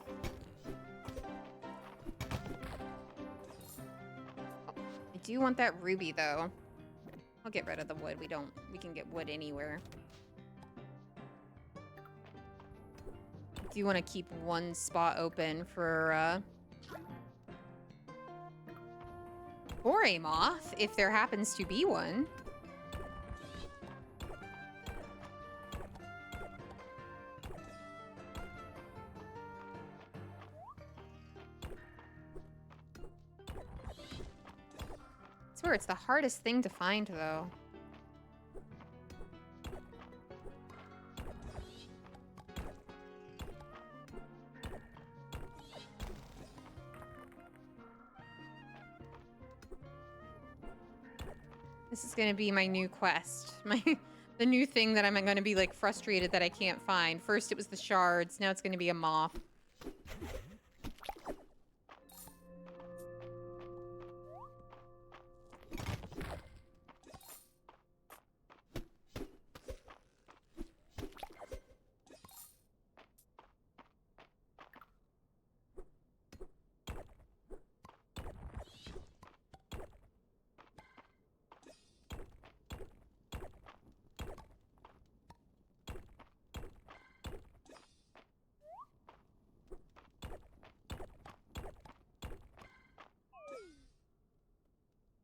I do want that ruby, though. I'll get rid of the wood. We can get wood anywhere. I do want to keep one spot open for a moth, if there happens to be one. I swear, it's the hardest thing to find, though. This is gonna be my new quest. The new thing that I'm gonna be, like, frustrated that I can't find. First it was the shards, now it's gonna be a moth.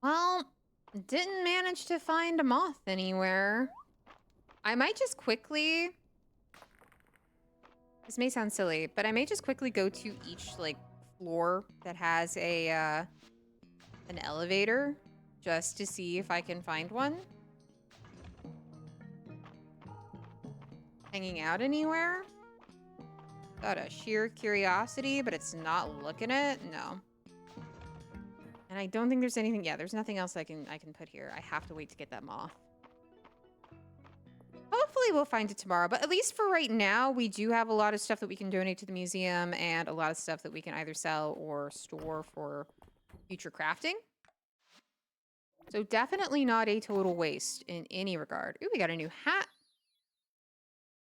Well, didn't manage to find a moth anywhere. I might just quickly... This may sound silly, but I may just quickly go to each, like, floor that has a, an elevator, just to see if I can find one. Hanging out anywhere? Out of sheer curiosity, but it's not looking it? No. And I don't think there's anything... Yeah, there's nothing else I can put here. I have to wait to get that moth. Hopefully we'll find it tomorrow, but at least for right now, we do have a lot of stuff that we can donate to the museum and a lot of stuff that we can either sell or store for future crafting. So definitely not a total waste in any regard. Ooh, we got a new hat.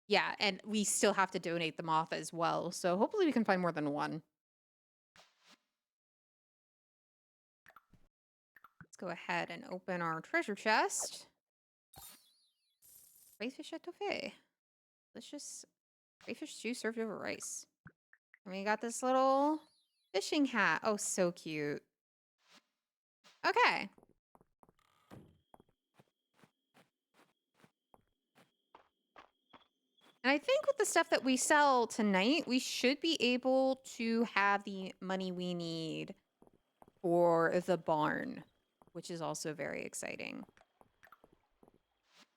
Yeah, and we still have to donate the moth as well, so hopefully we can find more than one. Let's go ahead and open our treasure chest. Crayfish etouffee. Delicious crayfish stew served over rice. And we got this little fishing hat. Oh, so cute. Okay. And I think with the stuff that we sell tonight, we should be able to have the money we need for the barn, which is also very exciting.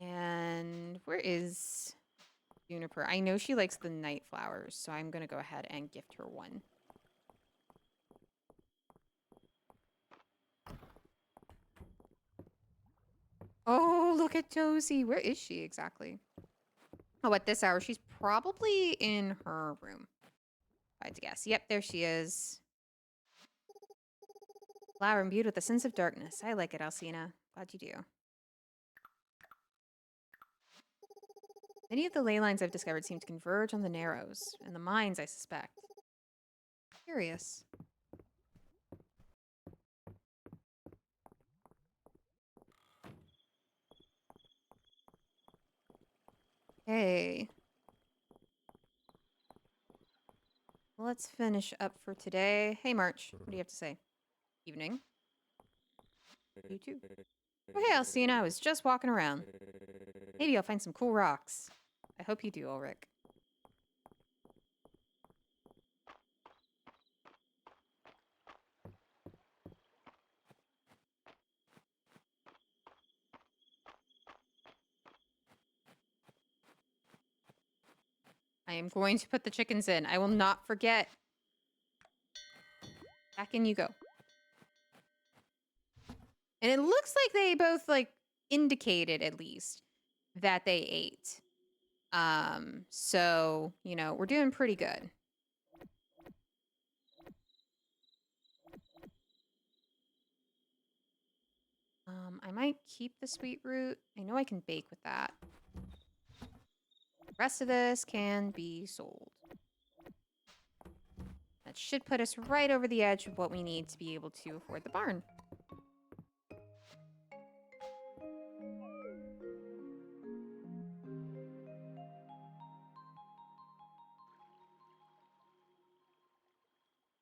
And where is Juniper? I know she likes the night flowers, so I'm going to go ahead and gift her one. Oh, look at Josie. Where is she exactly? Oh, at this hour, she's probably in her room. If I had to guess. Yep, there she is. Flower imbued with a sense of darkness. I like it, Alcina. Glad you do. Many of the ley lines I've discovered seem to converge on the Narrows, and the mines, I suspect. Curious. Hey. Let's finish up for today. Hey, March. What do you have to say? Evening. You too. Oh, hey, Alcina. I was just walking around. Maybe I'll find some cool rocks. I hope you do, Ulrich. I am going to put the chickens in. I will not forget. Back in you go. And it looks like they both like indicated at least that they ate. So, you know, we're doing pretty good. I might keep the sweet root. I know I can bake with that. The rest of this can be sold. That should put us right over the edge of what we need to be able to afford the barn.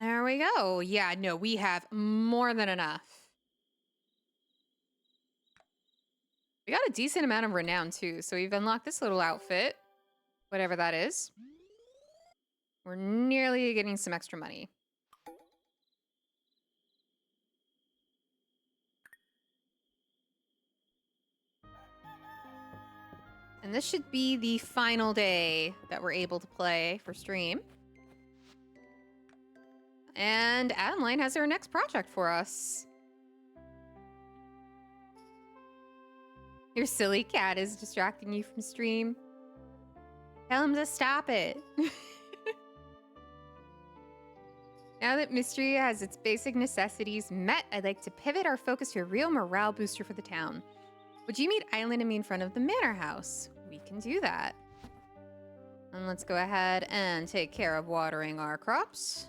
There we go. Yeah, no, we have more than enough. We got a decent amount of renown too, so we've unlocked this little outfit, whatever that is. We're nearly getting some extra money. And this should be the final day that we're able to play for stream. And Adeline has her next project for us. Your silly cat is distracting you from stream. Tell him to stop it. Now that Mistria has its basic necessities met, I'd like to pivot our focus to a real morale booster for the town. Would you meet Island and me in front of the manor house? We can do that. And let's go ahead and take care of watering our crops.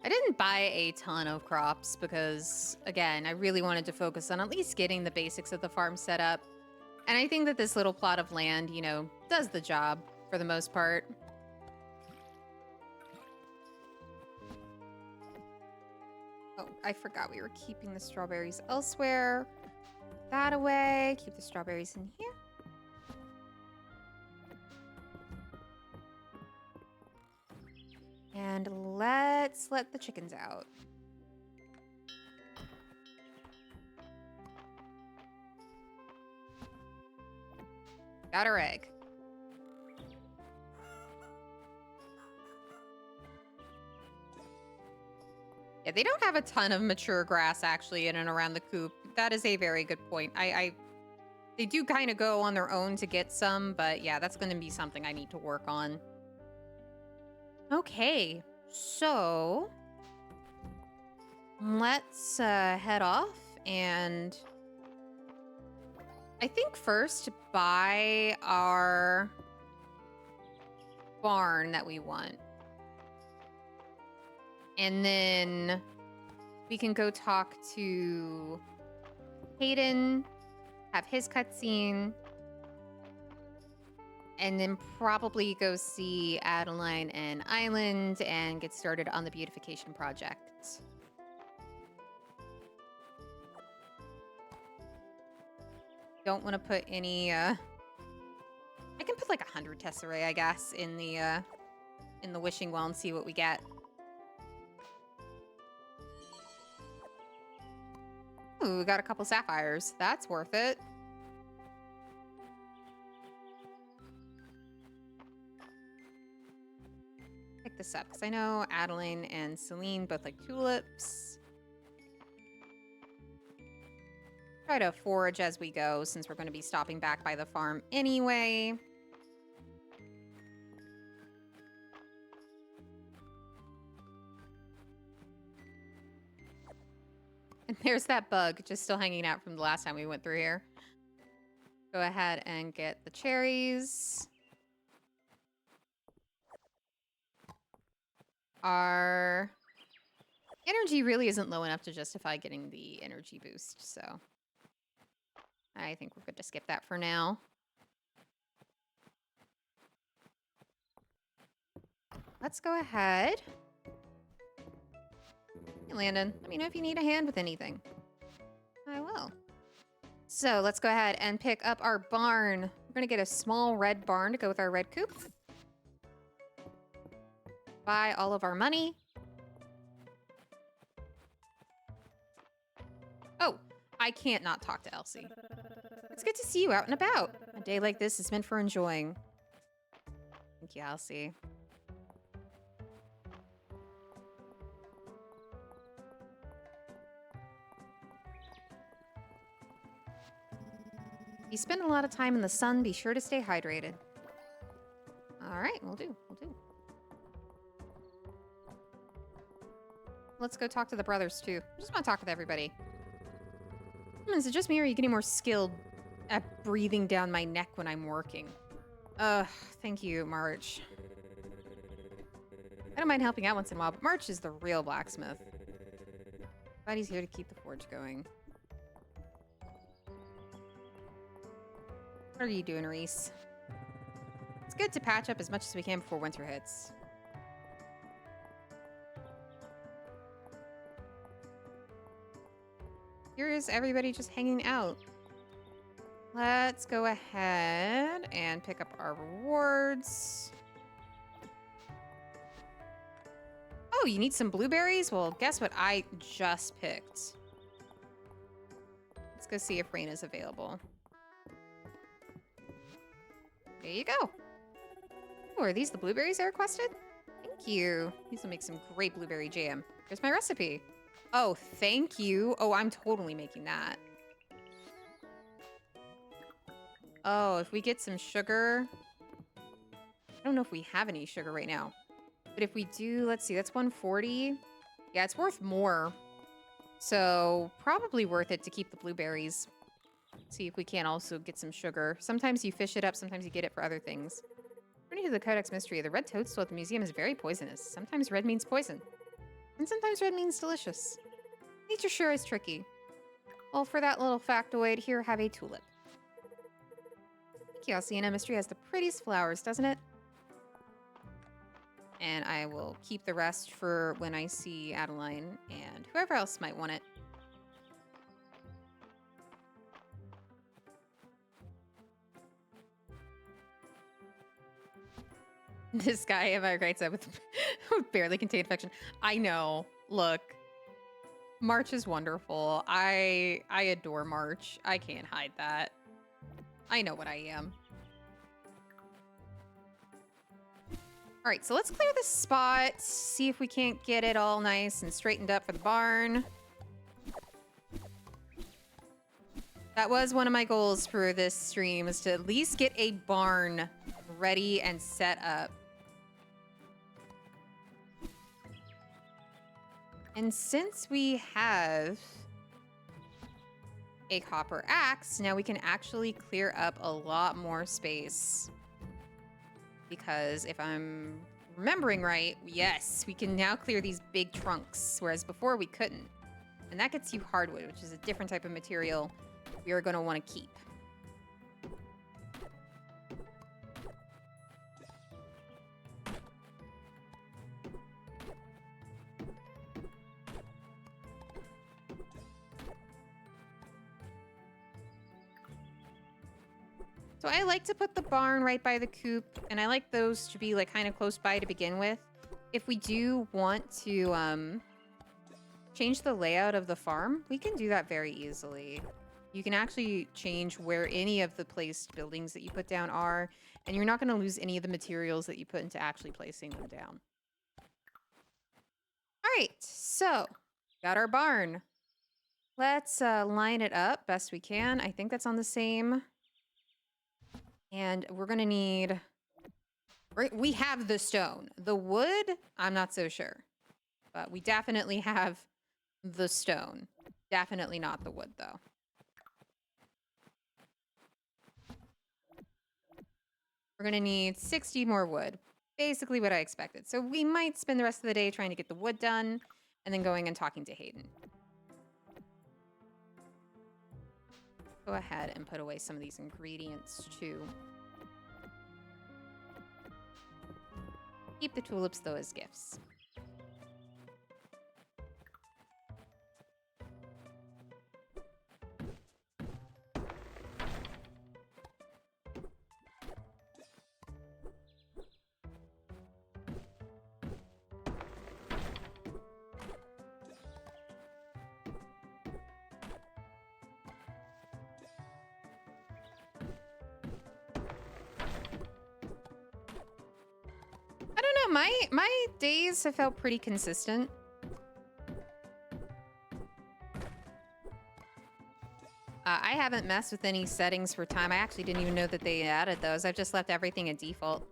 I didn't buy a ton of crops because, again, I really wanted to focus on at least getting the basics of the farm set up. And I think that this little plot of land, you know, does the job for the most part. Oh, I forgot we were keeping the strawberries elsewhere. Put that away. Keep the strawberries in here. And let's let the chickens out. Got our egg. Yeah, they don't have a ton of mature grass actually in and around the coop. That is a very good point. They do kind of go on their own to get some, but yeah, that's going to be something I need to work on. Okay, so let's head off and I think first buy our barn that we want. And then we can go talk to Hayden, have his cutscene, and then probably go see Adeline and Island and get started on the beautification project. Don't want to put any, I can put like 100 tesserae, I guess, in the wishing well and see what we get. Ooh, we got a couple sapphires. That's worth it. Pick this up because I know Adeline and Celine both like tulips. Try to forage as we go since we're going to be stopping back by the farm anyway. And there's that bug just still hanging out from the last time we went through here. Go ahead and get the cherries. Our energy really isn't low enough to justify getting the energy boost, so I think we're good to skip that for now. Let's go ahead. Hey, Landon, let me know if you need a hand with anything. I will. So let's go ahead and pick up our barn. We're going to get a small red barn to go with our red coop. Buy all of our money. Oh, I can't not talk to Elsie. It's good to see you out and about. A day like this is meant for enjoying. Thank you, Elsie. You spend a lot of time in the sun, be sure to stay hydrated. All right, we'll do. Let's go talk to the brothers, too. I just want to talk with everybody. Is it just me, or are you getting more skilled at breathing down my neck when I'm working? Thank you, March. I don't mind helping out once in a while, but March is the real blacksmith. Glad he's here to keep the forge going. What are you doing, Reese? It's good to patch up as much as we can before winter hits. Here is everybody just hanging out. Let's go ahead and pick up our rewards. Oh, you need some blueberries? Well, guess what I just picked. Let's go see if rain is available. There you go. Oh, are these the blueberries I requested? Thank you. These will make some great blueberry jam. Here's my recipe. Oh, thank you. Oh, I'm totally making that. Oh, if we get some sugar. I don't know if we have any sugar right now. But if we do, let's see, that's 140. Yeah, it's worth more. So probably worth it to keep the blueberries. See if we can also get some sugar. Sometimes you fish it up, sometimes you get it for other things. According to the Codex Mistria, the red toadstool at the museum is very poisonous. Sometimes red means poison. And sometimes red means delicious. Nature sure is tricky. Well, for that little factoid, here, have a tulip. Thank you, Alcina. Mistria has the prettiest flowers, doesn't it? And I will keep the rest for when I see Adeline and whoever else might want it. This guy, am I right, said with barely contained infection. I know. Look, March is wonderful. I adore March. I can't hide that. I know what I am. All right, so let's clear this spot. See if we can't get it all nice and straightened up for the barn. That was one of my goals for this stream, is to at least get a barn ready and set up. And since we have a copper axe, now we can actually clear up a lot more space. Because if I'm remembering right, yes, we can now clear these big trunks, whereas before we couldn't. And that gets you hardwood, which is a different type of material we are going to want to keep. So I like to put the barn right by the coop, and I like those to be like kind of close by to begin with. If we do want to change the layout of the farm, we can do that very easily. You can actually change where any of the placed buildings that you put down are, and you're not going to lose any of the materials that you put into actually placing them down. All right, so got our barn. Let's line it up best we can. I think that's on the same. And we're going to need... We have the stone. The wood, I'm not so sure. But we definitely have the stone. Definitely not the wood, though. We're going to need 60 more wood. Basically what I expected. So we might spend the rest of the day trying to get the wood done and then going and talking to Hayden. Go ahead and put away some of these ingredients, too. Keep the tulips, though, as gifts. My days have felt pretty consistent. I haven't messed with any settings for time. I actually didn't even know that they added those. I've just left everything at default.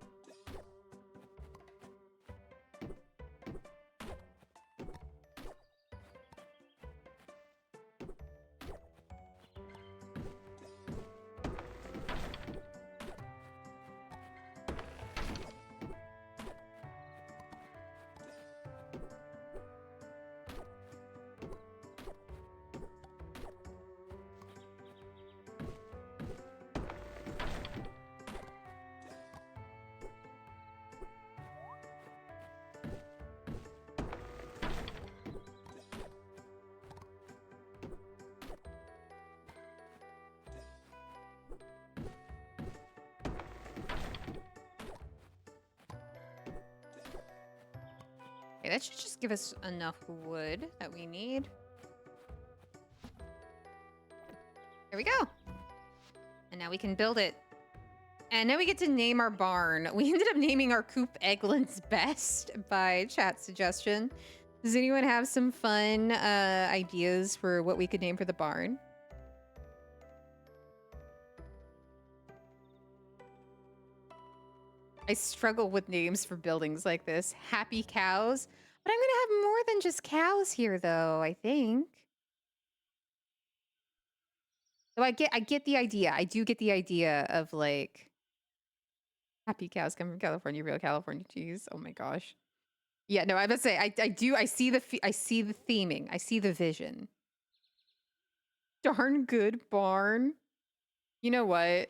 Okay, that should just give us enough wood that we need. There we go. And now we can build it. And now we get to name our barn. We ended up naming our coop Eggland's Best by chat suggestion. Does anyone have some fun ideas for what we could name for the barn? I struggle with names for buildings like this. Happy cows. But I'm going to have more than just cows here, though, I think. So I get the idea. I do get the idea of, like, happy cows come from California, real California cheese. Oh, my gosh. Yeah, no, I must say, I see the theming. I see the vision. Darn good barn. You know what?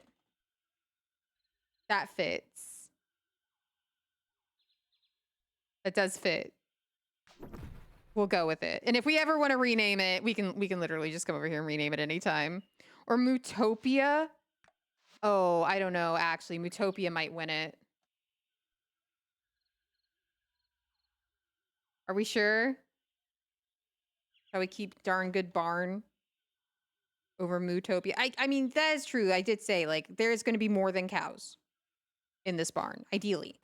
That fits. That does fit. We'll go with it. And if we ever want to rename it, we can literally just come over here and rename it anytime. Or Mootopia. Oh, I don't know. Actually, Mootopia might win it. Are we sure? Shall we keep darn good barn over Mootopia? I mean, that is true. I did say, like, there's going to be more than cows in this barn, ideally.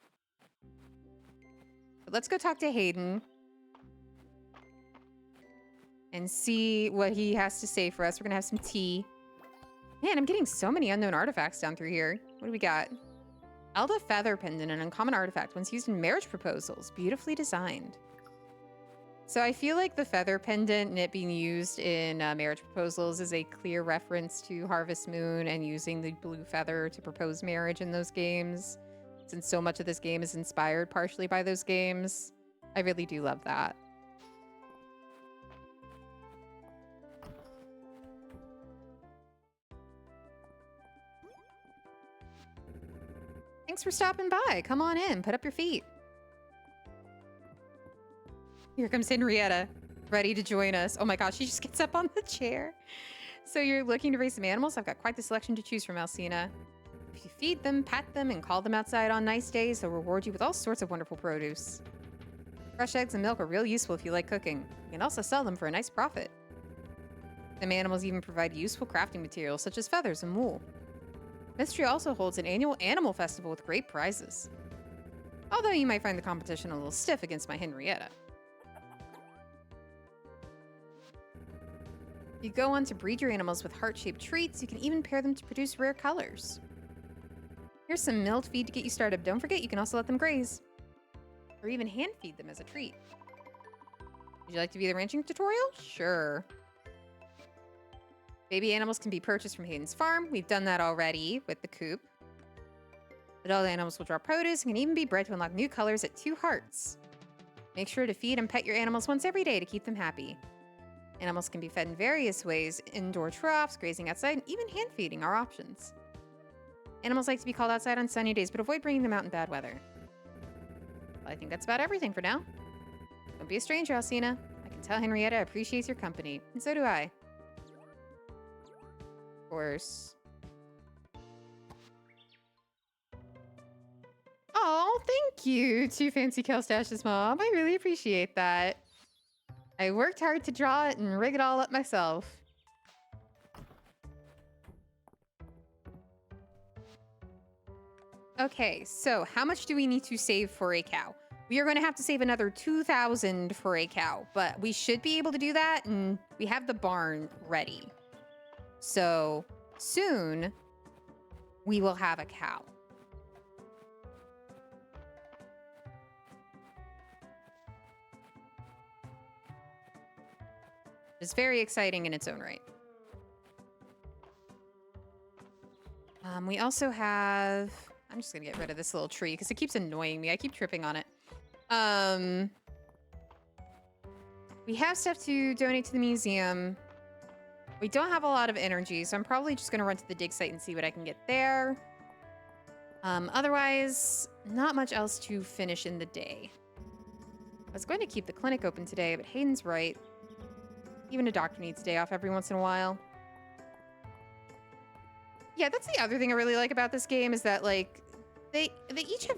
But let's go talk to Hayden and see what he has to say for us. We're going to have some tea. Man, I'm getting so many unknown artifacts down through here. What do we got? Elda Feather Pendant, an uncommon artifact once used in marriage proposals. Beautifully designed. So I feel like the feather pendant and it being used in marriage proposals is a clear reference to Harvest Moon and using the blue feather to propose marriage in those games. Since so much of this game is inspired partially by those games. I really do love that. Thanks for stopping by. Come on in. Put up your feet. Here comes Henrietta, ready to join us. Oh my gosh, she just gets up on the chair. So you're looking to raise some animals? I've got quite the selection to choose from, Alcina. If you feed them, pat them, and call them outside on nice days, they'll reward you with all sorts of wonderful produce. Fresh eggs and milk are real useful if you like cooking. You can also sell them for a nice profit. Some animals even provide useful crafting materials such as feathers and wool. Mistria also holds an annual animal festival with great prizes. Although you might find the competition a little stiff against my Henrietta. If you go on to breed your animals with heart-shaped treats, you can even pair them to produce rare colors. Here's some milled feed to get you started. Don't forget, you can also let them graze. Or even hand feed them as a treat. Would you like to be the ranching tutorial? Sure. Baby animals can be purchased from Hayden's farm. We've done that already with the coop. Adult animals will draw produce and can even be bred to unlock new colors at 2 hearts. Make sure to feed and pet your animals once every day to keep them happy. Animals can be fed in various ways. Indoor troughs, grazing outside, and even hand feeding are options. Animals like to be called outside on sunny days, but avoid bringing them out in bad weather. Well, I think that's about everything for now. Don't be a stranger, Alcina. I can tell Henrietta appreciates your company, and so do I. Of course. Oh, thank you to Fancy Kelstash's mom. I really appreciate that. I worked hard to draw it and rig it all up myself. Okay, so how much do we need to save for a cow? We are going to have to save another 2,000 for a cow, but we should be able to do that, and we have the barn ready. So soon we will have a cow. It's very exciting in its own right. We also have... I'm just going to get rid of this little tree because it keeps annoying me. I keep tripping on it. We have stuff to donate to the museum. We don't have a lot of energy, so I'm probably just going to run to the dig site and see what I can get there. Otherwise, not much else to finish in the day. I was going to keep the clinic open today, but Hayden's right. Even a doctor needs a day off every once in a while. Yeah, that's the other thing I really like about this game is that, like, they each have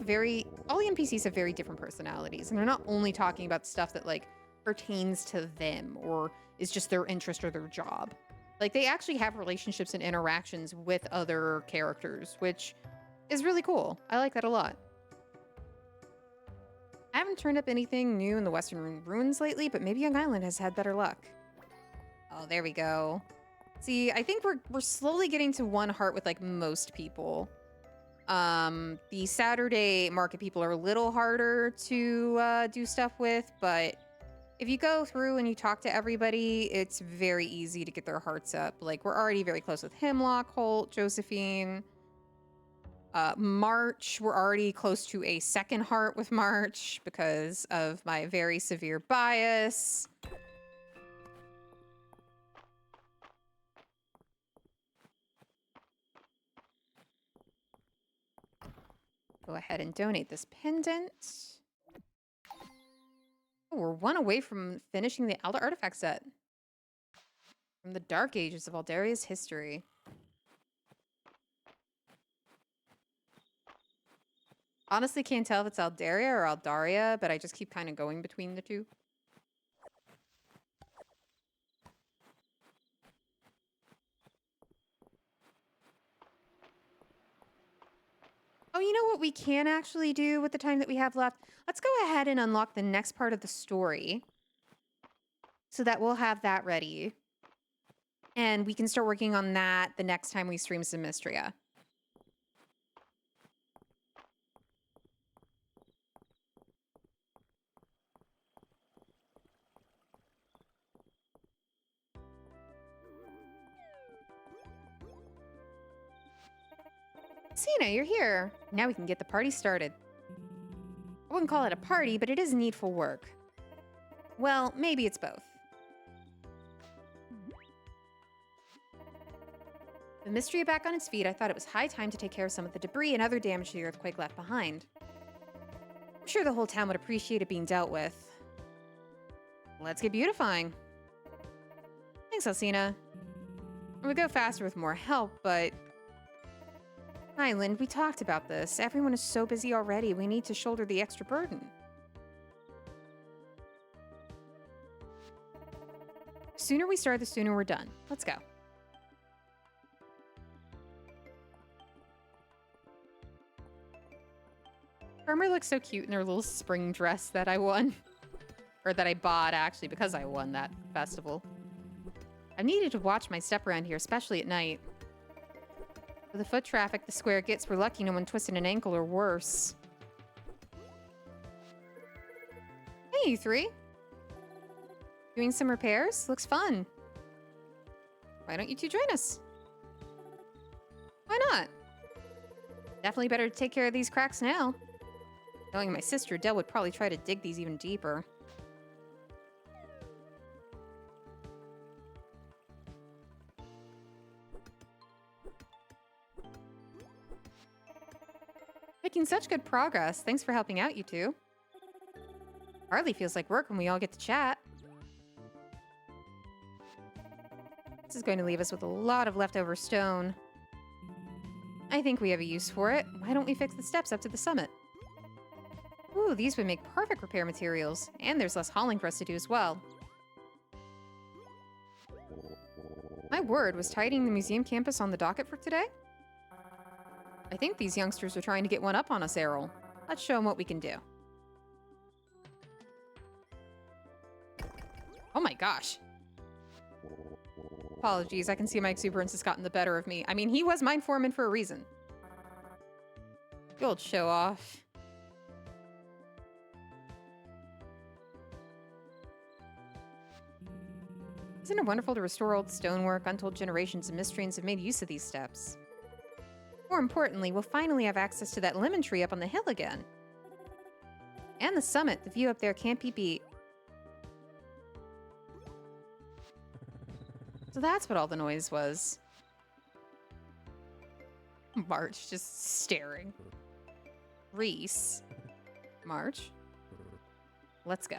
all the NPCs have very different personalities, and they're not only talking about stuff that, like, pertains to them or is just their interest or their job. Like, they actually have relationships and interactions with other characters, which is really cool. I like that a lot. I haven't turned up anything new in the Western Ruins lately, but maybe Young Island has had better luck. Oh, there we go. See, I think we're slowly getting to 1 heart with, like, most people. The Saturday market people are a little harder to do stuff with, but if you go through and you talk to everybody, it's very easy to get their hearts up. Like, we're already very close with Hemlock, Holt, Josephine. March, we're already close to a 2nd heart with March because of my very severe bias. Go ahead and donate this pendant. Oh, we're 1 away from finishing the Elder Artifact set. From the Dark Ages of Aldaria's history. Honestly, can't tell if it's Aldaria or Aldaria, but I just keep kind of going between the two. Oh, you know what we can actually do with the time that we have left? Let's go ahead and unlock the next part of the story so that we'll have that ready. And we can start working on that the next time we stream some Mistria. Sina, you're here. Now we can get the party started. I wouldn't call it a party, but it is needful work. Well, maybe it's both. With Mistria back on its feet, I thought it was high time to take care of some of the debris and other damage the earthquake left behind. I'm sure the whole town would appreciate it being dealt with. Let's get beautifying. Thanks, Alcina. I would go faster with more help, but... Island, we talked about this. Everyone is so busy already, we need to shoulder the extra burden. The sooner we start, the sooner we're done. Let's go. Farmer looks so cute in their little spring dress that I won. Or that I bought, actually, because I won that festival. I've needed to watch my step around here, especially at night. With the foot traffic the square gets, we're lucky no one twisted an ankle or worse. Hey, you 3. Doing some repairs? Looks fun. Why don't you 2 join us? Why not? Definitely better to take care of these cracks now. Knowing my sister, Del would probably try to dig these even deeper. Making such good progress. Thanks for helping out, you 2. Hardly feels like work when we all get to chat. This is going to leave us with a lot of leftover stone. I think we have a use for it. Why don't we fix the steps up to the summit? Ooh, these would make perfect repair materials. And there's less hauling for us to do as well. My word, was tidying the museum campus on the docket for today? I think these youngsters are trying to get one up on us, Errol. Let's show them what we can do. Oh my gosh. Apologies, I can see my exuberance has gotten the better of me. I mean, he was mine foreman for a reason. You old show off. Isn't it wonderful to restore old stonework? Untold generations of Mistrians have made use of these steps. More importantly, we'll finally have access to that lemon tree up on the hill again. And the summit. The view up there can't be beat. So that's what all the noise was. March just staring. Reese. March. Let's go.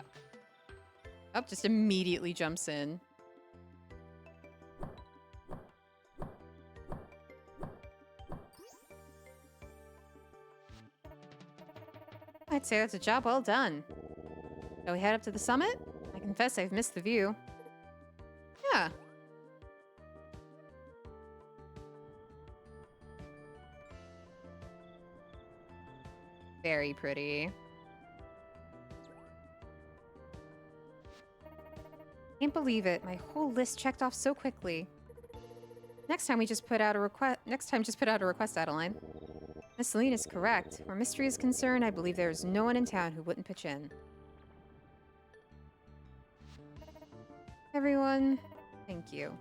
Up just immediately jumps in. I'd say that's a job well done. Shall we head up to the summit? I confess I've missed the view. Yeah. Very pretty. Can't believe it. My whole list checked off so quickly. Next time just put out a request, Adeline. Miss Celine is correct. Where Mistria is concerned, I believe there is no one in town who wouldn't pitch in. Everyone, thank you.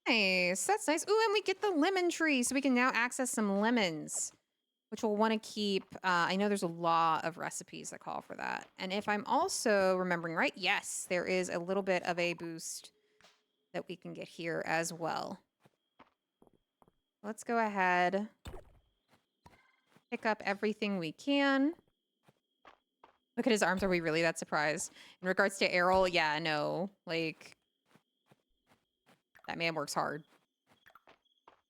Nice. That's nice. Ooh, and we get the lemon tree, so we can now access some lemons, which we'll want to keep. I know there's a lot of recipes that call for that. And if I'm also remembering right, yes, there is a little bit of a boost that we can get here as well. Let's go ahead. Pick up everything we can. Look at his arms. Are we really that surprised? In regards to Errol, yeah, no. Like, that man works hard.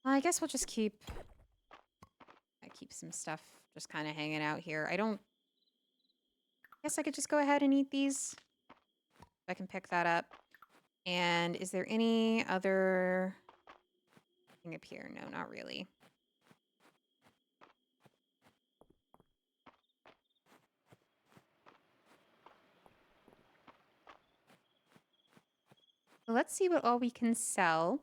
I guess we'll just keep some stuff just kind of hanging out here. I guess I could just go ahead and eat these. I can pick that up. And is there any other thing up here? No, not really. Let's see what all we can sell.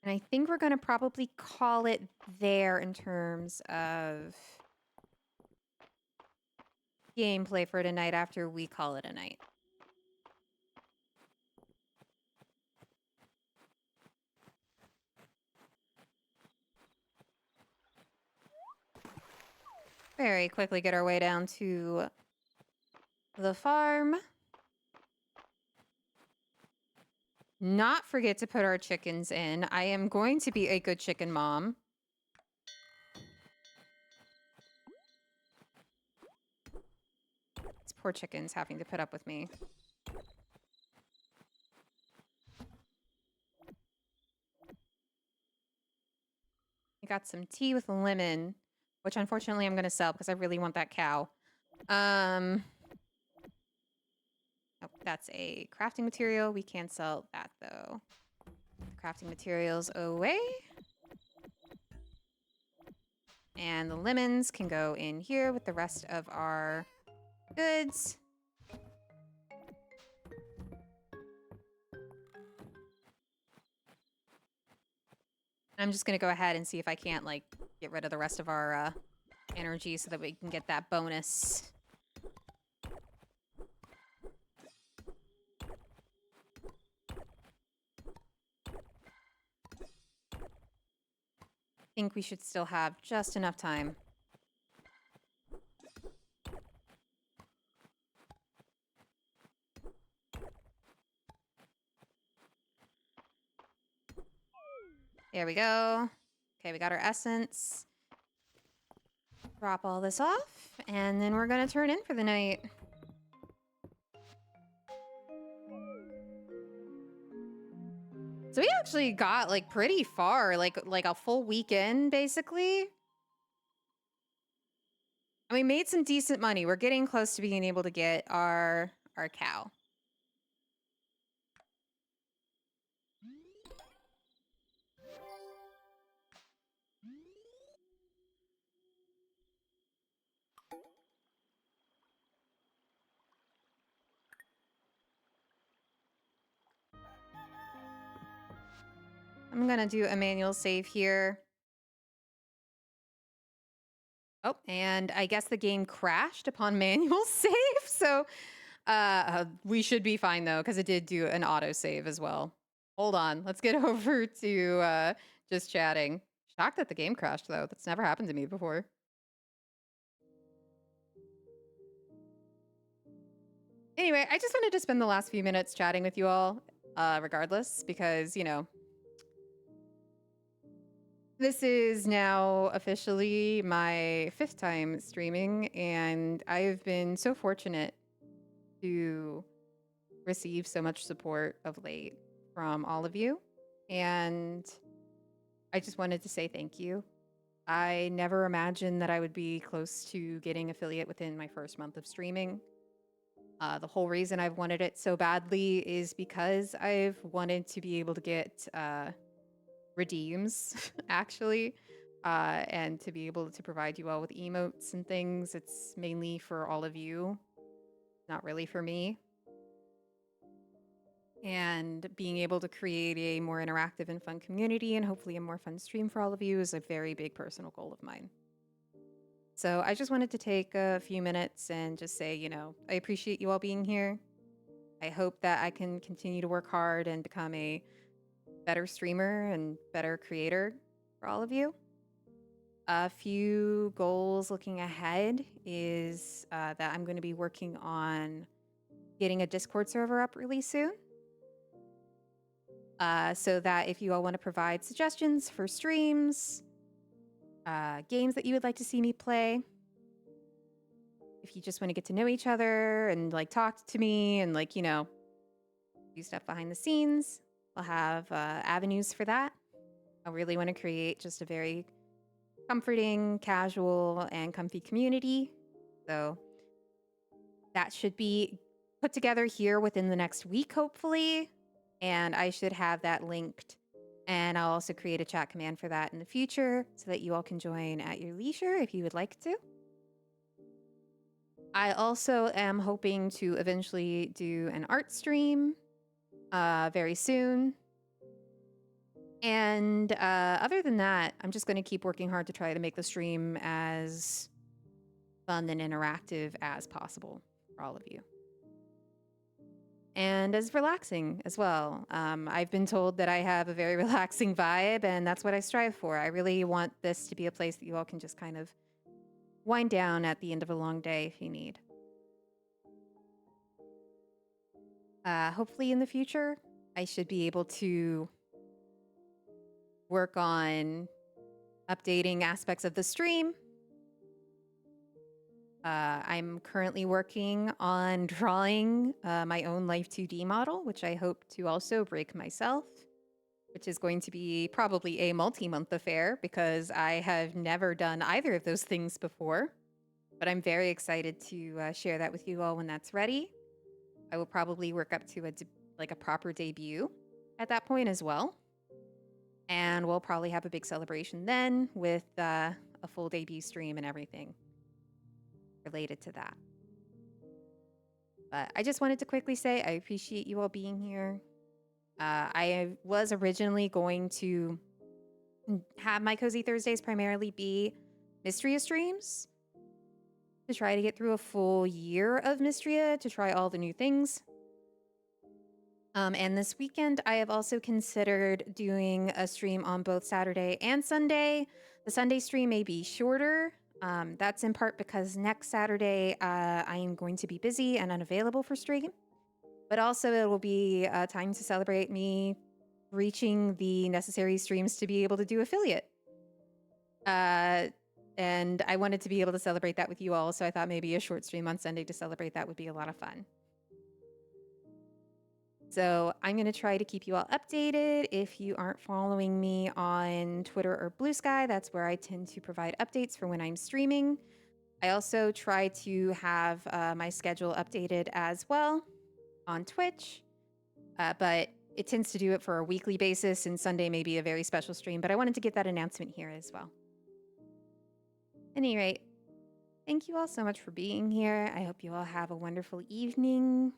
And I think we're going to probably call it there in terms of gameplay for tonight after we call it a night. Very quickly get our way down to the farm. Not forget to put our chickens in. I am going to be a good chicken mom. These poor chickens having to put up with me. I got some tea with lemon, which unfortunately I'm going to sell because I really want that cow. Oh, that's a crafting material. We can't sell that, though. Crafting materials away. And the lemons can go in here with the rest of our goods. I'm just going to go ahead and see if I can't, like, get rid of the rest of our energy so that we can get that bonus. I think we should still have just enough time. There we go. Okay, we got our essence. Drop all this off, and then we're gonna turn in for the night. So we actually got, like, pretty far, like a full weekend, basically. And we made some decent money. We're getting close to being able to get our cow. I'm gonna do a manual save here. Oh, and I guess the game crashed upon manual save. So we should be fine though, because it did do an auto save as well. Hold on. Let's get over to just chatting. Shocked that the game crashed though. That's never happened to me before. Anyway, I just wanted to spend the last few minutes chatting with you all, regardless, because, this is now officially my 5th time streaming, and I've been so fortunate to receive so much support of late from all of you. And I just wanted to say thank you. I never imagined that I would be close to getting affiliate within my first month of streaming. The whole reason I've wanted it so badly is because I've wanted to be able to get redeems, actually, and to be able to provide you all with emotes and things. It's mainly for all of you, not really for me. And being able to create a more interactive and fun community and hopefully a more fun stream for all of you is a very big personal goal of mine. So I just wanted to take a few minutes and just say, I appreciate you all being here. I hope that I can continue to work hard and become a better streamer and better creator for all of you. A few goals looking ahead is that I'm going to be working on getting a Discord server up really soon. So that if you all want to provide suggestions for streams, games that you would like to see me play, if you just want to get to know each other and talk to me and do stuff behind the scenes, I'll have avenues for that. I really want to create just a very comforting, casual, and comfy community. So that should be put together here within the next week, hopefully. And I should have that linked. And I'll also create a chat command for that in the future so that you all can join at your leisure if you would like to. I also am hoping to eventually do an art stream very soon. And other than that, I'm just going to keep working hard to try to make the stream as fun and interactive as possible for all of you. And as relaxing as well. I've been told that I have a very relaxing vibe, and that's what I strive for. I really want this to be a place that you all can just kind of wind down at the end of a long day if you need. Hopefully in the future, I should be able to work on updating aspects of the stream. I'm currently working on drawing my own Life 2D model, which I hope to also break myself, which is going to be probably a multi-month affair because I have never done either of those things before. But I'm very excited to share that with you all when that's ready. I will probably work up to a proper debut at that point as well. And we'll probably have a big celebration then with a full debut stream and everything related to that. But I just wanted to quickly say I appreciate you all being here. I was originally going to have my Cozy Thursdays primarily be Mistria streams to try to get through a full year of Mistria, to try all the new things. And this weekend, I have also considered doing a stream on both Saturday and Sunday. The Sunday stream may be shorter. That's in part because next Saturday, I am going to be busy and unavailable for stream. But also it will be a time to celebrate me reaching the necessary streams to be able to do affiliate. And I wanted to be able to celebrate that with you all, so I thought maybe a short stream on Sunday to celebrate that would be a lot of fun. So I'm going to try to keep you all updated. If you aren't following me on Twitter or Blue Sky, that's where I tend to provide updates for when I'm streaming. I also try to have my schedule updated as well on Twitch, but it tends to do it for a weekly basis, and Sunday may be a very special stream, but I wanted to get that announcement here as well. At any rate, thank you all so much for being here. I hope you all have a wonderful evening.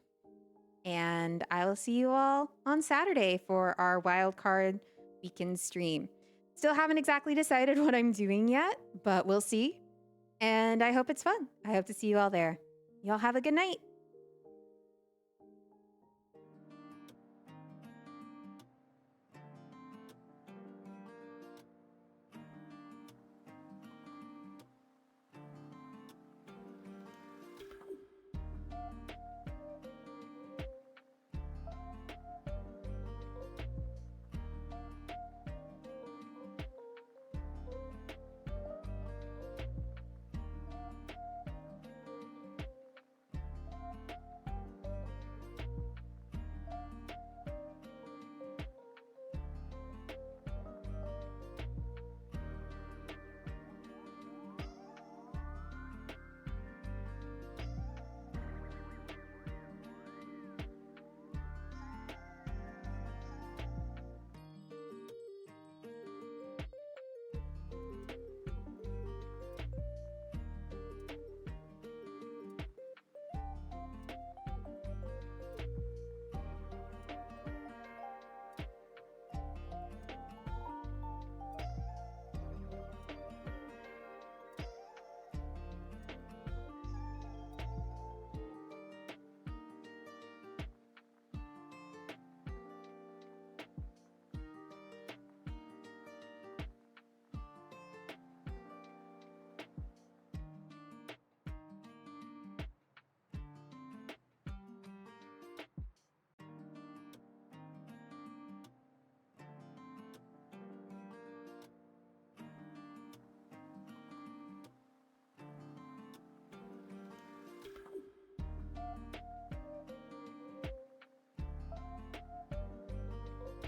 And I will see you all on Saturday for our wild card weekend stream. Still haven't exactly decided what I'm doing yet, but we'll see. And I hope it's fun. I hope to see you all there. Y'all have a good night.